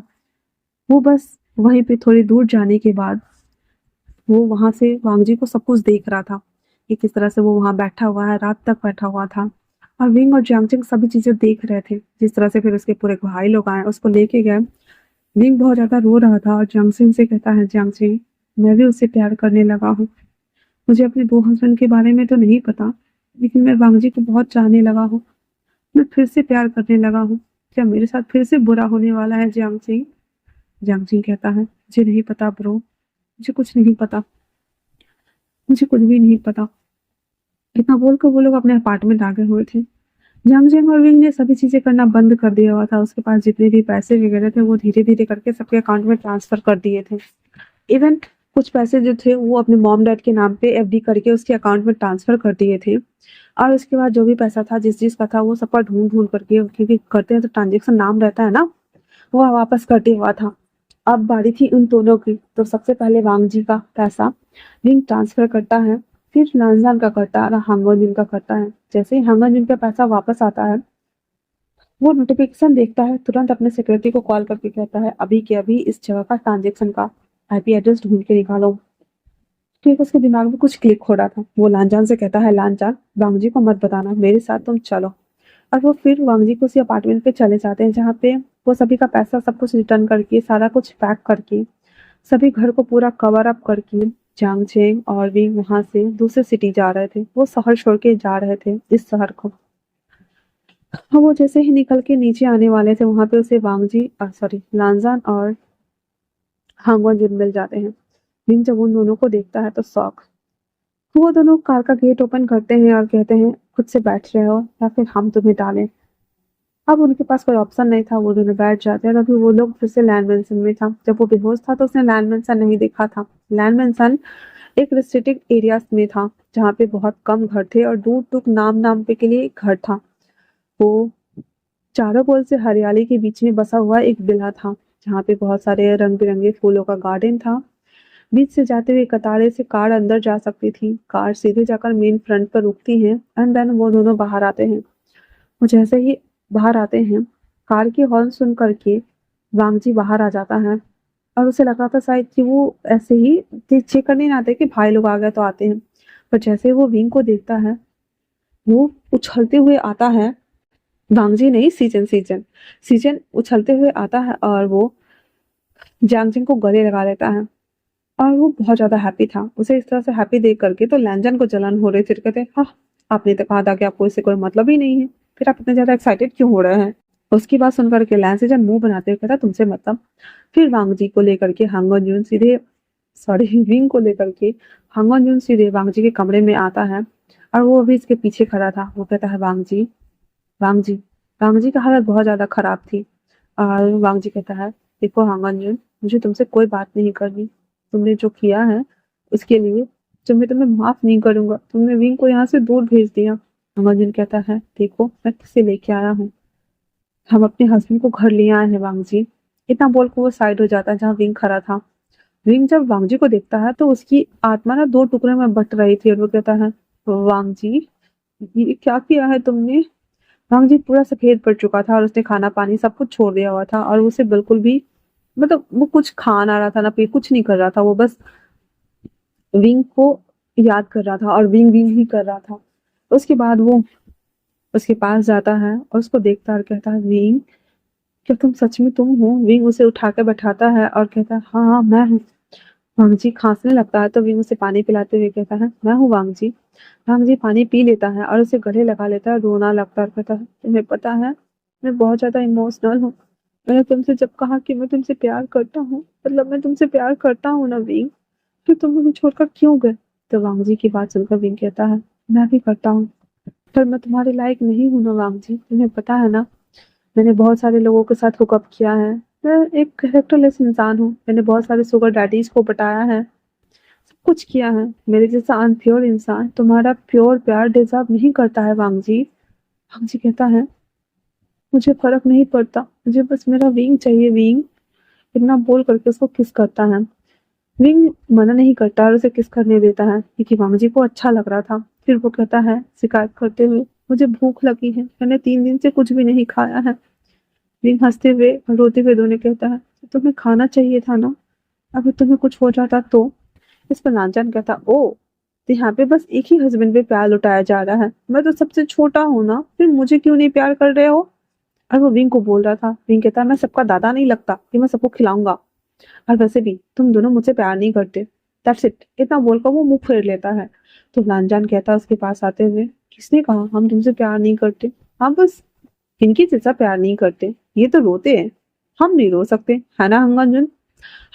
वो बस वहीं पे थोड़ी दूर जाने के बाद वो वहां से वांगजी को सब कुछ देख रहा था कि किस तरह से वो वहां बैठा हुआ है, रात तक बैठा हुआ था। और विंग और जियांगजिंग सभी चीजें देख रहे थे। जिस तरह से फिर उसके पूरे भाई लोग आए, उसको लेके गए। विंग बहुत ज्यादा रो रहा था और जियांगजिंग से कहता है, जियांगजिंग मैं भी उससे प्यार करने लगा हूँ। मुझे अपने दो हस्बैंड के बारे में तो नहीं पता, लेकिन मैं वांगजी को बहुत चाहने लगा हूँ। मैं फिर से प्यार करने लगा हूँ। क्या मेरे साथ फिर से बुरा होने वाला है जियांगजिंग? जियांगजिंग कहता है, मुझे नहीं पता ब्रो, मुझे कुछ नहीं पता, मुझे कुछ भी नहीं पता। इतना बोलकर वो लोग अपने अपार्टमेंट आ गए हुए थे। जियांगजिंग और विंग ने सभी चीजें करना बंद कर दिया हुआ था। उसके पास जितने भी पैसे वगैरह थे वो धीरे धीरे करके सबके अकाउंट में ट्रांसफर कर दिए थे। इवन कुछ पैसे जो थे वो अपने मॉम डैड के नाम पे एफडी करके उसके अकाउंट में ट्रांसफर कर दिए थे। और उसके बाद जो भी पैसा था जिस जिसका था वो सब पर ढूंढ ढूंढ करके, क्योंकि करते हैं तो ट्रांजेक्शन नाम रहता है ना, वो वापस करते हुआ था। अब बारी थी उन दोनों की, तो सबसे पहले वांगजी का पैसा विंग ट्रांसफर करता है, फिर लांजान का करता है और हांगोजिन का करता है। जैसे ही हांगोजिन का पैसा वापस आता है, वो नोटिफिकेशन देखता है, तुरंत अपने सेक्रेटरी को कॉल करके कहता है, अभी के अभी इस जगह का ट्रांजेक्शन का आईपी एड्रेस ढूंढ के निकालो। ठीक, उसके दिमाग में कुछ क्लिक हो रहा था। वो लांजान से कहता है, लांजान वांगजी को मत बताना, मेरे साथ तुम चलो। और वो फिर वांगजी को उसी अपार्टमेंट पे चले जाते हैं जहाँ पे वो सभी का पैसा सब कुछ रिटर्न करके, सारा कुछ पैक करके, सभी घर को पूरा कवर अप करके जांगचेंग और भी वहां से दूसरे सिटी जा रहे थे। वो शहर छोड़ के जा रहे थे इस शहर को। हाँ, वो जैसे ही निकल के नीचे आने वाले थे वहां पे उसे वांगजी सॉरी लांजान और हांगवन जिन मिल जाते हैं। विंग जब उन दोनों को देखता है तो शौक, वो दोनों कार का गेट ओपन करते हैं और कहते हैं, खुद से बैठ रहे हो या फिर हम तुम्हें डालें? अब उनके पास कोई ऑप्शन नहीं था, वो दोनों बैठ जाते हैं। और अभी वो लोग फिर से लैंड मेंशन में था। जब वो बेहोश था तो उसने लैंड मेंशन नहीं देखा था। लैंड मेंशन एक रिस्ट्रिक्टेड एरिया में था जहाँ पे बहुत कम घर थे और दूर दूर नाम नाम पे के लिए एक घर था। वो चारों कोल से हरियाली के बीच में बसा हुआ एक विला था जहाँ पे बहुत सारे रंग बिरंगे फूलों का गार्डन था। बीच से जाते हुए कतारे से कार अंदर जा सकती थी। कार सीधे जाकर मेन फ्रंट पर रुकती है एंड देन वो दोनों बाहर आते हैं। वो जैसे ही बाहर आते हैं, कार की हॉर्न सुन करके वांगजी बाहर आ जाता है और उसे लगा था शायद कि वो ऐसे ही चेक करने नहीं आते कि भाई लोग आ गए तो आते हैं। पर जैसे ही वो विंग को देखता है, वो उछलते हुए आता है वांगजी नहीं, सीजन सीजन सीजन उछलते हुए आता है और वो जानजिन को गले लगा लेता है और वो बहुत ज्यादा हैप्पी था। उसे इस तरह से हैप्पी देख करके तो लैंजन को जलन हो रही थी। कहते हाँ, आपने तो कहा था कि आपको इससे कोई मतलब ही नहीं है, फिर आप इतने ज्यादा एक्साइटेड क्यों हो रहे हैं। उसकी बात सुनकर के लैंसेजन मुंह बनाते हुए कहता तुमसे मतलब। फिर वांगजी को लेकर के हांगन जून सीधे सॉरी विंग को लेकर के हांगन जून सीधे वांगजी के कमरे में आता है और वो भी इसके पीछे खड़ा था। वो कहता है वांगजी, वांगजी। वांगजी का हालत बहुत ज्यादा खराब थी और वांगजी कहता है देखो हांगन जून, मुझे तुमसे कोई बात नहीं करनी। तुमने जो किया है उसके लिए जो मैं तुम्हें माफ नहीं करूंगा। तुमने विंग को यहाँ से दूर भेज दिया। हांगन जून कहता है देखो मैं किसे लेके आया हूँ, हम अपने हस्बैंड को घर ले आए हैं वांगजी। इतना बोल के वो साइड हो जाता है जहाँ विंग खड़ा था। विंग जब वांगजी को देखता है तो उसकी आत्मा ना दो टुकड़े में बट रही थी और वो कहता है वांगजी, ये क्या किया है तुमने। वांगजी पूरा सफेद पड़ चुका था और उसने खाना पानी सब कुछ छोड़ दिया हुआ था और उसे बिल्कुल भी मतलब वो कुछ खा ना रहा था ना पी कुछ नहीं कर रहा था। वो बस विंग को याद कर रहा था और विंग विंग ही कर रहा था। उसके बाद वो उसके पास जाता है और उसको देखता है और कहता है विंग, क्या तुम सच में तुम हो। विंग उसे उठा के बैठाता है और कहता है हाँ हाँ मैं हूँ। वांगजी खांसने लगता है तो विंग उसे पानी पिलाते हुए कहता है मैं हूँ वांगजी। वांगजी पानी पी लेता है और उसे गले लगा लेता है, रोना लगता है और कहता है तुम्हें पता है मैं बहुत ज्यादा इमोशनल हूँ। मैंने तुमसे जब कहा कि मैं तुमसे प्यार करता हूँ, मतलब मैं तुमसे प्यार करता हूँ ना विंग, फिर तुम मुझे छोड़कर क्यों गए। तो वांगजी की बात सुनकर विंग कहता है मैं भी करता हूँ, पर मैं तुम्हारे लायक नहीं हूँ ना वांगजी। तुम्हें पता है ना मैंने बहुत सारे लोगों के साथ हुकअप किया है। मैं एक कैरेक्टरलेस इंसान हूँ। मैंने बहुत सारे सुगर डैडीज को पटाया है, सब कुछ किया है। मेरे जैसा अनप्योर इंसान तुम्हारा प्योर प्यार डिजर्व नहीं करता है वांगजी। वांगजी कहता है मुझे फर्क नहीं पड़ता, मुझे बस मेरा विंग चाहिए विंग। इतना बोल करके उसको किस करता है। विंग मना नहीं करता और उसे किस करने देता है क्योंकि वांगजी को अच्छा लग रहा था। फिर वो कहता है शिकायत करते हुए मुझे भूख लगी है, मैंने 3 दिन से कुछ भी नहीं खाया है। विंग हंसते हुए और रोते हुए दोनों कहता है तुम्हें खाना चाहिए था ना, अगर तुम्हें कुछ हो जाता तो। इस पर लांचन कहता ओ, तो यहाँ पे बस एक ही हस्बैंड पे प्यार लुटाया जा रहा है, मैं तो सबसे छोटा हूँ ना, फिर मुझे क्यों नहीं प्यार कर रहे हो। और वो विंग को बोल रहा था। विंग कहता है मैं सबका दादा नहीं लगता कि मैं सबको खिलाऊंगा, और वैसे भी तुम दोनों मुझसे प्यार नहीं करते। That's it. इतना बोलकर वो मुंह फेर लेता है। तो लांजान कहता है उसके पास आते हुए किसने कहा हम तुमसे प्यार नहीं करते, हम बस इनकी जैसा प्यार नहीं करते। ये तो रोते हैं, हम नहीं रो सकते, है ना हंगनजुन।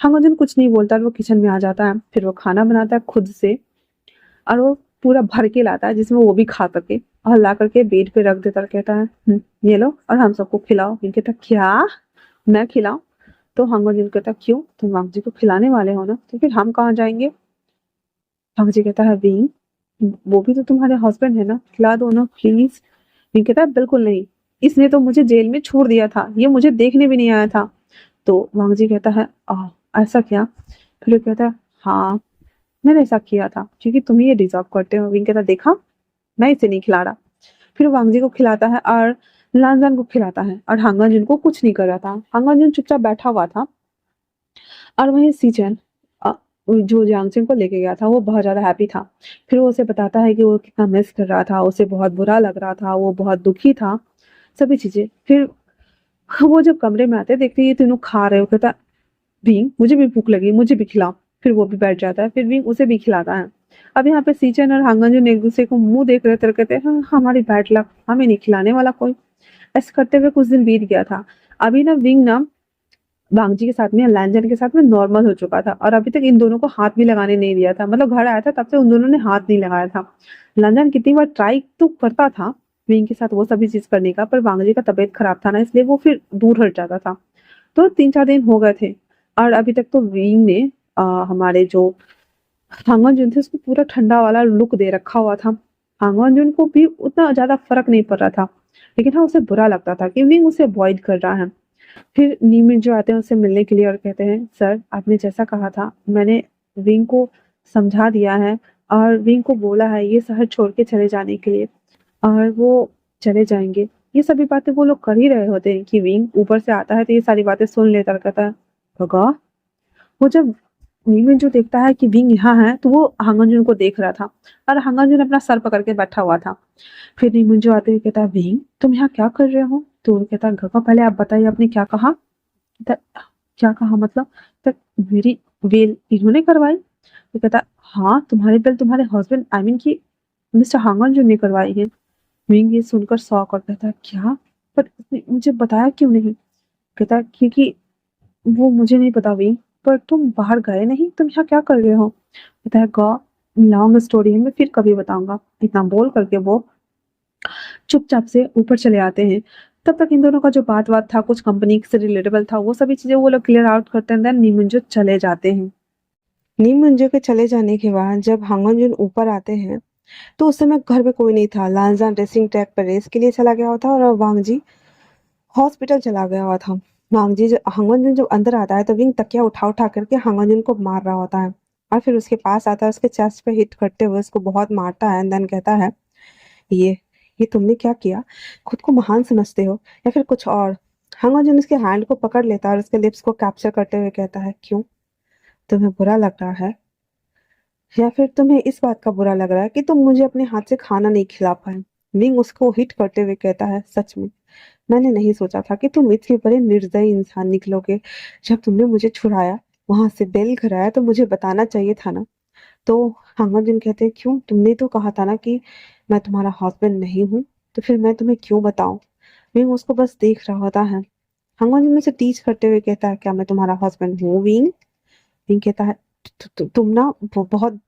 हंगनजुन कुछ नहीं बोलता और वो किचन में आ जाता है। फिर वो खाना बनाता है खुद से और वो पूरा भर के लाता है जिसमें वो भी खा सके और ला करके बेड पे रख देता और कहता है ये लो और हम सबको खिलाओ। इनके कहता क्या मैं खिलाऊं। तो हंगनजुन कहता क्यों, तुम वांग जी को खिलाने वाले हो ना, तो फिर हम कहाँ जाएंगे। वांग जी कहता है विंग, वो भी तो तुम्हारे हस्बैंड है ना, खिला दो ना प्लीज। विंग कहता है बिल्कुल नहीं, इसने तो मुझे जेल में छोड़ दिया था, ये मुझे देखने भी नहीं आया था। तो वांग जी कहता है ऐसा क्या। फिर वो कहता है हाँ मैंने ऐसा किया था क्योंकि तुम ही ये डिजर्व करते हो। विंग कहता देखा मैं इसे नहीं खिला रहा। फिर वो वांग जी को खिलाता है और लानजान को खिलाता है और हांगनजुन को कुछ नहीं कर रहा था। हांगनजुन चुपचाप बैठा हुआ था और वहीं सीजन जो जियांगसुन को लेके गया था वो बहुत ज्यादा हैप्पी था। फिर वो उसे बताता है कि वो कितना मिस कर रहा था, उसे बहुत बुरा लग रहा था, वो बहुत दुखी था, सभी चीजें। फिर वो जब कमरे में आते देखते ये तीनों खा रहे हो, कहता भीम मुझे भी भूख लगी, मुझे भी खिलाओ। फिर वो भी बैठ जाता है, फिर भीम उसे भी खिलाता है। अब यहाँ पे सीजन और हांगनजुन एक दूसरे को मुंह देख रहे थे, कहते हैं हाँ हमारी बैड लक, हमें नहीं खिलाने वाला कोई। ऐसे करते हुए कुछ दिन बीत गया था। अभी ना विंग ना वांगजी के साथ में लैंजन के साथ में नॉर्मल हो चुका था और अभी तक इन दोनों को हाथ भी लगाने नहीं दिया था। मतलब घर आया था तब से उन दोनों ने हाथ नहीं लगाया था। लैंजन कितनी बार ट्राई तो करता था विंग के साथ वो सभी चीज करने का, पर वांगजी का तबीयत खराब था ना, इसलिए वो फिर दूर हट जाता था। तो 3-4 दिन हो गए थे और अभी तक तो विंग ने हमारे जो हांगन थे उसको पूरा ठंडा वाला लुक दे रखा हुआ था। हांगन को भी उतना ज्यादा फर्क नहीं पड़ रहा था, लेकिन हाँ उसे बुरा लगता था कि विंग उसे अवॉइड कर रहा है। फिर नीमिन जो आते हैं उससे मिलने के लिए और कहते हैं सर आपने जैसा कहा था मैंने विंग को समझा दिया है और विंग को बोला है ये शहर छोड़ के चले जाने के लिए और वो चले जाएंगे। ये सभी बातें वो लोग कर ही रहे होते हैं कि विंग ऊपर से आता है तो ये सारी बातें सुन लेता और कहता है भगा। वो जब नीविन जो देखता है कि विंग यहाँ है तो वो हांगनजुन को देख रहा था और हांगनजुन अपना सर पकड़ के बैठा हुआ था। फिर नीविन जो आते हुए कहता है, विंग तुम यहाँ क्या कर रहे हो? तो वो कहता है, गगा पहले आप बताइए आपने क्या कहा? कहता, क्या कहा मतलब? कहता, मेरी वेल इन्होंने करवाई? तो कहता, हाँ तुम्हारी बेल तुम्हारे हस्बैंड आई मीन की मिस्टर हांगनजुन ने करवाई है। विंग ये सुनकर शॉक और कहता है, क्या? पर उसने मुझे बताया क्यों नहीं? कहता है, क्योंकि वो मुझे नहीं पता विंग, पर तुम बाहर गए नहीं, तुम यहाँ क्या कर रहे हो? कहता है, गॉ लॉन्ग स्टोरी है, मैं फिर कभी बताऊंगा। इतना बोल करके वो चुपचाप से ऊपर चले आते हैं। तब तक इन दोनों का जो बात था कुछ कंपनी से रिलेटेबल था, वो सभी चीजें वो लोग क्लियर आउट करते हैं। देन नीमुंजो चले जाते हैं। नीमुंजो के चले जाने के बाद जब हांगनजुन ऊपर आते हैं तो उस समय घर में कोई नहीं था। लांजान रेसिंग ट्रैक पर रेस के लिए चला गया हुआ था और वांगजी हॉस्पिटल चला गया हुआ था। वांगजी जब हांगनजुन जब अंदर आता है तो विंग तकिया उठा उठा करके हांगनजुन को मार रहा होता है और फिर उसके पास आता है, उसके चेस्ट पे हिट करते हुए उसको बहुत मारता है। देन कहता है, ये ये तुमने क्या किया? खुद को महान समझते हो या फिर कुछ और? हांगजन उसके हैंड को पकड़ लेता है और उसके लिप्स को कैप्चर करते हुए कहता है, क्यों? तुम्हें बुरा लग रहा है या फिर तुम्हें इस बात का बुरा लग रहा है कि तुम मुझे अपने हाथ से खाना नहीं खिला पाए? विंग उसको हिट करते हुए कहता है, सच में मैंने नहीं सोचा था कि तुम इतने बड़े निर्दयी इंसान निकलोगे। जब तुमने मुझे छुड़ाया, वहां से बेल कराया तो मुझे बताना चाहिए था ना। तो हांगजन कहते हैं, क्यों? तुमने तो कहा था ना कि मैं तुम्हारा हस्बैंड नहीं हूँ, तो फिर मैं तुम्हें क्यों बताऊं? विंग उसको बस देख रहा होता है। हांगजन उसे टीच करते हुए कहता है, क्या मैं तुम्हारा हस्बैंड हूँ विंग? विंग कहता है, तुम ना बहुत।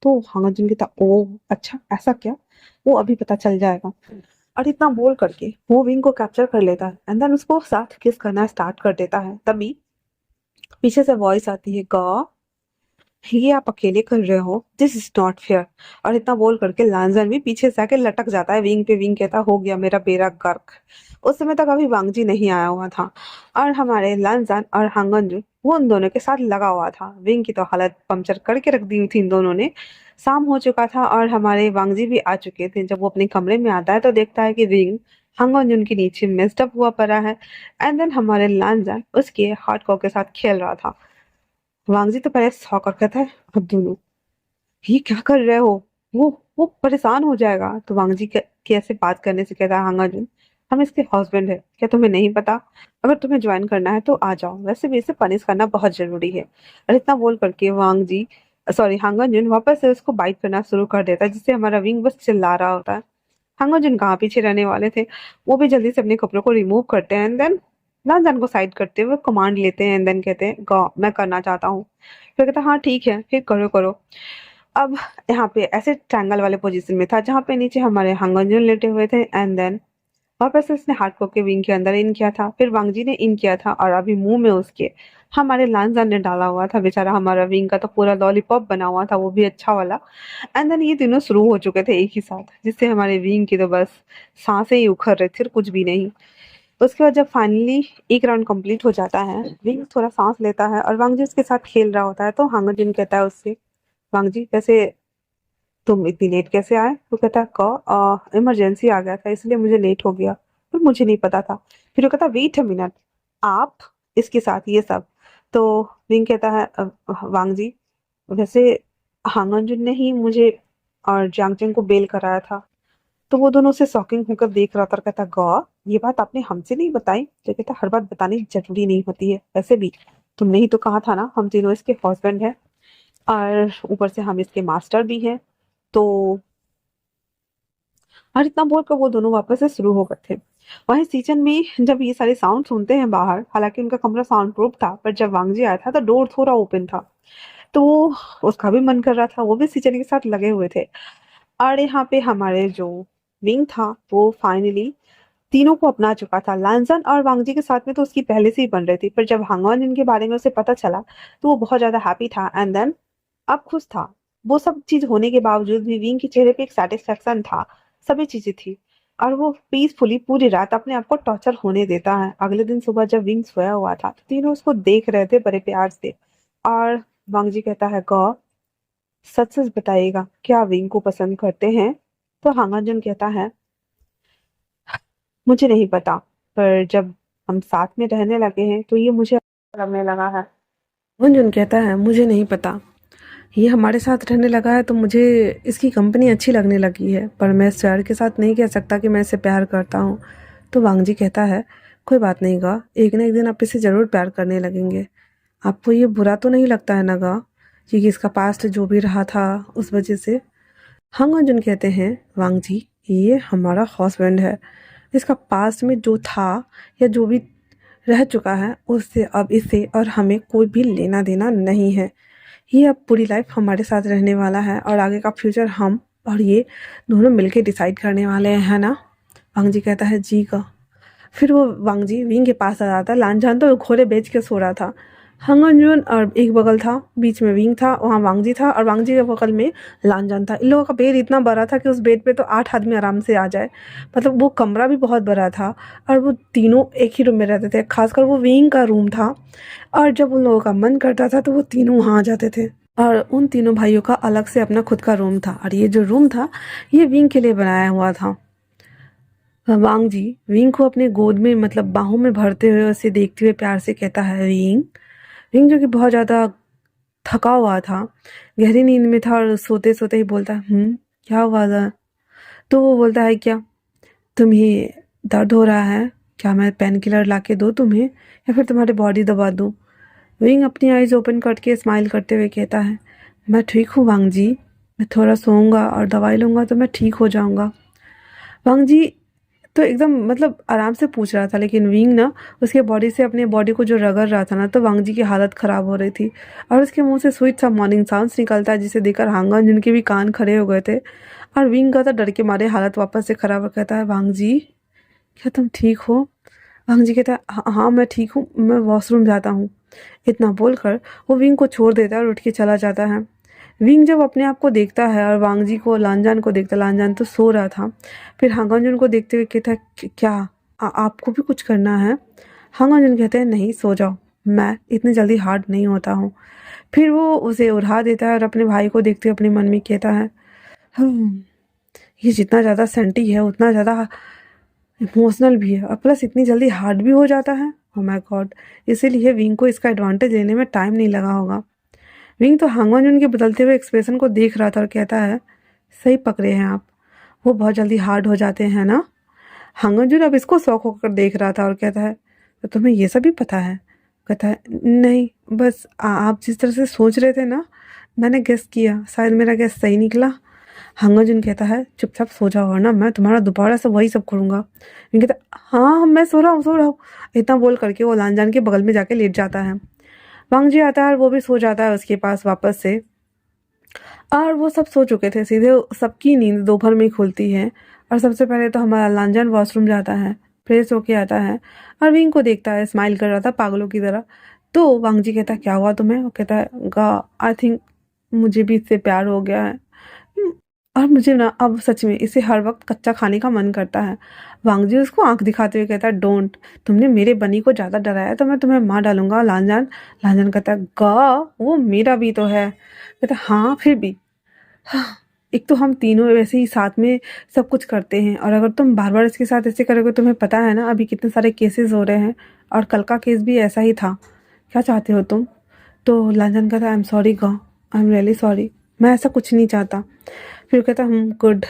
तो हांगजन कहता, ओ अच्छा ऐसा क्या? वो अभी पता चल जाएगा। और इतना बोल करके वो विंग को कैप्चर कर लेता है एंड देन उसको साथ किस करना स्टार्ट कर देता है। तभी पीछे से वॉइस आती है, गा ये आप अकेले कर रहे हो, दिस इज नॉट फेयर। और इतना बोल करके लांजन भी पीछे से आके लटक जाता है विंग पे। विंग कहता, हो गया मेरा बेड़ा गर्क। उस समय तक अभी वांगजी नहीं आया हुआ था और हमारे लांजन और हांगनजू वो उन दोनों के साथ लगा हुआ था। विंग की तो हालत पंक्चर करके रख दी हुई थी इन दोनों ने। शाम हो चुका था और हमारे वांगजी भी आ चुके थे। जब वो अपने कमरे में आता है तो देखता है कि विंग हांगनजून के नीचे मेस्ड अप हुआ पड़ा है एंड देन हमारे लांजन उसके हार्डकोर के साथ खेल रहा था। वांगजी तो पहले शॉक कहता है, अब दोनों ये क्या कर रहे हो? वो वो परेशान हो जाएगा। तो वांगजी कैसे बात करने से कहता है, हांगाजुन हम इसके हस्बैंड है, क्या तुम्हें नहीं पता? अगर तुम्हें ज्वाइन करना है तो आ जाओ, वैसे भी इसे पनिश करना बहुत जरूरी है। और इतना बोल करके वांगजी सॉरी हांगाजुन वापस से उसको बाइट करना शुरू कर देता है, जिससे हमारा विंग बस चिल्ला रहा होता है। हांगाजुन कहाँ पीछे रहने वाले थे, वो भी जल्दी से अपने कपड़ों को रिमूव करते हैं एंड देन लांजान को साइड करते हुए कमांड लेते हैं एंड देन कहते हैं, गॉ मैं करना चाहता हूँ। फिर कहता है, हाँ ठीक है फिर करो करो। अब यहाँ पे ऐसे ट्रायंगल वाले पोजीशन में था जहाँ पे नीचे हमारे हांगनजून लेटे हुए थे एंड देन वापस से उसने हार्डकोर के विंग के अंदर इन किया था, फिर वांगजी ने इन किया था और अभी मुंह में उसके हमारे लांजान ने डाला हुआ था। बेचारा हमारा विंग का तो पूरा लॉलीपॉप बना हुआ था, वो भी अच्छा वाला। एंड देन ये तीनों शुरू हो चुके थे एक ही साथ, जिससे हमारे विंग की तो बस सांसें ही उखड़ रही थी और कुछ भी नहीं। उसके बाद जब फाइनली एक राउंड कंप्लीट हो जाता है, विंग थोड़ा सांस लेता है और वांगजी उसके साथ खेल रहा होता है। तो हांगजून कहता है उससे, वांगजी वैसे तुम इतनी लेट कैसे आए? तो कहता है, क इमरजेंसी आ गया था इसलिए मुझे लेट हो गया, पर मुझे नहीं पता था। फिर वो कहता, वेट अ मिनट, आप इसके साथ ये सब? तो विंग कहता है, वांग जी वैसे हांगनजुन ने ही मुझे और जियांगचेन को बेल कराया था। तो वो दोनों से शॉकिंग होकर देख रहा था और कहता, गॉ ये बात आपने हमसे नहीं बताई? तो कहता, हर बात बतानी जरूरी नहीं होती है, वैसे भी तुमने ही तो कहा था ना हम तीनों इसके हस्बैंड हैं और ऊपर से हम इसके मास्टर भी हैं। तो और इतना बोलकर वो दोनों वापस से शुरू हो गए थे। वहीं सीजन में जब ये सारे साउंड सुनते हैं बाहर, हालांकि उनका कमरा साउंड प्रूफ था, पर जब वांगजी आया था तो डोर थोड़ा ओपन था। तो उसका भी मन कर रहा था, वो भी सीजन के साथ लगे हुए थे। और यहाँ पे हमारे जो विंग था वो फाइनली तीनों को अपना चुका था। लांजन और वांगजी के साथ में तो उसकी पहले से ही बन रही थी, पर जब हांगवान इनके बारे में उसे पता चला तो वो बहुत ज्यादा हैप्पी था एंड देन अब खुश था। वो सब चीज होने के बावजूद भी विंग के चेहरे पे एक सेटिस्फेक्शन था, सभी चीजें थी। और वो पीसफुली पूरी रात अपने आप को टॉर्चर होने देता है। अगले दिन सुबह जब विंग सोया हुआ था तो तीनों उसको देख रहे थे बड़े प्यार से। और वांगजी कहता है, गौ सच सच बताइएगा क्या विंग को पसंद करते हैं? तो हांगजन कहता है, मुझे नहीं पता, पर जब हम साथ में रहने लगे हैं तो ये मुझे अच्छा लगने लगा है। गुंजन कहता है मुझे नहीं पता, ये हमारे साथ रहने लगा है तो मुझे इसकी कंपनी अच्छी लगने लगी है, पर मैं इस शहर के साथ नहीं कह सकता कि मैं इसे प्यार करता हूँ। तो वांगजी कहता है कोई बात नहीं गा, एक ना एक दिन आप इसे ज़रूर प्यार करने लगेंगे। आपको ये बुरा तो नहीं लगता है ना गा, कि इसका पास्ट जो भी रहा था उस वजह से। हाँ गुंजन कहते हैं वांगजी ये हमारा हस्बैंड है, इसका पास्ट में जो था या जो भी रह चुका है उससे अब इसे और हमें कोई भी लेना देना नहीं है। ये अब पूरी लाइफ हमारे साथ रहने वाला है और आगे का फ्यूचर हम और ये दोनों मिलके डिसाइड करने वाले हैं, है ना। वांगजी कहता है जी का। फिर वो वांगजी विंग के पास आ जाता है। लांजान तो घोड़े बेच के सो रहा था। हंगनजुन और एक बगल था, बीच में विंग था, वहाँ वांगजी था और वांगजी के बगल में लांजान था। इन लोगों का बेड इतना बड़ा था कि उस बेड पे तो 8 आदमी आराम से आ जाए। मतलब वो कमरा भी बहुत बड़ा था और वो तीनों एक ही रूम में रहते थे। खासकर वो विंग का रूम था और जब उन लोगों का मन करता था तो वो तीनों वहाँ आ जाते थे। और उन तीनों भाइयों का अलग से अपना खुद का रूम था और ये जो रूम था ये विंग के लिए बनाया हुआ था। वांगजी विंग को अपने गोद में मतलब बाहों में भरते हुए उसे देखते हुए प्यार से कहता है विंग। विंग जो कि बहुत ज़्यादा थका हुआ था, गहरी नींद में था और सोते सोते ही बोलता है क्या हुआ था। तो वो बोलता है क्या तुम्हें दर्द हो रहा है, क्या मैं पेन किलर ला के दूँ तुम्हें या फिर तुम्हारी बॉडी दबा दूँ। विंग अपनी आइज ओपन करके स्माइल करते हुए कहता है मैं ठीक हूँ वांगजी, मैं थोड़ा सोऊंगा और दवाई लूँगा तो मैं ठीक हो जाऊँगा। वांगजी तो एकदम मतलब आराम से पूछ रहा था, लेकिन विंग ना उसके बॉडी से अपने बॉडी को जो रगड़ रहा था ना, तो वांगजी की हालत ख़राब हो रही थी और उसके मुंह से स्वीट सा मॉर्निंग साउंड्स निकलता है जिसे देखकर हांगन जिनके भी कान खड़े हो गए थे। और विंग का तो डर के मारे हालत वापस से ख़राब हो। कहता है वांगजी क्या तुम ठीक हो। वांगजी कहता है हाँ हाँ मैं ठीक हूँ, मैं वॉशरूम जाता हूँ। इतना बोलकर वो विंग को छोड़ देता है और उठ के चला जाता है। विंग जब अपने आप को देखता है और वांगजी को लांजान को देखता, लांजान तो सो रहा था। फिर हांगनजुन को देखते हुए कहता है क्या आपको भी कुछ करना है। हांगनजुन कहते हैं नहीं सो जाओ, मैं इतनी जल्दी हार्ड नहीं होता हूँ। फिर वो उसे उड़ा देता है और अपने भाई को देखते हुए अपने मन में कहता है "हम्म, ये जितना ज़्यादा सेंटी है उतना ज़्यादा इमोशनल भी है और प्लस इतनी जल्दी हार्ड भी हो जाता है। ओ माय गॉड, इसीलिए विंग को इसका एडवांटेज लेने में टाइम नहीं लगा होगा। विंग तो हांगमन के बदलते हुए एक्सप्रेशन को देख रहा था और कहता है सही पकड़े हैं आप, वो बहुत जल्दी हार्ड हो जाते हैं ना। हांगमन अब इसको शौक होकर देख रहा था और कहता है तो तुम्हें ये सब भी पता है। कहता है नहीं बस आप जिस तरह से सोच रहे थे ना मैंने गेस किया, शायद मेरा गेस सही निकला। हांगमन कहता है चुपचाप सो जाओ वरना मैं तुम्हारा दोबारा से वही सब करूँगा। विंग कहता है हाँ मैं सो रहा हूँ सो रहा हूँ। इतना बोल करके वो लांजान के बगल में जाके लेट जाता है। वांगजी आता है और वो भी सो जाता है उसके पास वापस से। और वो सब सो चुके थे, सीधे सबकी नींद दोपहर में ही खुलती है। और सबसे पहले तो हमारा लांजान वॉशरूम जाता है, फ्रेश होके आता है और विंग को देखता है, स्माइल कर रहा था पागलों की तरह। तो वांगजी कहता है क्या हुआ तुम्हें। वो कहता है गा आई थिंक मुझे भी इससे प्यार हो गया है। और मुझे ना अब सच में इसे हर वक्त कच्चा खाने का मन करता है। वांगजी उसको आंख दिखाते हुए कहता है डोंट, तुमने मेरे बनी को ज़्यादा डराया तो मैं तुम्हें मार डालूंगा लांजान। लांजान कहता है गा वो मेरा भी तो है। कहता है हाँ फिर भी हाँ, एक तो हम तीनों वैसे ही साथ में सब कुछ करते हैं और अगर तुम बार बार इसके साथ ऐसे करोगे, तुम्हें पता है ना अभी कितने सारे केसेस हो रहे हैं और कल का केस भी ऐसा ही था, क्या चाहते हो तुम। तो लांजन कहता है आई एम सॉरी गा, आई एम रियली सॉरी, मैं ऐसा कुछ नहीं चाहता। फिर कहता गुड।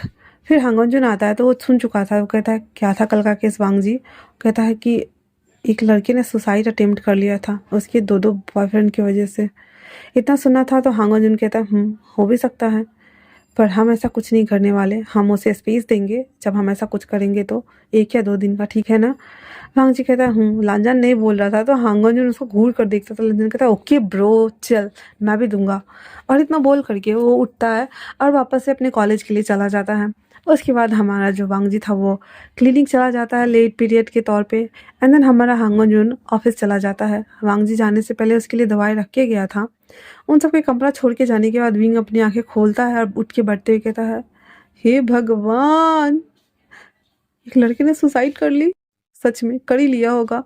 फिर हांगनजुन आता है तो वो सुन चुका था। वो कहता है क्या था कल का केस वांगजी। कहता है कि एक लड़के ने सुसाइड अटेम्प्ट कर लिया था उसके दो दो बॉयफ्रेंड की वजह से। इतना सुना था तो हांगनजुन कहता है हो भी सकता है, पर हम ऐसा कुछ नहीं करने वाले, हम उसे स्पेस देंगे, जब हम ऐसा कुछ करेंगे तो 1 या 2 दिन का, ठीक है ना। वांगजी कहता है लांजान नहीं बोल रहा था तो हांगनजुन उसको घूर कर देखता था। लांजान कहता है ओके ब्रो चल मैं भी दूंगा। और इतना बोल करके वो उठता है और वापस से अपने कॉलेज के लिए चला जाता है। उसके बाद हमारा जो वांगजी था वो क्लिनिक चला जाता है लेट पीरियड के तौर पे। एंड देन हमारा हांगनजुन ऑफिस चला जाता है। वांगजी जाने से पहले उसके लिए दवाई रख के गया था। उन सबके कमरा छोड़ के जाने के बाद विंग अपनी आंखें खोलता है और उठ के बढ़ते हुए कहता है हे भगवान, एक लड़के ने सुसाइड कर ली, सच में कर ही लिया होगा।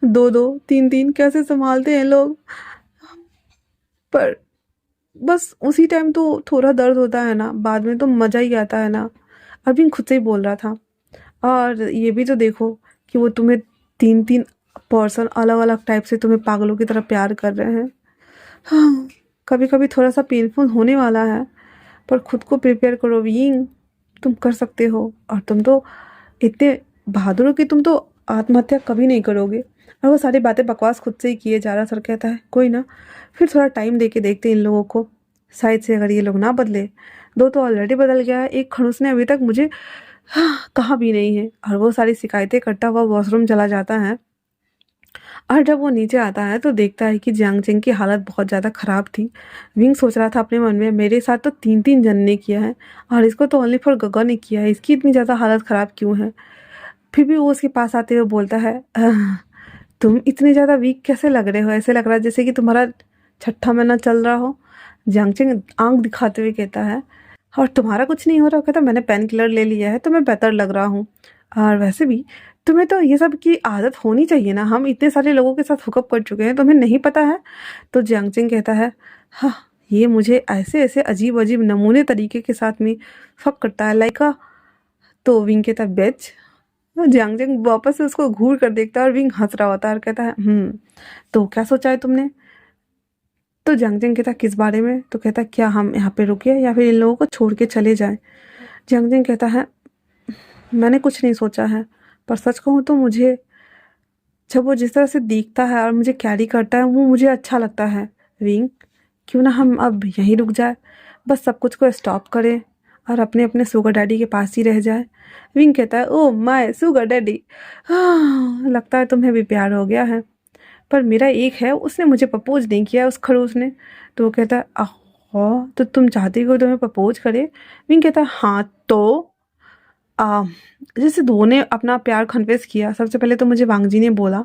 2-2 3-3 कैसे संभालते हैं लोग। पर बस उसी टाइम तो थोड़ा दर्द होता है ना, बाद में तो मज़ा ही आता है ना। अरविंद खुद से ही बोल रहा था। और ये भी तो देखो कि वो तुम्हें 3-3 पर्सन अलग अलग टाइप से तुम्हें पागलों की तरह प्यार कर रहे हैं। हाँ, कभी कभी थोड़ा सा पेनफुल होने वाला है, पर खुद को प्रिपेयर करो विंग, तुम कर सकते हो। और तुम तो इतने बहादुर हो कि तुम तो आत्महत्या कभी नहीं करोगे। और वो सारी बातें बकवास खुद से ही किए जा रहा। सर कहता है कोई ना, फिर थोड़ा टाइम दे के देखते हैं इन लोगों को, शायद से अगर ये लोग ना बदले। दो तो ऑलरेडी बदल गया है, एक खड़ूस ने अभी तक मुझे कहा भी नहीं है। और वो सारी शिकायतें करता हुआ वॉशरूम चला जाता है। और जब वो नीचे आता है तो देखता है कि जियांग चेंग की हालत बहुत ज़्यादा ख़राब थी। विंग सोच रहा था अपने मन में, मेरे साथ तो 3-3 जन ने किया है और इसको तो ओनली फॉर गगा ने किया है, इसकी इतनी ज़्यादा हालत ख़राब क्यों है। फिर भी वो उसके पास आते हुए बोलता है, तुम इतने ज़्यादा वीक कैसे लग रहे हो, ऐसे लग रहा है जैसे कि तुम्हारा छठा महीना चल रहा हो। जियांग चेंग आंख दिखाते हुए कहता है, और तुम्हारा कुछ नहीं हो रहा। कहता मैंने पेन किलर ले लिया है तो मैं बेहतर लग रहा हूँ। और वैसे भी तुम्हें तो ये सब की आदत होनी चाहिए ना, हम इतने सारे लोगों के साथ हुकअप कर चुके हैं, तुम्हें नहीं पता है। तो जियांग चेंग कहता है, हाँ ये मुझे ऐसे ऐसे अजीब अजीब नमूने तरीके के साथ में फक करता है लाइका। तो विंग कहता है बेच। जियांग चेंग वापस से उसको घूर कर देखता है और विंग हंस रहा होता है और कहता है तो क्या सोचा है तुमने। तो जियांग चेंग कहता है किस बारे में। तो कहता है क्या हम यहाँ पे रुके या फिर इन लोगों को छोड़ के चले जाएं। जियांग चेंग कहता है मैंने कुछ नहीं सोचा है, पर सच कहूँ तो मुझे जब वो जिस तरह से दिखता है और मुझे कैरी करता है वो मुझे अच्छा लगता है। विंग क्यों ना हम अब यहीं रुक जाए, बस सब कुछ को स्टॉप करें और अपने अपने शुगर डैडी के पास ही रह जाए। विंग कहता है ओह माय शुगर डैडी, लगता है तुम्हें भी प्यार हो गया है। पर मेरा एक है, उसने मुझे प्रपोज नहीं किया उस खड़ूस ने। तो वो कहता है आहो तो तुम चाहती हो तुम्हें प्रपोज करे। विंग कहता है हाँ तो आ, जैसे दो ने अपना प्यार कन्फेस किया, सबसे पहले तो मुझे वांगजी ने बोला,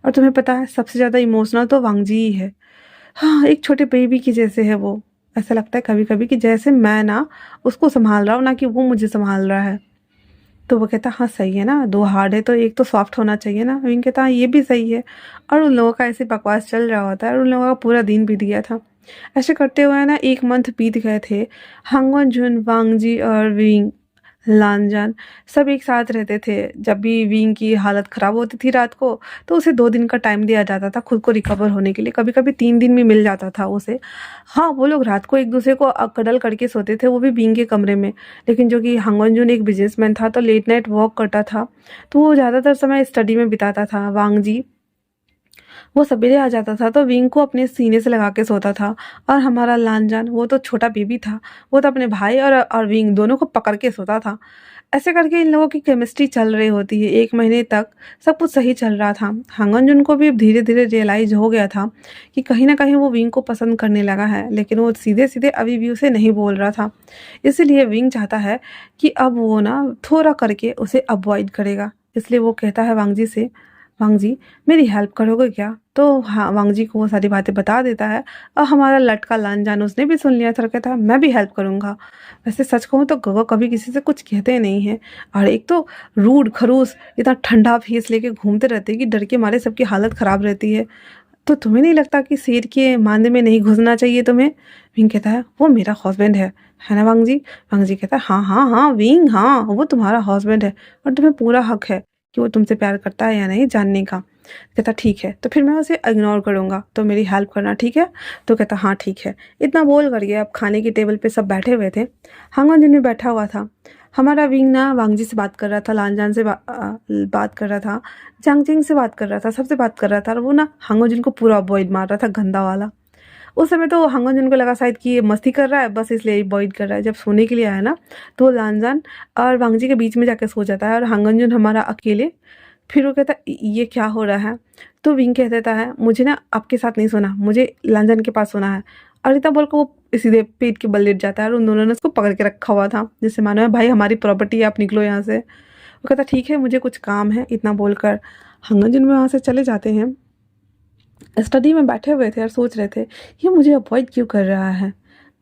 और तुम्हें पता है सबसे ज़्यादा इमोशनल तो वांगजी ही है। हाँ एक छोटे बेबी की जैसे है वो। ऐसा लगता है कभी कभी कि जैसे मैं ना उसको संभाल रहा हूँ, ना कि वो मुझे संभाल रहा है। तो वो कहता हाँ सही है ना, दो हार्ड है तो एक तो सॉफ्ट होना चाहिए ना। विंग कहता हाँ ये भी सही है। और उन लोगों का ऐसे बकवास चल रहा होता है और उन लोगों का पूरा दिन बीत गया था। ऐसे करते हुए ना 1 मंथ बीत गए थे। हांगवन जुन, वांगजी और विंग, लानजान सब एक साथ रहते थे। जब भी विंग की हालत ख़राब होती थी रात को, तो उसे 2 दिन का टाइम दिया जाता था खुद को रिकवर होने के लिए, कभी कभी 3 दिन भी मिल जाता था उसे। हाँ वो लोग रात को एक दूसरे को कडल करके सोते थे, वो भी विंग के कमरे में। लेकिन जो कि हांगवनजून एक बिजनेसमैन था तो लेट नाइट वॉक करता था, तो वो ज़्यादातर समय स्टडी में बिताता था। वांगजी वो सवेरे आ जाता था तो विंग को अपने सीने से लगा के सोता था। और हमारा लानजान वो तो छोटा बेबी था, वो तो अपने भाई और विंग दोनों को पकड़ के सोता था। ऐसे करके इन लोगों की केमिस्ट्री चल रही होती है। 1 महीने तक सब कुछ सही चल रहा था। हांगनजुन को भी धीरे धीरे रियलाइज हो गया था कि कहीं ना कहीं वो विंग को पसंद करने लगा है, लेकिन वो सीधे सीधे अभी भी उसे नहीं बोल रहा था। इसीलिए विंग चाहता है कि अब वो ना थोड़ा करके उसे अवॉइड करेगा। इसलिए वो कहता है वांगजी से, वांगजी मेरी हेल्प करोगे क्या। तो हाँ वांगजी को वो सारी बातें बता देता है। और हमारा लटका लानजान उसने भी सुन लिया था, कहता है मैं भी हेल्प करूँगा। वैसे सच कहूँ तो गगा कभी किसी से कुछ कहते नहीं हैं, और एक तो रूड खरूस इतना ठंडा फेस लेके घूमते रहते हैं कि डर के मारे सबकी हालत ख़राब रहती है। तो तुम्हें नहीं लगता कि शेर के मांदे में नहीं घुसना चाहिए तुम्हें। विंग कहता है वो मेरा हस्बैंड है ना वांगजी। वांगजी कहता है हाँ हाँ हाँ विंग, हाँ वो तुम्हारा हस्बैंड है और तुम्हें पूरा हक है कि वो तुमसे प्यार करता है या नहीं जानने का। कहता ठीक है तो फिर मैं उसे इग्नोर करूँगा, तो मेरी हेल्प करना ठीक है। तो कहता हाँ ठीक है। इतना बोल करके अब खाने की टेबल पे सब बैठे हुए थे। हांगन जिन में बैठा हुआ था। हमारा विंग ना वांगजी से बात कर रहा था, लानजान से बात कर रहा था, जांगजिंग से बात कर रहा था, सबसे बात कर रहा था। और वो ना हांगो जिन को पूरा अवॉइड मार रहा था, गंदा वाला। उस समय तो हांगो जिन को लगा शायद कि ये मस्ती कर रहा है, बस इसलिए अवॉइड कर रहा है। जब सोने के लिए आया ना तो लानजान और वांगजी के बीच में जाकर सो जाता है और हांगन जुन हमारा अकेले। फिर वो कहता है ये क्या हो रहा है। तो विंग कह देता है मुझे ना आपके साथ नहीं सोना, मुझे लांजन के पास सोना है। और इतना बोल कर वो सीधे पेट के बल लेट जाता है और उन दोनों ने उसको पकड़ के रखा हुआ था, जैसे मानो है भाई हमारी प्रॉपर्टी है, आप निकलो यहाँ से। वो कहता ठीक है मुझे कुछ काम है। इतना बोलकर हंगन में वहाँ से चले जाते हैं। स्टडी में बैठे हुए थे और सोच रहे थे ये मुझे अवॉइड क्यों कर रहा है,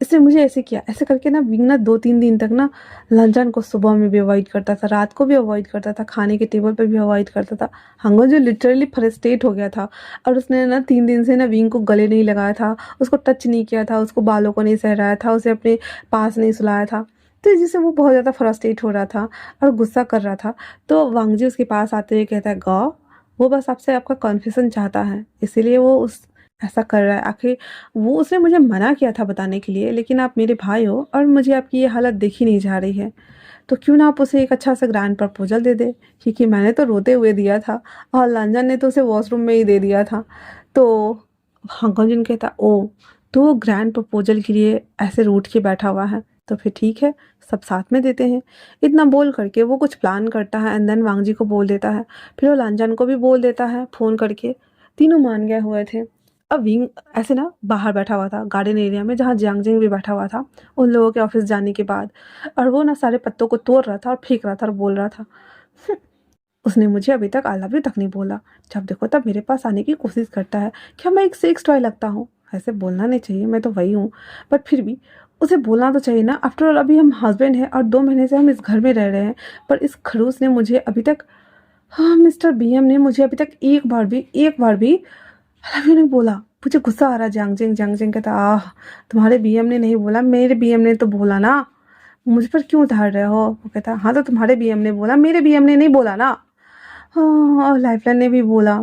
इसने मुझे ऐसे किया। ऐसे करके ना विंग ना 2-3 दिन तक ना लंजन को सुबह में भी अवॉइड करता था, रात को भी अवॉइड करता था, खाने के टेबल पर भी अवॉइड करता था। हंगो जो लिटरली फ्रस्ट्रेट हो गया था और उसने ना 3 दिन से ना विंग को गले नहीं लगाया था, उसको टच नहीं किया था, उसको बालों को नहीं सहराया था, उसे अपने पास नहीं सुलाया था। तो जिससे वो बहुत ज़्यादा फ्रस्ट्रेट हो रहा था और गुस्सा कर रहा था। तो वांगजी उसके पास आते हुए कहता है गौ, वो बस आपसे आपका कन्फेशन चाहता है, इसीलिए वो उस ऐसा कर रहा है? आखिर वो उसने मुझे मना किया था बताने के लिए, लेकिन आप मेरे भाई हो और मुझे आपकी ये हालत देखी नहीं जा रही है। तो क्यों ना आप उसे एक अच्छा सा ग्रैंड प्रपोज़ल दे दें, क्योंकि मैंने तो रोते हुए दिया था और लांजन ने तो उसे वॉशरूम में ही दे दिया था। तो हंगोजन कहता, ओह! तो वो ग्रैंड प्रपोज़ल के लिए ऐसे रूठ के बैठा हुआ है, तो फिर ठीक है, सब साथ में देते हैं। इतना बोल कर के वो कुछ प्लान करता है एंड देन वांगजी को बोल देता है। फिर वो लांजन को भी बोल देता है फ़ोन करके, तीनों मान गए हुए थे। अब विंग ऐसे ना बाहर बैठा हुआ था गार्डन एरिया में, जहाँ जियांगजिंग भी बैठा हुआ था उन लोगों के ऑफिस जाने के बाद, और वो ना सारे पत्तों को तोड़ रहा था और फेंक रहा था और बोल रहा था, "हम्म, उसने मुझे अभी तक आई लव यू तक नहीं बोला, जब देखो तब मेरे पास आने की कोशिश करता है। क्या मैं एक सेक्स टॉय लगता हूँ? ऐसे बोलना नहीं चाहिए, मैं तो वही हूँ, बट फिर भी उसे बोलना तो चाहिए ना। आफ्टर ऑल अभी हम हस्बैंड हैं और 2 महीने से हम इस घर में रह रहे हैं, पर इस खड़ूस ने मुझे अभी तक, हाँ, मिस्टर बीएम ने मुझे अभी तक एक बार भी लव यू नहीं बोला। मुझे गुस्सा आ रहा है। जियांगजिंग कहता, आह, तुम्हारे बीएम ने नहीं बोला, मेरे बीएम ने तो बोला ना, मुझ पर क्यों उतार रहे हो? वो कहता, हाँ तो तुम्हारे बीएम ने बोला, मेरे बीएम ने नहीं बोला ना। हाँ, और लाइफलाइन ने भी बोला,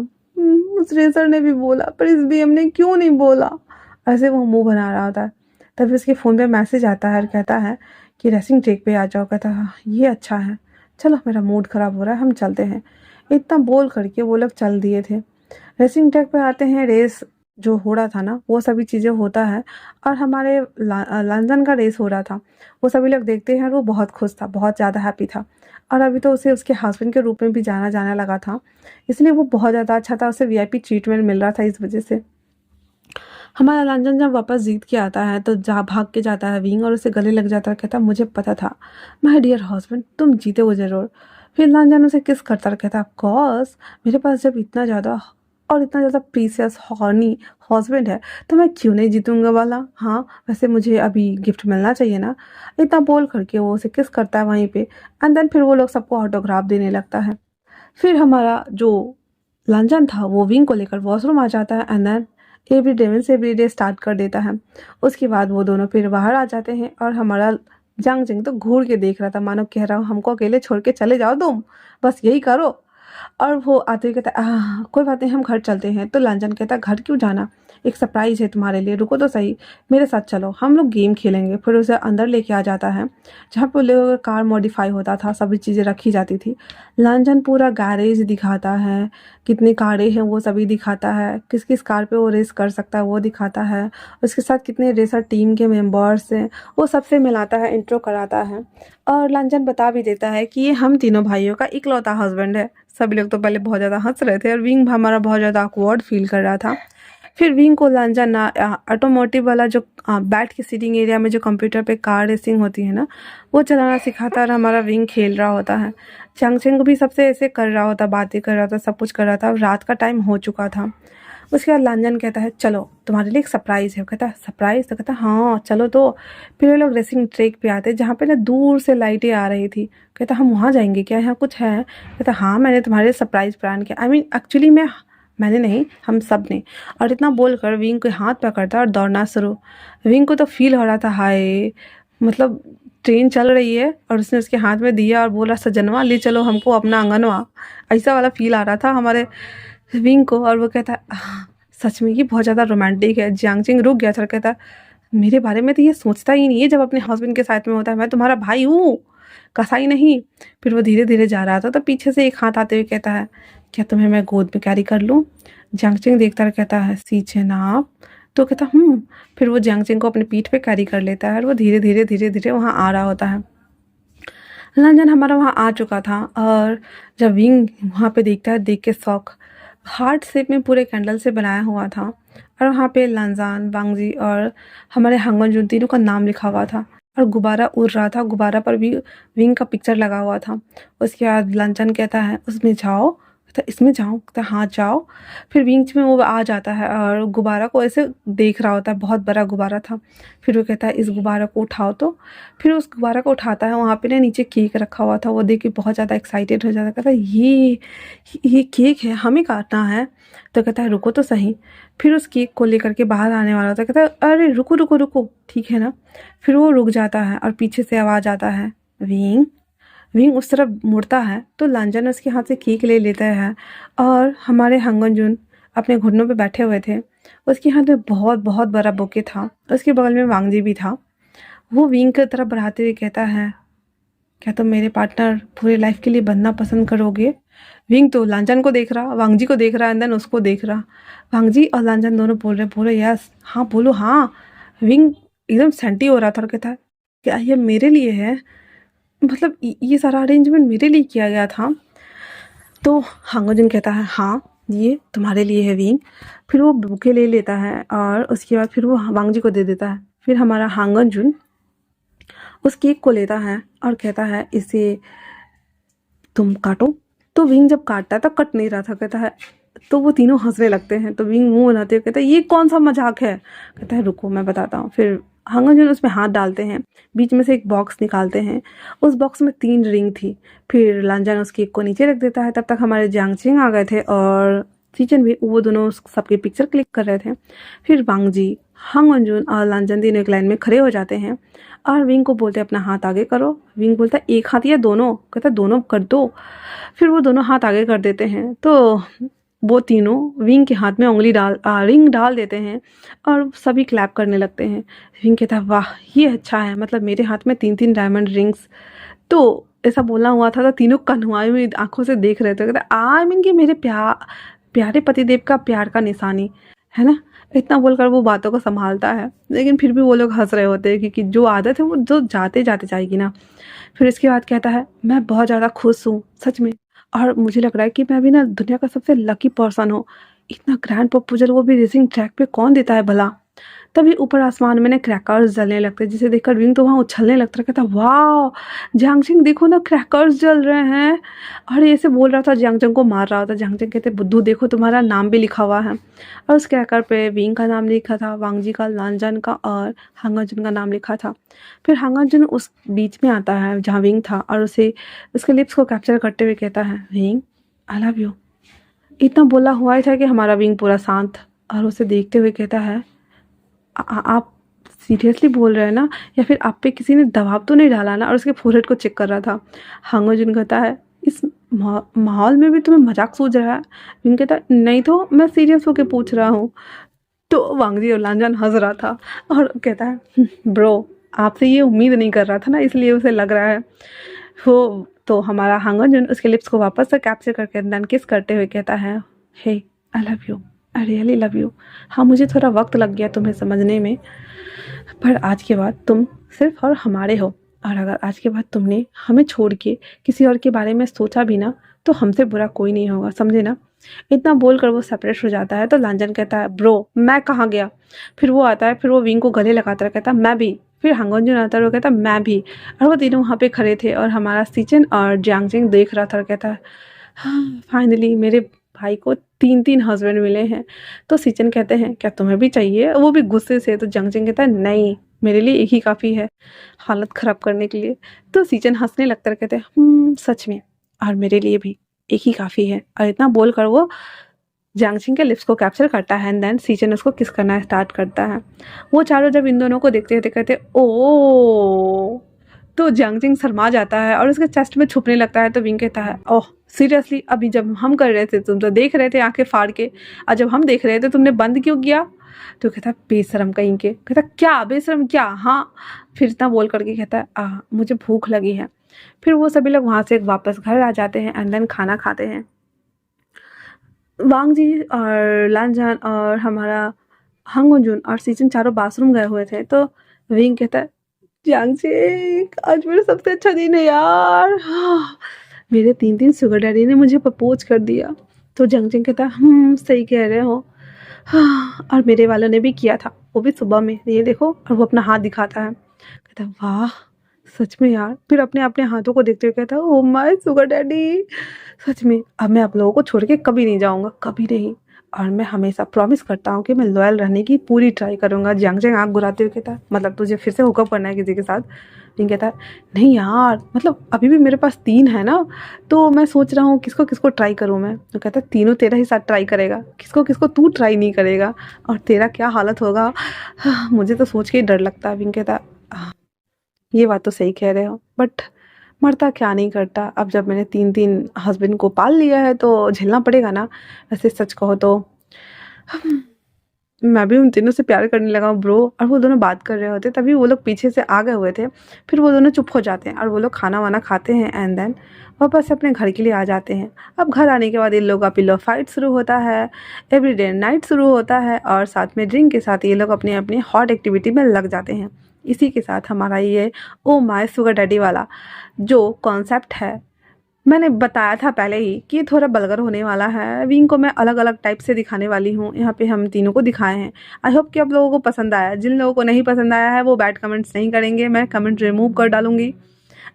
उस रेसर ने भी बोला, पर इस बीएम ने क्यों नहीं बोला? ऐसे वो मुंह बना रहा होता है। तभी उसके फ़ोन पे मैसेज आता है और कहता है कि रेसिंग ट्रैक पे आ जाओ। कहता है, हाँ, ये अच्छा है, चलो मेरा मूड ख़राब हो रहा है, हम चलते हैं। इतना बोल करके वो लोग चल दिए थे। रेसिंग ट्रैक पे आते हैं, रेस जो हो रहा था ना वो सभी चीज़ें होता है, और हमारे लंदन का रेस हो रहा था, वो सभी लोग देखते हैं और वो बहुत खुश था, बहुत ज़्यादा हैप्पी था। और अभी तो उसे उसके हस्बैंड के रूप में भी जाना जाने लगा था, इसलिए वो बहुत ज़्यादा अच्छा था, उसे वीआईपी ट्रीटमेंट मिल रहा था इस वजह से। हमारा लांजन जब वापस जीत के आता है तो जा भाग के जाता है विंग और उसे गले लग जाता है। कहता, मुझे पता था माय डियर हस्बैंड, तुम जीते हो ज़रूर। फिर लांजन उसे किस करता है, कहता, ऑफ कोर्स, मेरे पास जब इतना ज़्यादा और इतना ज़्यादा प्रीसियस हॉर्नी हस्बैंड है तो मैं क्यों नहीं जीतूंगा वाला। हाँ, वैसे मुझे अभी गिफ्ट मिलना चाहिए ना। इतना बोल करके वो उसे किस करता है वहीं पे, एंड देन फिर वो लोग सबको ऑटोग्राफ देने लगता है। फिर हमारा जो लांजन था वो विंग को लेकर वॉशरूम आ जाता है and then every day start कर देता है। उसके बाद वो दोनों फिर बाहर आ जाते हैं और हमारा जांग जिंग तो घूर के देख रहा था, मानो कह रहा हूँ हमको अकेले छोड़ के चले जाओ तुम, बस यही करो। और वो आते हुए कहता है, कोई बात नहीं, हम घर चलते हैं। तो लांजन कहता है, घर क्यों जाना, एक सरप्राइज है तुम्हारे लिए, रुको तो सही, मेरे साथ चलो, हम लोग गेम खेलेंगे। फिर उसे अंदर लेके आ जाता है जहाँ पे लोगों का कार मॉडिफाई होता था, सभी चीज़ें रखी जाती थी। लांजन पूरा गैरेज दिखाता है, कितनी कारें हैं वो सभी दिखाता है, किस किस कार पे वो रेस कर सकता है वो दिखाता है, उसके साथ कितने रेसर टीम के मेंबर्स हैं वो सबसे मिलाता है, इंट्रो कराता है। और लांजन बता भी देता है कि ये हम तीनों भाइयों का इकलौता हस्बैंड है। सभी लोग तो पहले बहुत ज़्यादा हंस रहे थे और विंग हमारा बहुत ज़्यादा ऑकवर्ड फील कर रहा था। फिर विंग को लांजा ना ऑटोमोटिव वाला जो बैठ के सीटिंग एरिया में जो कंप्यूटर पे कार रेसिंग होती है ना वो चलाना सिखाता है और हमारा विंग खेल रहा होता है। चंगचेंग भी सबसे ऐसे कर रहा होता, बातें कर रहा था, सब कुछ कर रहा था। रात का टाइम हो चुका था। उसके बाद लांजन कहता है, चलो तुम्हारे लिए एक सरप्राइज़ है। कहता है, सरप्राइज़? तो कहता है, हाँ चलो। तो फिर वो लोग रेसिंग ट्रैक पे आते जहाँ पे ना दूर से लाइटें आ रही थी। कहता, हम वहाँ जाएंगे क्या, यहाँ कुछ है? कहता, हाँ मैंने तुम्हारे लिए सरप्राइज़ प्लान किया, आई मीन एक्चुअली मैंने नहीं, हम सब ने। और इतना बोलकर विंग के हाथ पकड़ता और दौड़ना शुरू। विंग को तो फील हो रहा था, हाय, मतलब ट्रेन चल रही है और उसने उसके हाथ में दिया और बोला, सजनवा ले चलो हमको अपना आंगनवा। ऐसा वाला फील आ रहा था हमारे विंग को। और वो कहता, सच में ये बहुत ज़्यादा रोमांटिक है। जियांगजिंग रुक गया था, कहता, मेरे बारे में तो ये सोचता ही नहीं है जब अपने हस्बैंड के साथ में होता है, मैं तुम्हारा भाई हूँ, कसाई नहीं। फिर वो धीरे धीरे जा रहा था तो पीछे से एक हाथ आते हुए कहता है, क्या तुम्हें मैं गोद में कैरी कर लूँ? जियांगजिंग देखता रह, कहता है, सीचे ना आप। तो कहता, फिर वो जियांगजिंग को अपने पीठ पे कैरी कर लेता है और वो धीरे धीरे वहाँ आ रहा होता है। लंदन हमारा वहाँ आ चुका था और जब विंग वहाँ पे देखता है, देख के शौक, हार्ट शेप में पूरे कैंडल से बनाया हुआ था और वहाँ पे लंजान, वांगजी और हमारे हंगन जुन तीनों का नाम लिखा हुआ था और गुब्बारा उड़ रहा था। गुब्बारा पर भी विंग का पिक्चर लगा हुआ था। उसके बाद लंचन कहता है, उसमें जाओ। कहता, इसमें जाऊँ? कहता, हाँ जाओ। फिर विंग में वो आ जाता है और गुब्बारा को ऐसे देख रहा होता है, बहुत बड़ा गुब्बारा था। फिर वो कहता है, इस गुब्बारा को उठाओ। तो फिर उस गुब्बारा को उठाता है, वहाँ पे ना नीचे केक रखा हुआ था। वो देख के बहुत ज़्यादा एक्साइटेड हो जाता है, कहता है, ये केक है, हमें काटना है। तो कहता है, रुको तो सही। फिर उस केक को लेकर के बाहर आने वाला होता है, कहता है, अरे रुको रुको रुको, ठीक है ना। फिर वो रुक जाता है और पीछे से आवाज़ आता है, विंग। विंग उस तरफ मुड़ता है तो लांजन उसके हाथ से केक ले लेता है और हमारे हंगन जुन अपने घुटनों पे बैठे हुए थे। उसके हाथ में बहुत बहुत बड़ा बुके था। उसके बगल में वांगजी भी था। वो विंग की तरफ बढ़ाते हुए कहता है, क्या तुम मेरे पार्टनर पूरे लाइफ के लिए बनना पसंद करोगे? विंग तो लांचन को देख रहा, वांगजी को देख रहा, एंड देन उसको देख रहा। वांगजी और लांचन दोनों बोल रहे यस, हाँ बोलो हाँ। विंग एकदम सेंटी हो रहा था और कहता है, क्या ये मेरे लिए है? मतलब ये सारा अरेंजमेंट मेरे लिए किया गया था? तो हांगोजन कहता है, हाँ ये तुम्हारे लिए है विंग। फिर वो बुके ले लेता है और उसके बाद फिर वो वांगजी को दे देता है। फिर हमारा हांगोजन उस केक को लेता है और कहता है, इसे तुम काटो। तो विंग जब काटता है तब कट नहीं रहा था, कहता है, तो वो तीनों हंसने लगते हैं। तो विंग मुंह बनाते हुए कहता है, ये कौन सा मजाक है? कहता है, रुको मैं बताता हूँ। फिर हांगन उसमें हाथ डालते हैं, बीच में से एक बॉक्स निकालते हैं। उस बॉक्स में 3 रिंग थी। फिर लांजान उस केक को नीचे रख देता है। तब तक हमारे जियांगचिंग आ गए थे और सीचन भी, वो दोनों सबके पिक्चर क्लिक कर रहे थे। फिर वांगजी, हांगन और लांजन तीनों एक लाइन में खड़े हो जाते हैं और विंग को बोलते हैं, अपना हाथ आगे करो। विंग बोलता है, एक हाथ या दोनों? कहता है, दोनों कर दो। फिर वो दोनों हाथ आगे कर देते हैं। तो वो तीनों विंग के हाथ में रिंग डाल देते हैं और सभी क्लैप करने लगते हैं। विंग कहता है, वाह ये अच्छा है, मतलब मेरे हाथ में 3-3 डायमंड रिंग्स। तो ऐसा बोलना हुआ था तो तीनों कन्हुआई हुई आंखों से देख रहे थे। कहता आई मीन कि मेरे प्यारे पतिदेव का प्यार का निशानी है ना। इतना बोलकर वो बातों को संभालता है, लेकिन फिर भी वो लोग हंस रहे होते हैं क्योंकि जो आदत है वो जो जाते जाते जाएगी ना। फिर इसके बाद कहता है, मैं बहुत ज़्यादा खुश हूँ सच में, और मुझे लग रहा है कि मैं भी ना दुनिया का सबसे लकी पर्सन हूँ। इतना ग्रैंड प्रपोजल वो भी रेसिंग ट्रैक पे कौन देता है भला? तभी ऊपर आसमान में ना क्रैकर्स जलने लगते, जिसे देखकर विंग तो वहाँ उछलने लगता है। कहता, वाह जियांगचिंग देखो ना, क्रैकर्स जल रहे हैं। और ऐसे बोल रहा था, जियांगचिंग को मार रहा था। जियांगचिंग कहते, बुद्धू देखो तुम्हारा नाम भी लिखा हुआ है। और उस क्रैकर पे विंग का नाम लिखा था, वांगजी का, लांजन का और हांगजन का नाम लिखा था। फिर हांगजन उस बीच में आता है जहाँ विंग था और उसे उसके लिप्स को कैप्चर करते हुए कहता है, विंग आई लव यू। इतना बोला हुआ ही था कि हमारा विंग पूरा शांत और उसे देखते हुए कहता है, आप सीरियसली बोल रहे हैं ना, या फिर आप पे किसी ने दबाव तो नहीं डाला ना? और उसके फोरहेड को चेक कर रहा था। हांगोजिन कहता है, इस माहौल में भी तुम्हें मजाक सूझ रहा है? विंग कहता है, नहीं तो मैं सीरियस होके पूछ रहा हूँ। तो वांगजी और लांजान हंस रहा था और कहता है, ब्रो आपसे ये उम्मीद नहीं कर रहा था ना, इसलिए उसे लग रहा है वो। तो हमारा हांगोजिन उसके लिप्स को वापस से कैप्चर करके देन किस करते हुए कहता है, hey I love you, I really love you. हाँ मुझे थोड़ा वक्त लग गया तुम्हें समझने में, पर आज के बाद तुम सिर्फ और हमारे हो। और अगर आज के बाद तुमने हमें छोड़ के किसी और के बारे में सोचा भी ना, तो हमसे बुरा कोई नहीं होगा, समझे ना। इतना बोलकर वो सेपरेट हो जाता है। तो लांजन कहता है, ब्रो मैं कहाँ गया? फिर वो आता है, फिर वो विंग को गले लगाता है, कहता है मैं भी। फिर हांगोंजन आता है, वो कहता है मैं भी। और वो तीनों वहाँ पे खड़े थे और हमारा सीचन और जियांगजिंग देख रहा था और कहता है, हाँ फाइनली मेरे भाई को 3-3 हस्बैंड मिले हैं। तो सीचन कहते हैं, क्या तुम्हें भी चाहिए? वो भी गुस्से से। तो जियांगजिंग कहता है, नहीं मेरे लिए एक ही काफ़ी है हालत ख़राब करने के लिए। तो सीचन हंसने लगता है, कहते हैं सच में, और मेरे लिए भी एक ही काफ़ी है। और इतना बोलकर वो जियांगचिंग के लिप्स को कैप्चर करता है एंड देन सीचन उसको किस करना स्टार्ट करता है। वो चारों जब इन दोनों को देखते थे कहते, ओ। तो जियांगचिंग शर्मा जाता है और उसके चेस्ट में छुपने लगता है। तो विंग कहता है, ओह सीरियसली, अभी जब हम कर रहे थे तुम तो देख रहे थे आंखें फाड़ के, और जब हम देख रहे थे तुमने बंद क्यों किया? तो कहता है, बेशरम कहीं के। कहता, क्या बेशरम क्या? हाँ। फिर इतना बोल करके कहता है, मुझे भूख लगी है। फिर वो सभी लोग वहाँ से वापस घर आ जाते हैं एंड देन खाना खाते हैं। वांग जी और लांजान और हमारा हांगोंजुन और सीचन चारों बाथरूम गए हुए थे। तो विंग कहता है, जियांगचे आज मेरा सबसे अच्छा दिन है यार। मेरे 3-3 सुगर डैडी ने मुझे प्रपोज कर दिया। तो जियांगचिंग कहता है, सही कह रहे हो। और मेरे वालों ने भी किया था, वो भी सुबह में, ये देखो। और वो अपना हाथ दिखाता है, कहता है, वाह सच में यार। फिर अपने अपने हाथों को देखते हुए कहता है, ओ माय सुगर डैडी, सच में अब मैं आप लोगों को छोड़ के कभी नहीं जाऊंगा, कभी नहीं। और मैं हमेशा प्रॉमिस करता हूँ कि मैं लॉयल रहने की पूरी ट्राई करूंगा। जियांगचिंग आँख घुराते हुए कहता है, मतलब तुझे फिर से हुकअप करना है किसी के साथ? विंग कहता है, नहीं यार, मतलब अभी भी मेरे पास 3 है ना, तो मैं सोच रहा हूँ किसको किसको ट्राई करूँ मैं। तो कहता है, तीनों तेरा ही साथ ट्राई करेगा, किसको किसको तू ट्राई नहीं करेगा और तेरा क्या हालत होगा? मुझे तो सोच के ही डर लगता है। विंग कहता है, ये बात तो सही कह रहे हो, बट मरता क्या नहीं करता। अब जब मैंने 3-3 हस्बैंड को पाल लिया है तो झेलना पड़ेगा ना। वैसे सच कहो तो मैं भी उन तीनों से प्यार करने लगा हूँ ब्रो। और वो दोनों बात कर रहे होते, तभी वो लोग पीछे से आ गए हुए थे। फिर वो दोनों चुप हो जाते हैं और वो लोग खाना वाना खाते हैं एंड देन वापस से अपने घर के लिए आ जाते हैं। अब घर आने के बाद इन लोगों का पिलो फाइट शुरू होता है, एवरीडे नाइट शुरू होता है और साथ में ड्रिंक के साथ ये लोग अपने अपने हॉट एक्टिविटी में लग जाते हैं। इसी के साथ हमारा ये ओ माय शुगर डैडी वाला जो कॉन्सेप्ट है, मैंने बताया था पहले ही कि ये थोड़ा वल्गर होने वाला है। विंग को मैं अलग अलग टाइप से दिखाने वाली हूँ, यहाँ पे हम तीनों को दिखाए हैं। आई होप कि आप लोगों को पसंद आया। जिन लोगों को नहीं पसंद आया है वो बैड कमेंट्स नहीं करेंगे, मैं कमेंट रिमूव कर डालूंगी।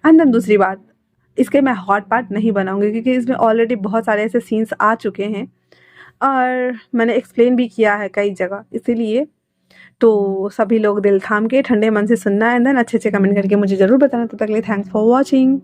एंड देन दूसरी बात, इसके मैं हॉट पार्ट नहीं बनाऊंगी क्योंकि इसमें ऑलरेडी बहुत सारे ऐसे सीन्स आ चुके हैं और मैंने एक्सप्लेन भी किया है कई जगह, इसीलिए तो सभी लोग दिल थाम के ठंडे मन से सुनना एंड देन अच्छे अच्छे कमेंट करके मुझे ज़रूर बताना। तब तक के लिए थैंक्स फॉर वॉचिंग।